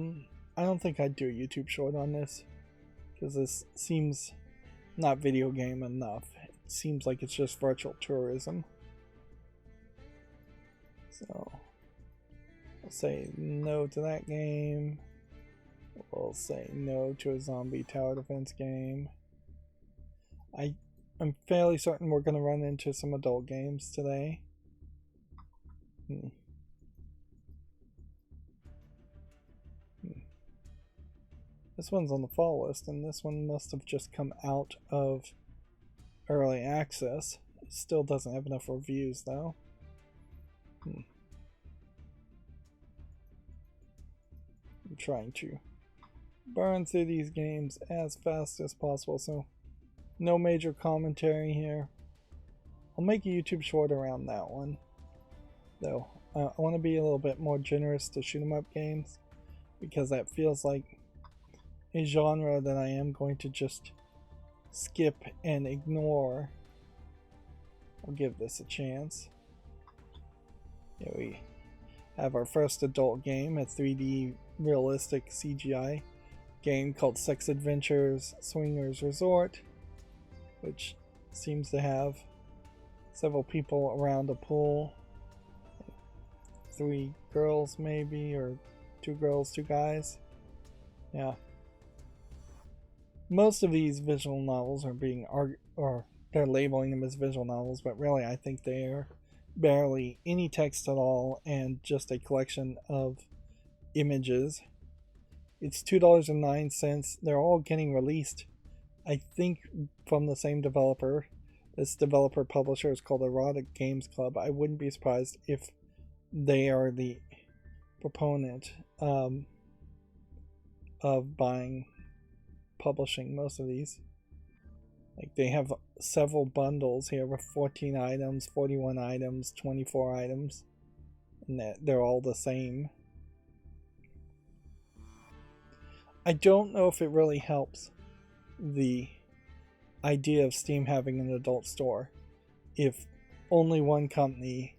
don't think I'd do a YouTube short on this, because this seems not video game enough. It seems like it's just virtual tourism. So I'll say no to that game. We'll say no to a zombie tower defense game. I'm fairly certain we're going to run into some adult games today. This one's on the fall list, and this one must have just come out of early access. It still doesn't have enough reviews, though. I'm trying to burn through these games as fast as possible, so no major commentary here. I'll make a YouTube short around that one, though. I want to be a little bit more generous to shoot 'em up games, because that feels like a genre that I am going to just skip and ignore. I'll give this a chance. Here we have our first adult game, a 3D realistic CGI game called Sex Adventures Swingers Resort, which seems to have several people around a pool. 3 girls maybe, or 2 girls, 2 guys. Yeah. Most of these visual novels are being or they're labeling them as visual novels, but really I think they are barely any text at all and just a collection of images. It's $2.09. They're all getting released, I think, from the same developer. This developer publisher is called Erotic Games Club. I wouldn't be surprised if they are the proponent of publishing most of these. Like, they have several bundles here with 14 items, 41 items, 24 items, and they're all the same. I don't know if it really helps the idea of Steam having an adult store if only one company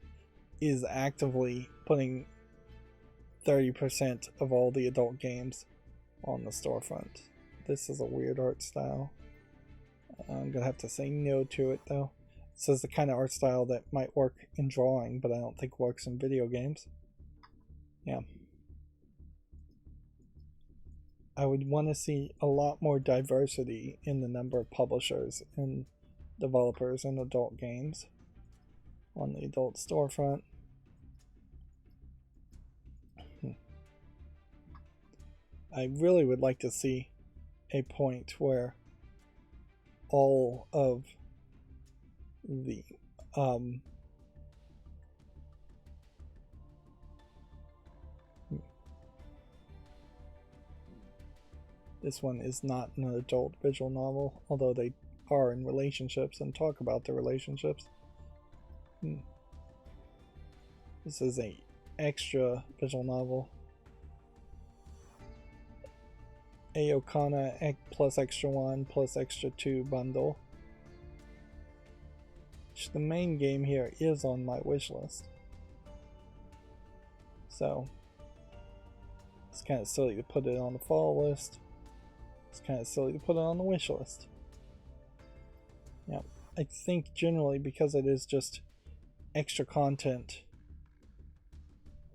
is actively putting 30% of all the adult games on the storefront. This is a weird art style. I'm gonna have to say no to it, though. This is the kind of art style that might work in drawing, but I don't think works in video games. Yeah. I would want to see a lot more diversity in the number of publishers and developers in adult games on the adult storefront. I really would like to see a point where all of the This one is not an adult visual novel, although they are in relationships and talk about the relationships. This is a extra visual novel. Aokana plus extra 1 plus extra 2 bundle. Which the main game here is on my wish list. So it's kind of silly to put it on the fall list. It's kind of silly to put it on the wish list. Yeah, I think generally because it is just extra content,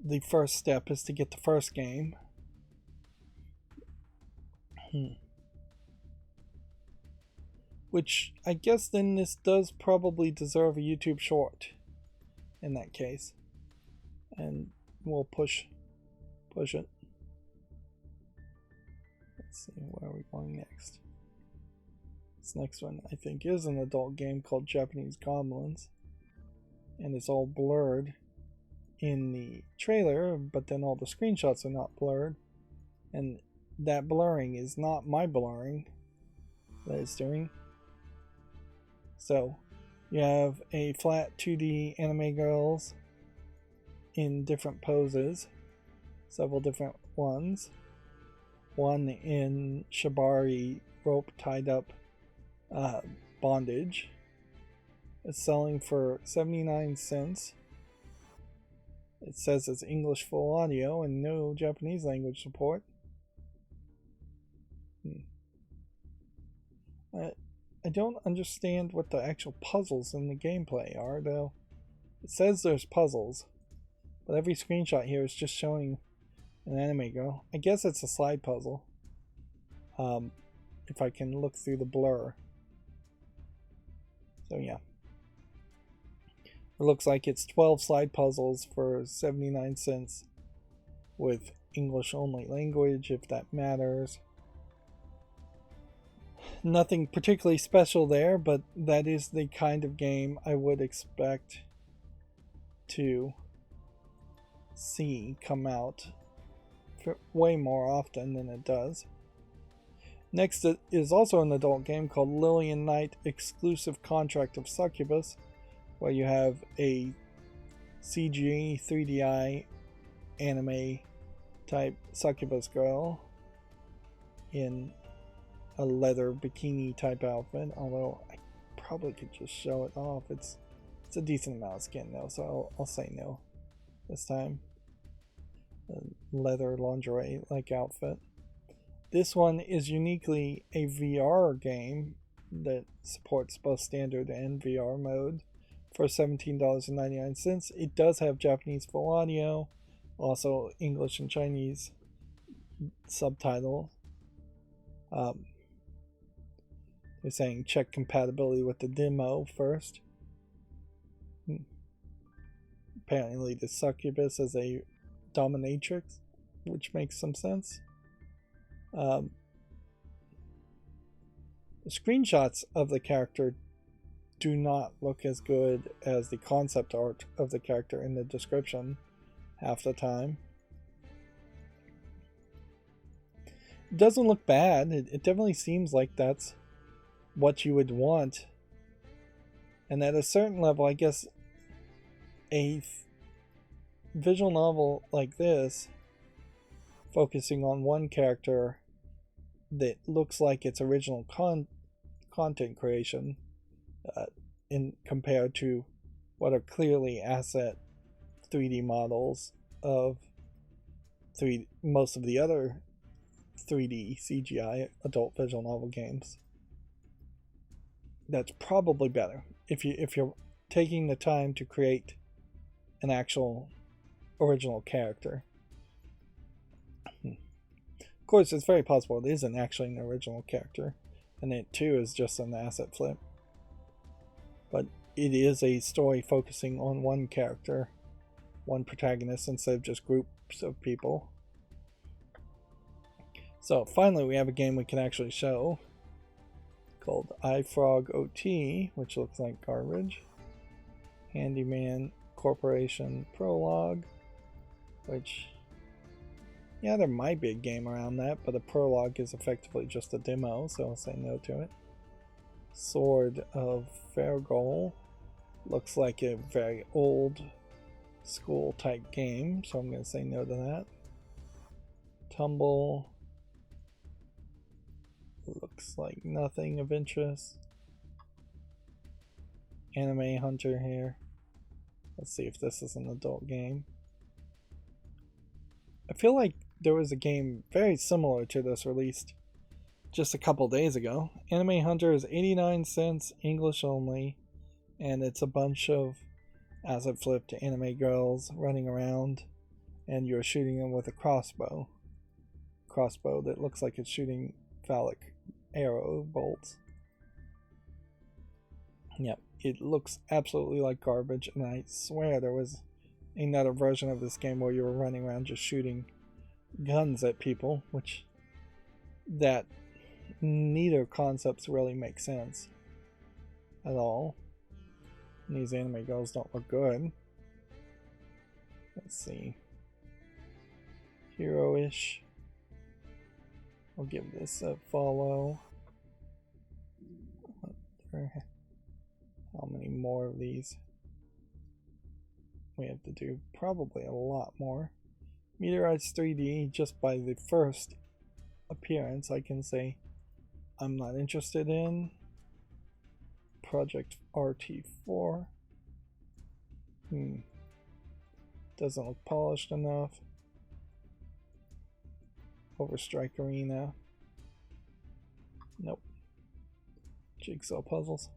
the first step is to get the first game. Which I guess then this does probably deserve a YouTube short in that case. And we'll push it. Let's see, where are we going next? This next one I think is an adult game called Japanese Goblins. And it's all blurred in the trailer, but then all the screenshots are not blurred. And that blurring is not my blurring that it's doing. So you have a flat 2D anime girls in different poses, several different ones. One in shibari rope tied up bondage. It's selling for 79 cents. It says it's English full audio and no Japanese language support. I don't understand what the actual puzzles in the gameplay are, though. It says there's puzzles, but every screenshot here is just showing an anime girl. I guess it's a slide puzzle. If I can look through the blur. So yeah. It looks like it's 12 slide puzzles for 79 cents with English only language, if that matters. Nothing particularly special there, but that is the kind of game I would expect to see come out for way more often than it does. Next is also an adult game called Lillian Knight Exclusive Contract of Succubus, where you have a CG 3DI anime type succubus girl in a leather bikini type outfit, although I probably could just show it off. It's a decent amount of skin though, so I'll say no this time. A leather lingerie like outfit. This one is uniquely a VR game that supports both standard and VR mode for $17.99. It does have Japanese full audio, also English and Chinese subtitle. They're saying check compatibility with the demo first. Apparently the succubus is a dominatrix, which makes some sense. The screenshots of the character do not look as good as the concept art of the character in the description half the time. It doesn't look bad. It definitely seems like that's what you would want. And at a certain level, I guess a visual novel like this, focusing on one character that looks like its original content creation, in compared to what are clearly asset 3D models of most of the other 3D CGI adult visual novel games. That's probably better if you're taking the time to create an actual original character. Of course, it's very possible it isn't actually an original character, and it too is just an asset flip. But it is a story focusing on one character, one protagonist, instead of just groups of people. So finally we have a game we can actually show called iFrog OT, which looks like garbage. Handyman Corporation Prologue, which Yeah, there might be a game around that, but the prologue is effectively just a demo, so I'll say no to it. Sword of Fairgoal. Looks like a very old school type game, so I'm going to say no to that. Tumble. Looks like nothing of interest. Anime Hunter here. Let's see if this is an adult game. I feel like there was a game very similar to this released just a couple days ago. Anime Hunter is 89 cents, English only, and it's a bunch of asset flipped anime girls running around, and you're shooting them with a crossbow. Crossbow that looks like it's shooting phallic arrow bolts. Yep, it looks absolutely like garbage, and I swear there was another version of this game where you were running around just shooting guns at people, which that neither concepts really make sense at all. And these anime girls don't look good. Let's see. Hero-ish. I'll give this a follow. How many more of these? We have to do probably a lot more. Meteorites 3D, just by the first appearance, I can say I'm not interested in. Project RT4. Doesn't look polished enough. Overstrike Arena. Nope. Jigsaw puzzles.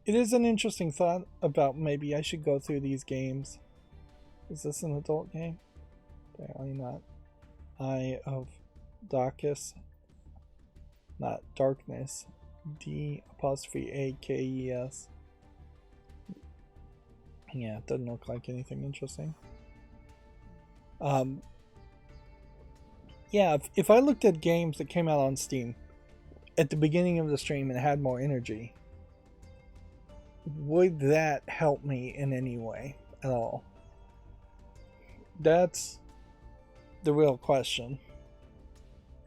It is an interesting thought about maybe I should go through these games. Is this an adult game? Apparently not. Eye of Darkness. Not Darkness. D''AKES. Yeah, it doesn't look like anything interesting. Yeah, if I looked at games that came out on Steam at the beginning of the stream and had more energy, would that help me in any way at all? That's the real question.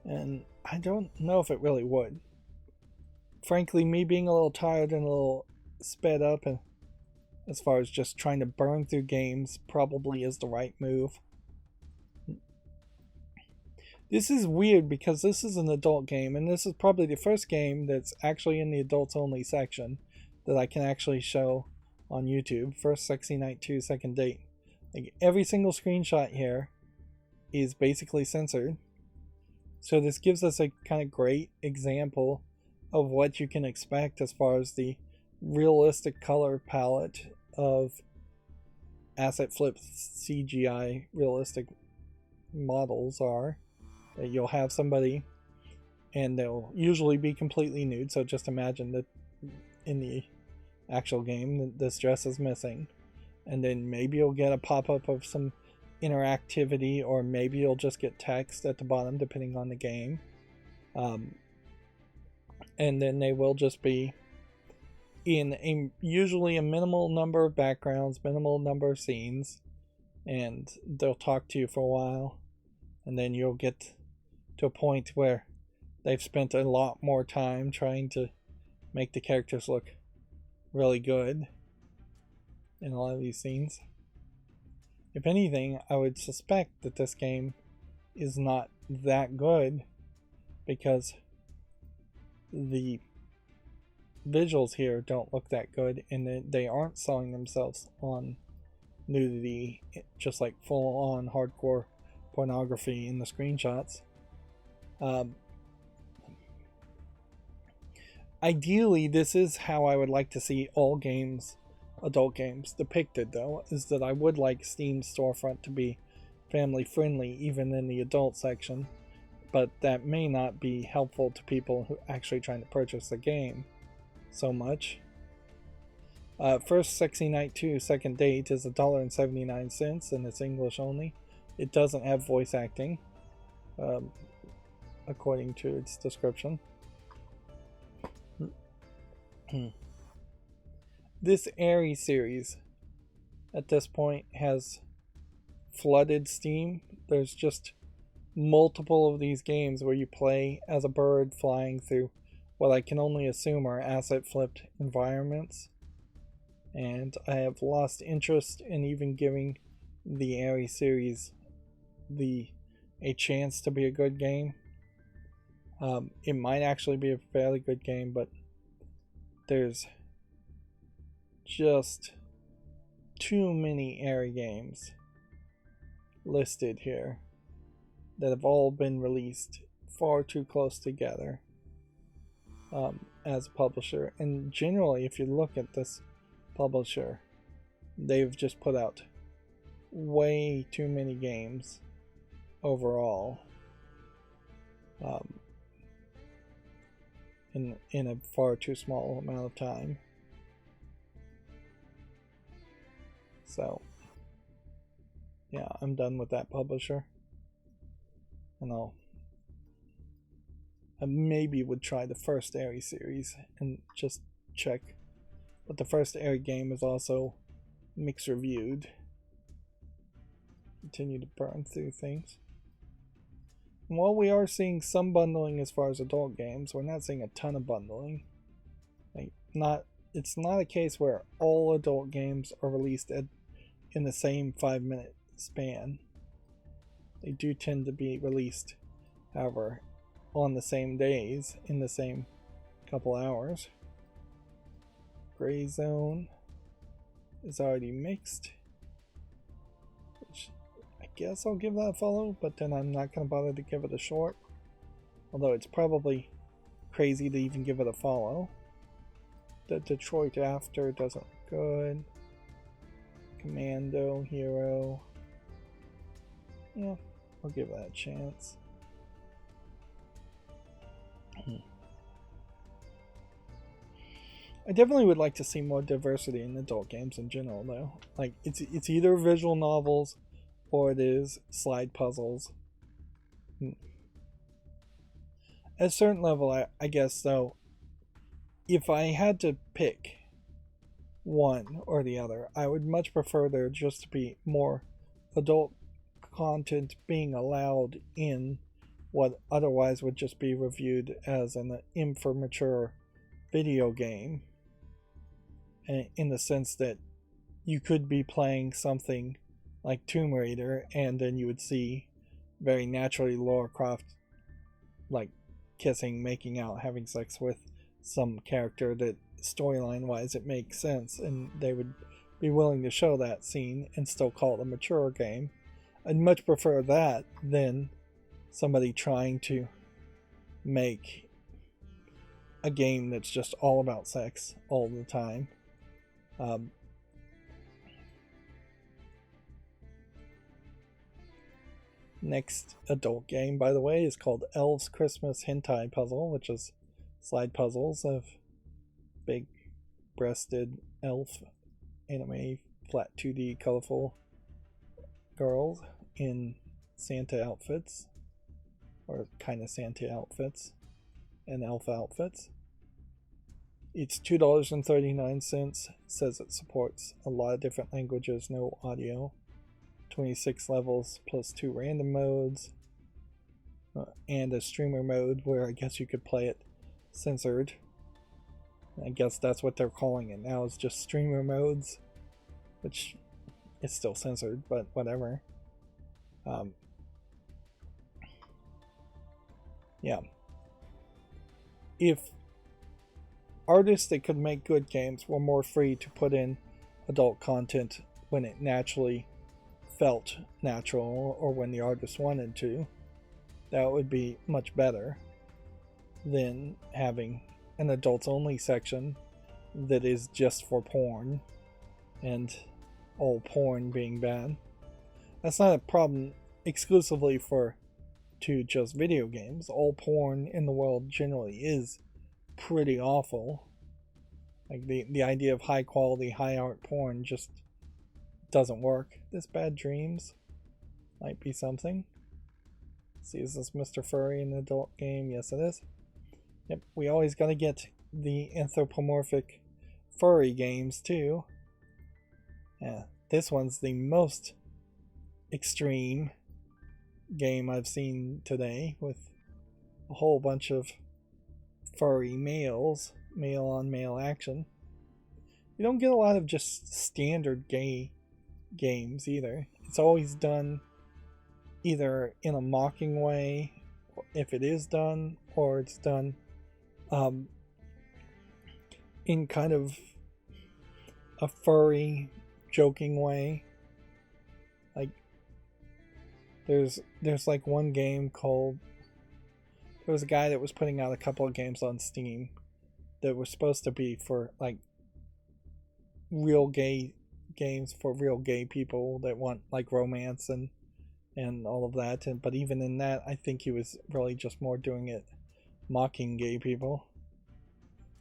And I don't know if it really would. Frankly, me being a little tired and a little sped up, and as far as just trying to burn through games, probably is the right move. This is weird because this is an adult game, and this is probably the first game that's actually in the adults only section that I can actually show on YouTube. First Sexy Night 2, second date. Like, every single screenshot here is basically censored. So this gives us a kind of great example of what you can expect as far as the realistic color palette of asset flip CGI realistic models are. That you'll have somebody and they'll usually be completely nude, so just imagine that in the actual game this dress is missing, and then maybe you'll get a pop-up of some interactivity, or maybe you'll just get text at the bottom depending on the game, and then they will just be in usually a minimal number of backgrounds, minimal number of scenes, and they'll talk to you for a while, and then you'll get to a point where they've spent a lot more time trying to make the characters look really good in a lot of these scenes. If anything, I would suspect that this game is not that good because the visuals here don't look that good, and they aren't selling themselves on nudity, just like full-on hardcore pornography in the screenshots. Ideally, this is how I would like to see all games, adult games, depicted, though, is that I would like Steam's storefront to be family friendly even in the adult section, but that may not be helpful to people who are actually trying to purchase the game so much. First Sexy Night 2 second date is $1.79 and it's English only. It doesn't have voice acting, according to its description. This Airy series at this point has flooded Steam. There's just multiple of these games where you play as a bird flying through what I can only assume are asset flipped environments. And I have lost interest in even giving the Airy series a chance to be a good game. It might actually be a fairly good game, but there's just too many Airy games listed here that have all been released far too close together as a publisher. And generally, if you look at this publisher, they've just put out way too many games overall in a far too small amount of time. So yeah, I'm done with that publisher, and I maybe would try the first Airy series and just check. But the first Airy game is also mixed reviewed. Continue to burn through things. And while we are seeing some bundling as far as adult games, we're not seeing a ton of bundling. It's not a case where all adult games are released in the same 5-minute span. They do tend to be released, however, on the same days in the same couple hours. Gray Zone is already mixed, which I guess I'll give that a follow, but then I'm not going to bother to give it a short, although it's probably crazy to even give it a follow. The Detroit After doesn't look good. Commando Hero, yeah, I'll give that a chance. I definitely would like to see more diversity in adult games in general, though. Like, it's either visual novels or it is slide puzzles. At a certain level, I guess, though, if I had to pick one or the other, I would much prefer there just to be more adult content being allowed in what otherwise would just be reviewed as an immature video game, in the sense that you could be playing something like Tomb Raider and then you would see very naturally Lara Croft like kissing, making out, having sex with some character that storyline wise it makes sense, and they would be willing to show that scene and still call it a mature game. I'd much prefer that than somebody trying to make a game that's just all about sex all the time. Next adult game, by the way, is called Elves Christmas Hentai Puzzle, which is slide puzzles of big breasted elf anime flat 2D colorful girls in Santa outfits, or kind of Santa outfits and elf outfits. It's $2.39. Says it supports a lot of different languages, no audio. 26 levels plus 2 random modes, and a streamer mode where I guess you could play it censored. I guess that's what they're calling it now, is just streamer modes, which is still censored, but whatever. Yeah. If artists that could make good games were more free to put in adult content when it naturally felt natural, or when the artist wanted to, that would be much better than having an adults only section that is just for porn, and all porn being bad. That's not a problem exclusively to just video games. All porn in the world generally is pretty awful. Like the idea of high quality, high art porn just doesn't work. This Bad Dreams might be something. Let's see, is this Mr. Furry an adult game? Yes, it is. Yep, we always gotta get the anthropomorphic furry games too. Yeah, this one's the most extreme game I've seen today with a whole bunch of furry males, male on male action. You don't get a lot of just standard gay games either. It's always done either in a mocking way, if it is done, or it's done in kind of a furry, joking way. Like there's like one game called, there was a guy that was putting out a couple of games on Steam that were supposed to be for like real gay games for real gay people that want like romance and all of that, but even in that I think he was really just more doing it mocking gay people.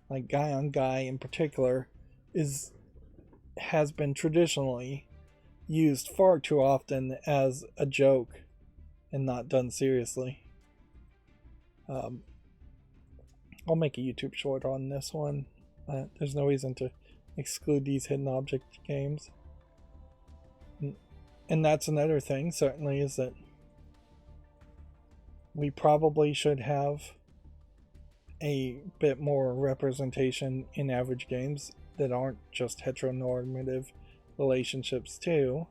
Like Guy on Guy in particular has been traditionally used far too often as a joke and not done seriously. I'll make a YouTube short on this one. There's no reason to exclude these hidden object games. And that's another thing, certainly, is that we probably should have a bit more representation in average games that aren't just heteronormative relationships too.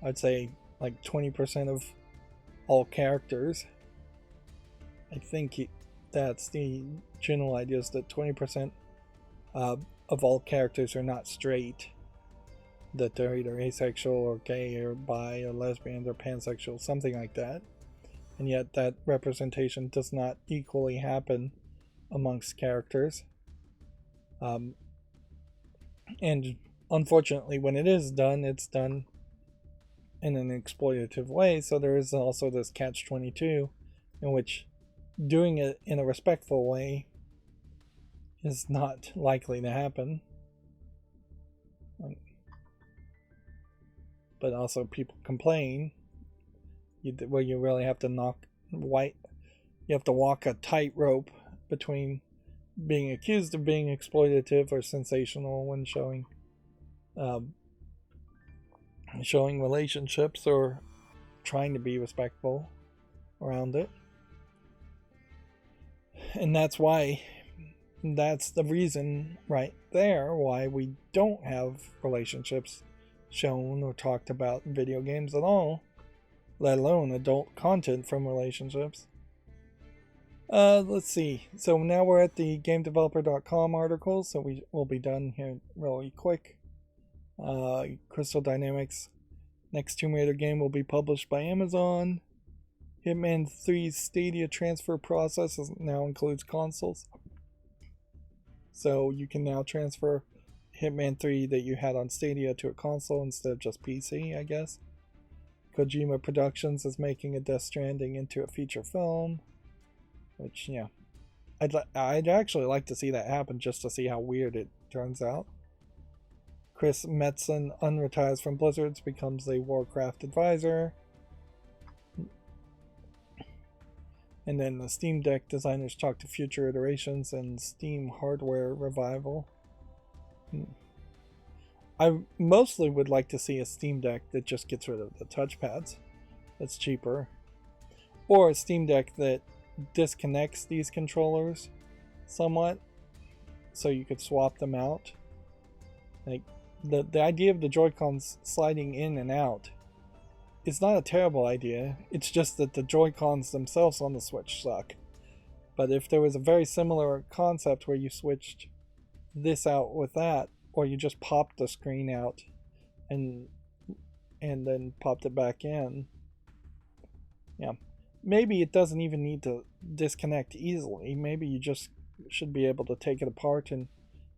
I'd say like 20% of all characters. I think that's the general idea, is that 20% of all characters are not straight, that they're either asexual or gay or bi or lesbian or pansexual, something like that. And yet that representation does not equally happen amongst characters. And unfortunately, when it is done, it's done in an exploitative way. So there is also this catch-22 in which doing it in a respectful way is not likely to happen. But also people complain. You really have to you have to walk a tightrope between being accused of being exploitative or sensational when showing relationships, or trying to be respectful around it. And that's the reason right there why we don't have relationships shown or talked about in video games at all, let alone adult content from relationships. Let's see. So now we're at the GameDeveloper.com article, so we will be done here really quick. Crystal Dynamics' next Tomb Raider game will be published by Amazon. Hitman 3's Stadia transfer process now includes consoles. So you can now transfer Hitman 3 that you had on Stadia to a console instead of just PC, I guess. Kojima Productions is making a Death Stranding into a feature film. Which, yeah. I'd actually like to see that happen, just to see how weird it turns out. Chris Metzen unretires from Blizzard, becomes a Warcraft advisor. And then the Steam Deck designers talk to future iterations and Steam hardware revival. I mostly would like to see a Steam Deck that just gets rid of the touchpads. That's cheaper. Or a Steam Deck that disconnects these controllers somewhat, so you could swap them out. Like the idea of the Joy-Cons sliding in and out, it's not a terrible idea. It's just that the Joy-Cons themselves on the Switch suck. But if there was a very similar concept where you switched this out with that, or you just popped the screen out and then popped it back in, yeah, maybe it doesn't even need to disconnect easily. Maybe you just should be able to take it apart and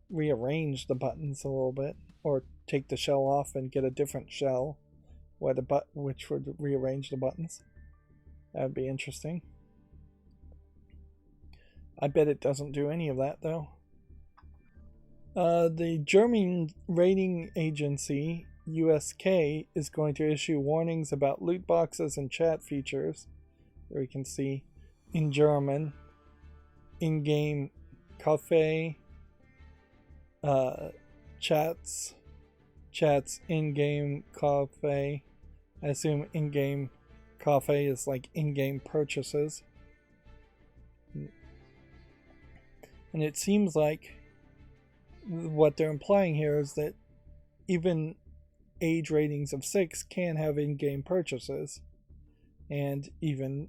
rearrange the buttons a little bit, or take the shell off and get a different shell which would rearrange the buttons. That would be interesting. I bet it doesn't do any of that though. The German rating agency USK is going to issue warnings about loot boxes and chat features. There we can see in German, in-game cafe chats chat's in-game cafe. I assume in-game cafe is like in-game purchases. And it seems like what they're implying here is that even age ratings of 6 can have in-game purchases, and even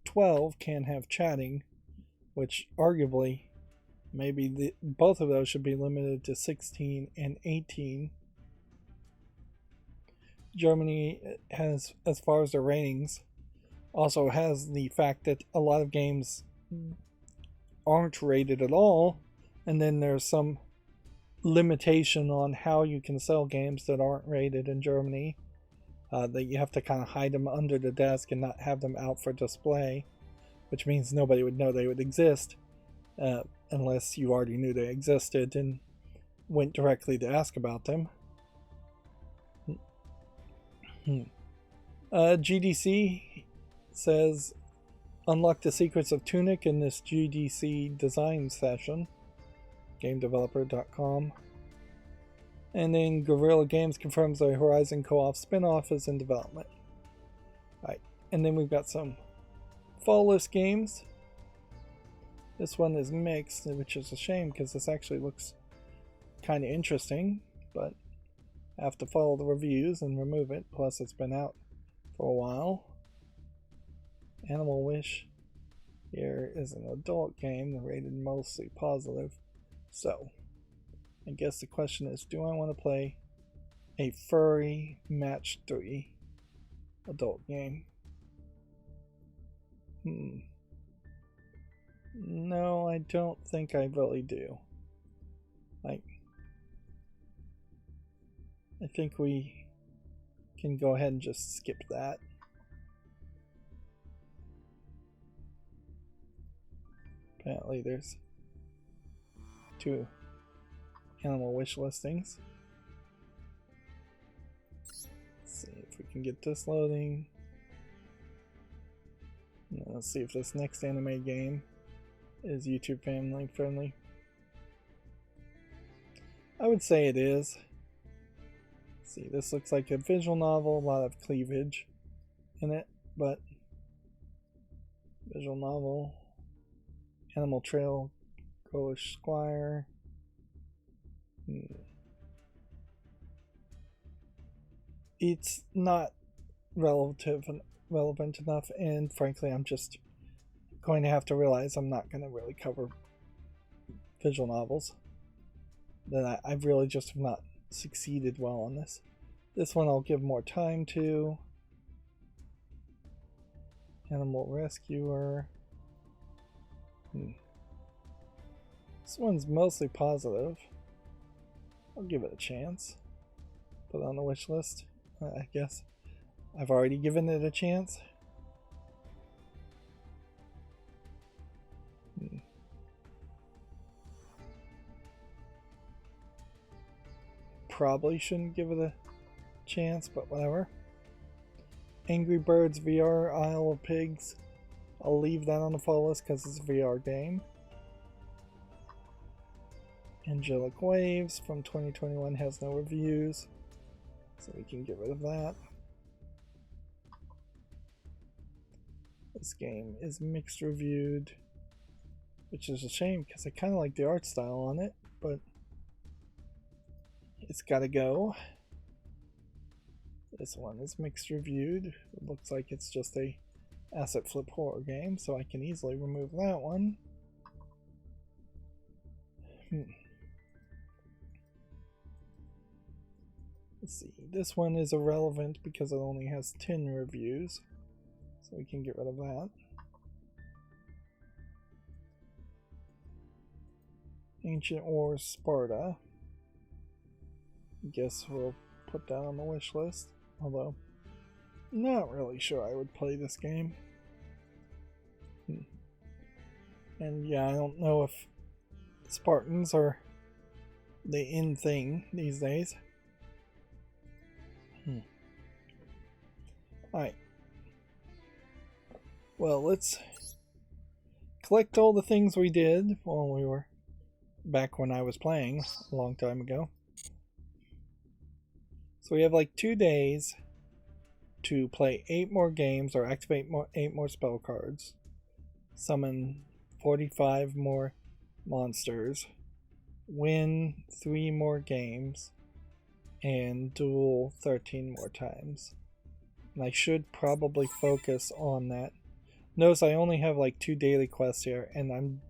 12 can have chatting, which arguably maybe both of those should be limited to 16 and 18. Germany has, as far as their ratings, also has the fact that a lot of games aren't rated at all, and then there's some limitation on how you can sell games that aren't rated in Germany. That you have to kind of hide them under the desk and not have them out for display, which means nobody would know they would exist unless you already knew they existed and went directly to ask about them. GDC says unlock the secrets of Tunic in this GDC design session. GameDeveloper.com. And then Guerrilla Games confirms the Horizon co-op spin-off is in development. Right, and then we've got some fall list games. This one is mixed, which is a shame because this actually looks kind of interesting, but I have to follow the reviews and remove it. Plus, it's been out for a while. Animal Wish here is an adult game, rated mostly positive. So, I guess the question is, do I want to play a furry match 3 adult game? No, I don't think I really do. I think we can go ahead and just skip that. Apparently there's 2 Animal Wish listings. Let's see if we can get this loading. Let's see if this next anime game is YouTube family friendly. I would say it is. Let's see, this looks like a visual novel, a lot of cleavage in it, but visual novel, Animal Trail, Ghoulish Squire. It's not relevant enough, and frankly I'm just going to have to realize I'm not going to really cover visual novels. That I really just have not succeeded well on this. This one I'll give more time to. Animal Rescuer. This one's mostly positive. I'll give it a chance. Put it on the wish list. I guess I've already given it a chance. Probably shouldn't give it a chance, but whatever. Angry Birds VR Isle of Pigs. I'll leave that on the fall list because it's a VR game. Angelic Waves from 2021 has no reviews, so we can get rid of that. This game is mixed reviewed, which is a shame because I kind of like the art style on it, but it's gotta go. This one is mixed reviewed. It looks like it's just a asset flip horror game, so I can easily remove that one. Let's see, this one is irrelevant because it only has 10 reviews, so we can get rid of that. Ancient Wars Sparta. Guess we'll put that on the wish list, although not really sure I would play this game. And yeah, I don't know if Spartans are the in thing these days. Alright. Well, let's collect all the things we did while we were back when I was playing a long time ago. So we have like 2 days to play 8 more games or activate 8 more spell cards, summon 45 more monsters, win 3 more games, and duel 13 more times. And I should probably focus on that. Notice I only have like 2 daily quests here, and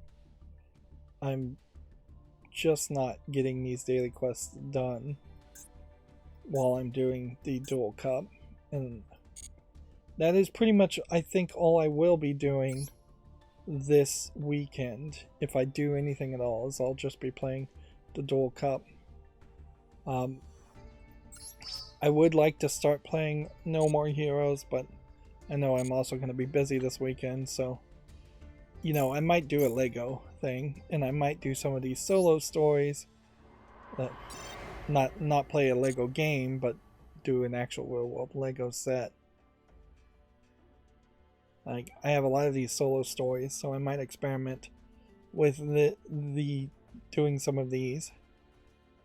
I'm just not getting these daily quests done while I'm doing the Duel Cup. And that is pretty much, I think, all I will be doing this weekend. If I do anything at all, is I'll just be playing the Duel Cup. I would like to start playing No More Heroes, but I know I'm also going to be busy this weekend, so you know, I might do a Lego thing, and I might do some of these solo stories. Not play a Lego game, but do an actual real world Lego set. Like, I have a lot of these solo stories, so I might experiment with the doing some of these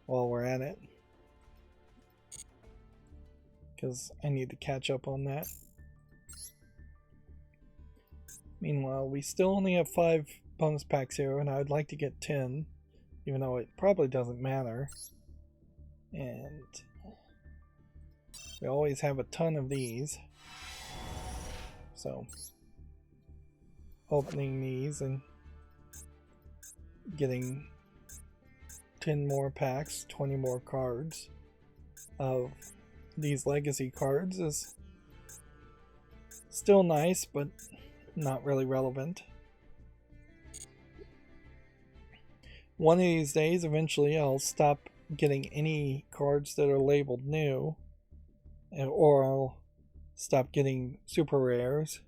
while we're at it, because I need to catch up on that. Meanwhile, we still only have 5 bonus packs here, and I would like to get 10, even though it probably doesn't matter. And we always have a ton of these, so opening these and getting 10 more packs, 20 more cards of these legacy cards is still nice, but not really relevant. One of these days, eventually, I'll stop getting any cards that are labeled new, or I'll stop getting super rares.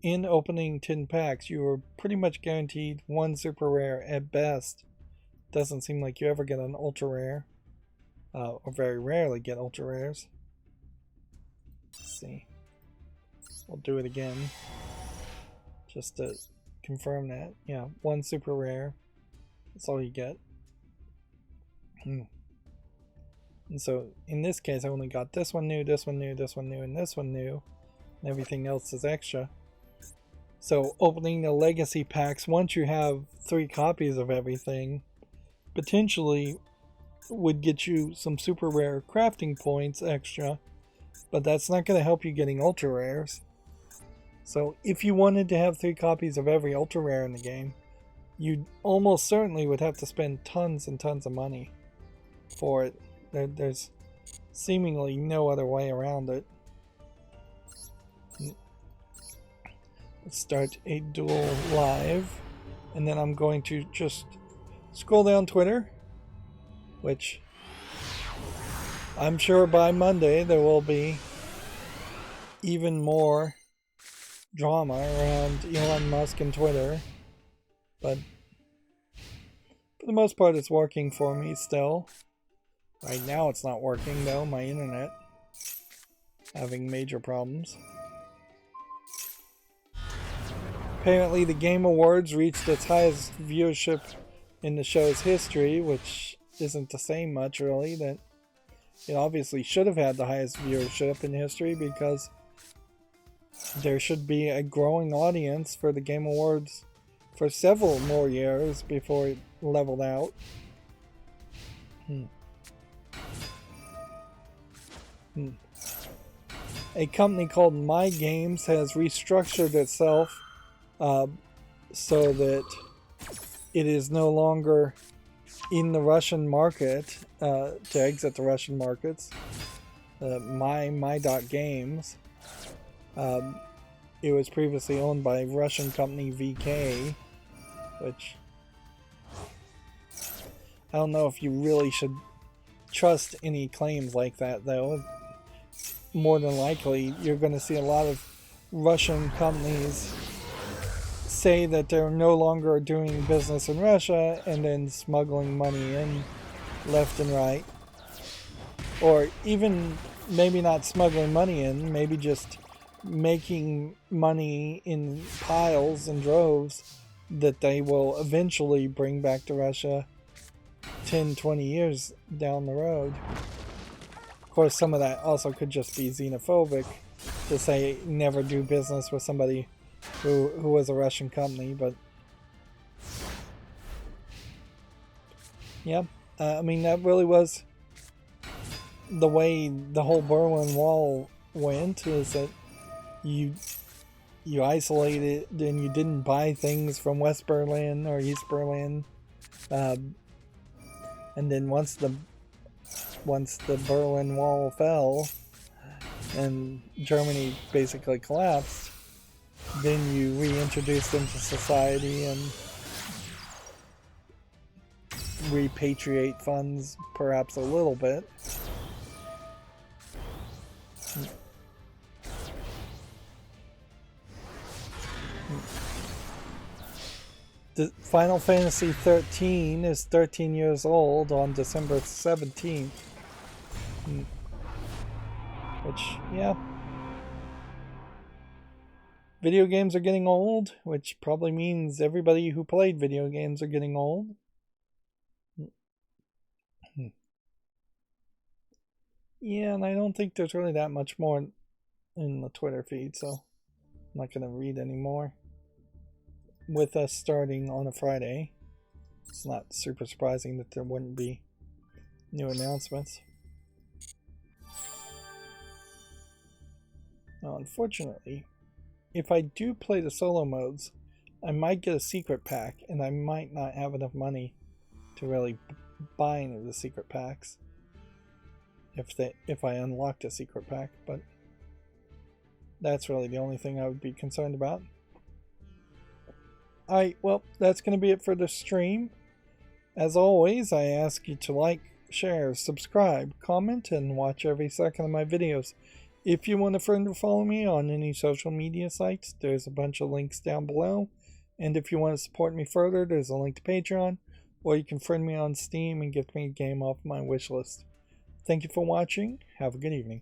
In opening 10 packs, you are pretty much guaranteed 1 super rare at best. Doesn't seem like you ever get an ultra rare, or very rarely get ultra rares. Let's see. We'll do it again, just to confirm that. Yeah, 1 super rare. That's all you get. And so, in this case, I only got this one new, this one new, this one new, and this one new. And everything else is extra. So, opening the legacy packs, once you have 3 copies of everything, potentially would get you some super rare crafting points extra, but that's not going to help you getting ultra rares. So if you wanted to have 3 copies of every ultra rare in the game, you almost certainly would have to spend tons and tons of money for it. There's seemingly no other way around it. Let's start a duel live, and then I'm going to just scroll down Twitter, which I'm sure by Monday there will be even more drama around Elon Musk and Twitter, but for the most part it's working for me still. Right now it's not working though, my internet having major problems. Apparently the Game Awards reached its highest viewership in the show's history, which isn't to say much really. That it obviously should have had the highest viewership in history, because there should be a growing audience for the Game Awards for several more years before it leveled out. A company called My Games has restructured itself so that it is no longer in the Russian market, to exit the Russian markets. My.games. It was previously owned by Russian company VK, which I don't know if you really should trust any claims like that, though. More than likely, you're going to see a lot of Russian companies say that they're no longer doing business in Russia and then smuggling money in left and right. Or even maybe not smuggling money in, maybe just making money in piles and droves that they will eventually bring back to Russia 10, 20 years down the road. Of course, some of that also could just be xenophobic, to say never do business with somebody who was a Russian company, but yeah, I mean, that really was the way the whole Berlin Wall went, is that you isolated and you didn't buy things from West Berlin or East Berlin, and then once the Berlin Wall fell and Germany basically collapsed, then you reintroduced into society and repatriate funds perhaps a little bit. The Final Fantasy 13 is 13 years old on December 17th. Which, yeah. Video games are getting old, which probably means everybody who played video games are getting old. Yeah, and I don't think there's really that much more in the Twitter feed, so I'm not going to read anymore. With us starting on a Friday, it's not super surprising that there wouldn't be new announcements. Now, unfortunately, if I do play the solo modes, I might get a secret pack, and I might not have enough money to really buy any of the secret packs if I unlocked a secret pack, but that's really the only thing I would be concerned about. Alright, well, that's going to be it for the stream. As always, I ask you to like, share, subscribe, comment, and watch every second of my videos. If you want a friend to follow me on any social media sites, there's a bunch of links down below. And if you want to support me further, there's a link to Patreon, or you can friend me on Steam and gift me a game off my wish list. Thank you for watching. Have a good evening.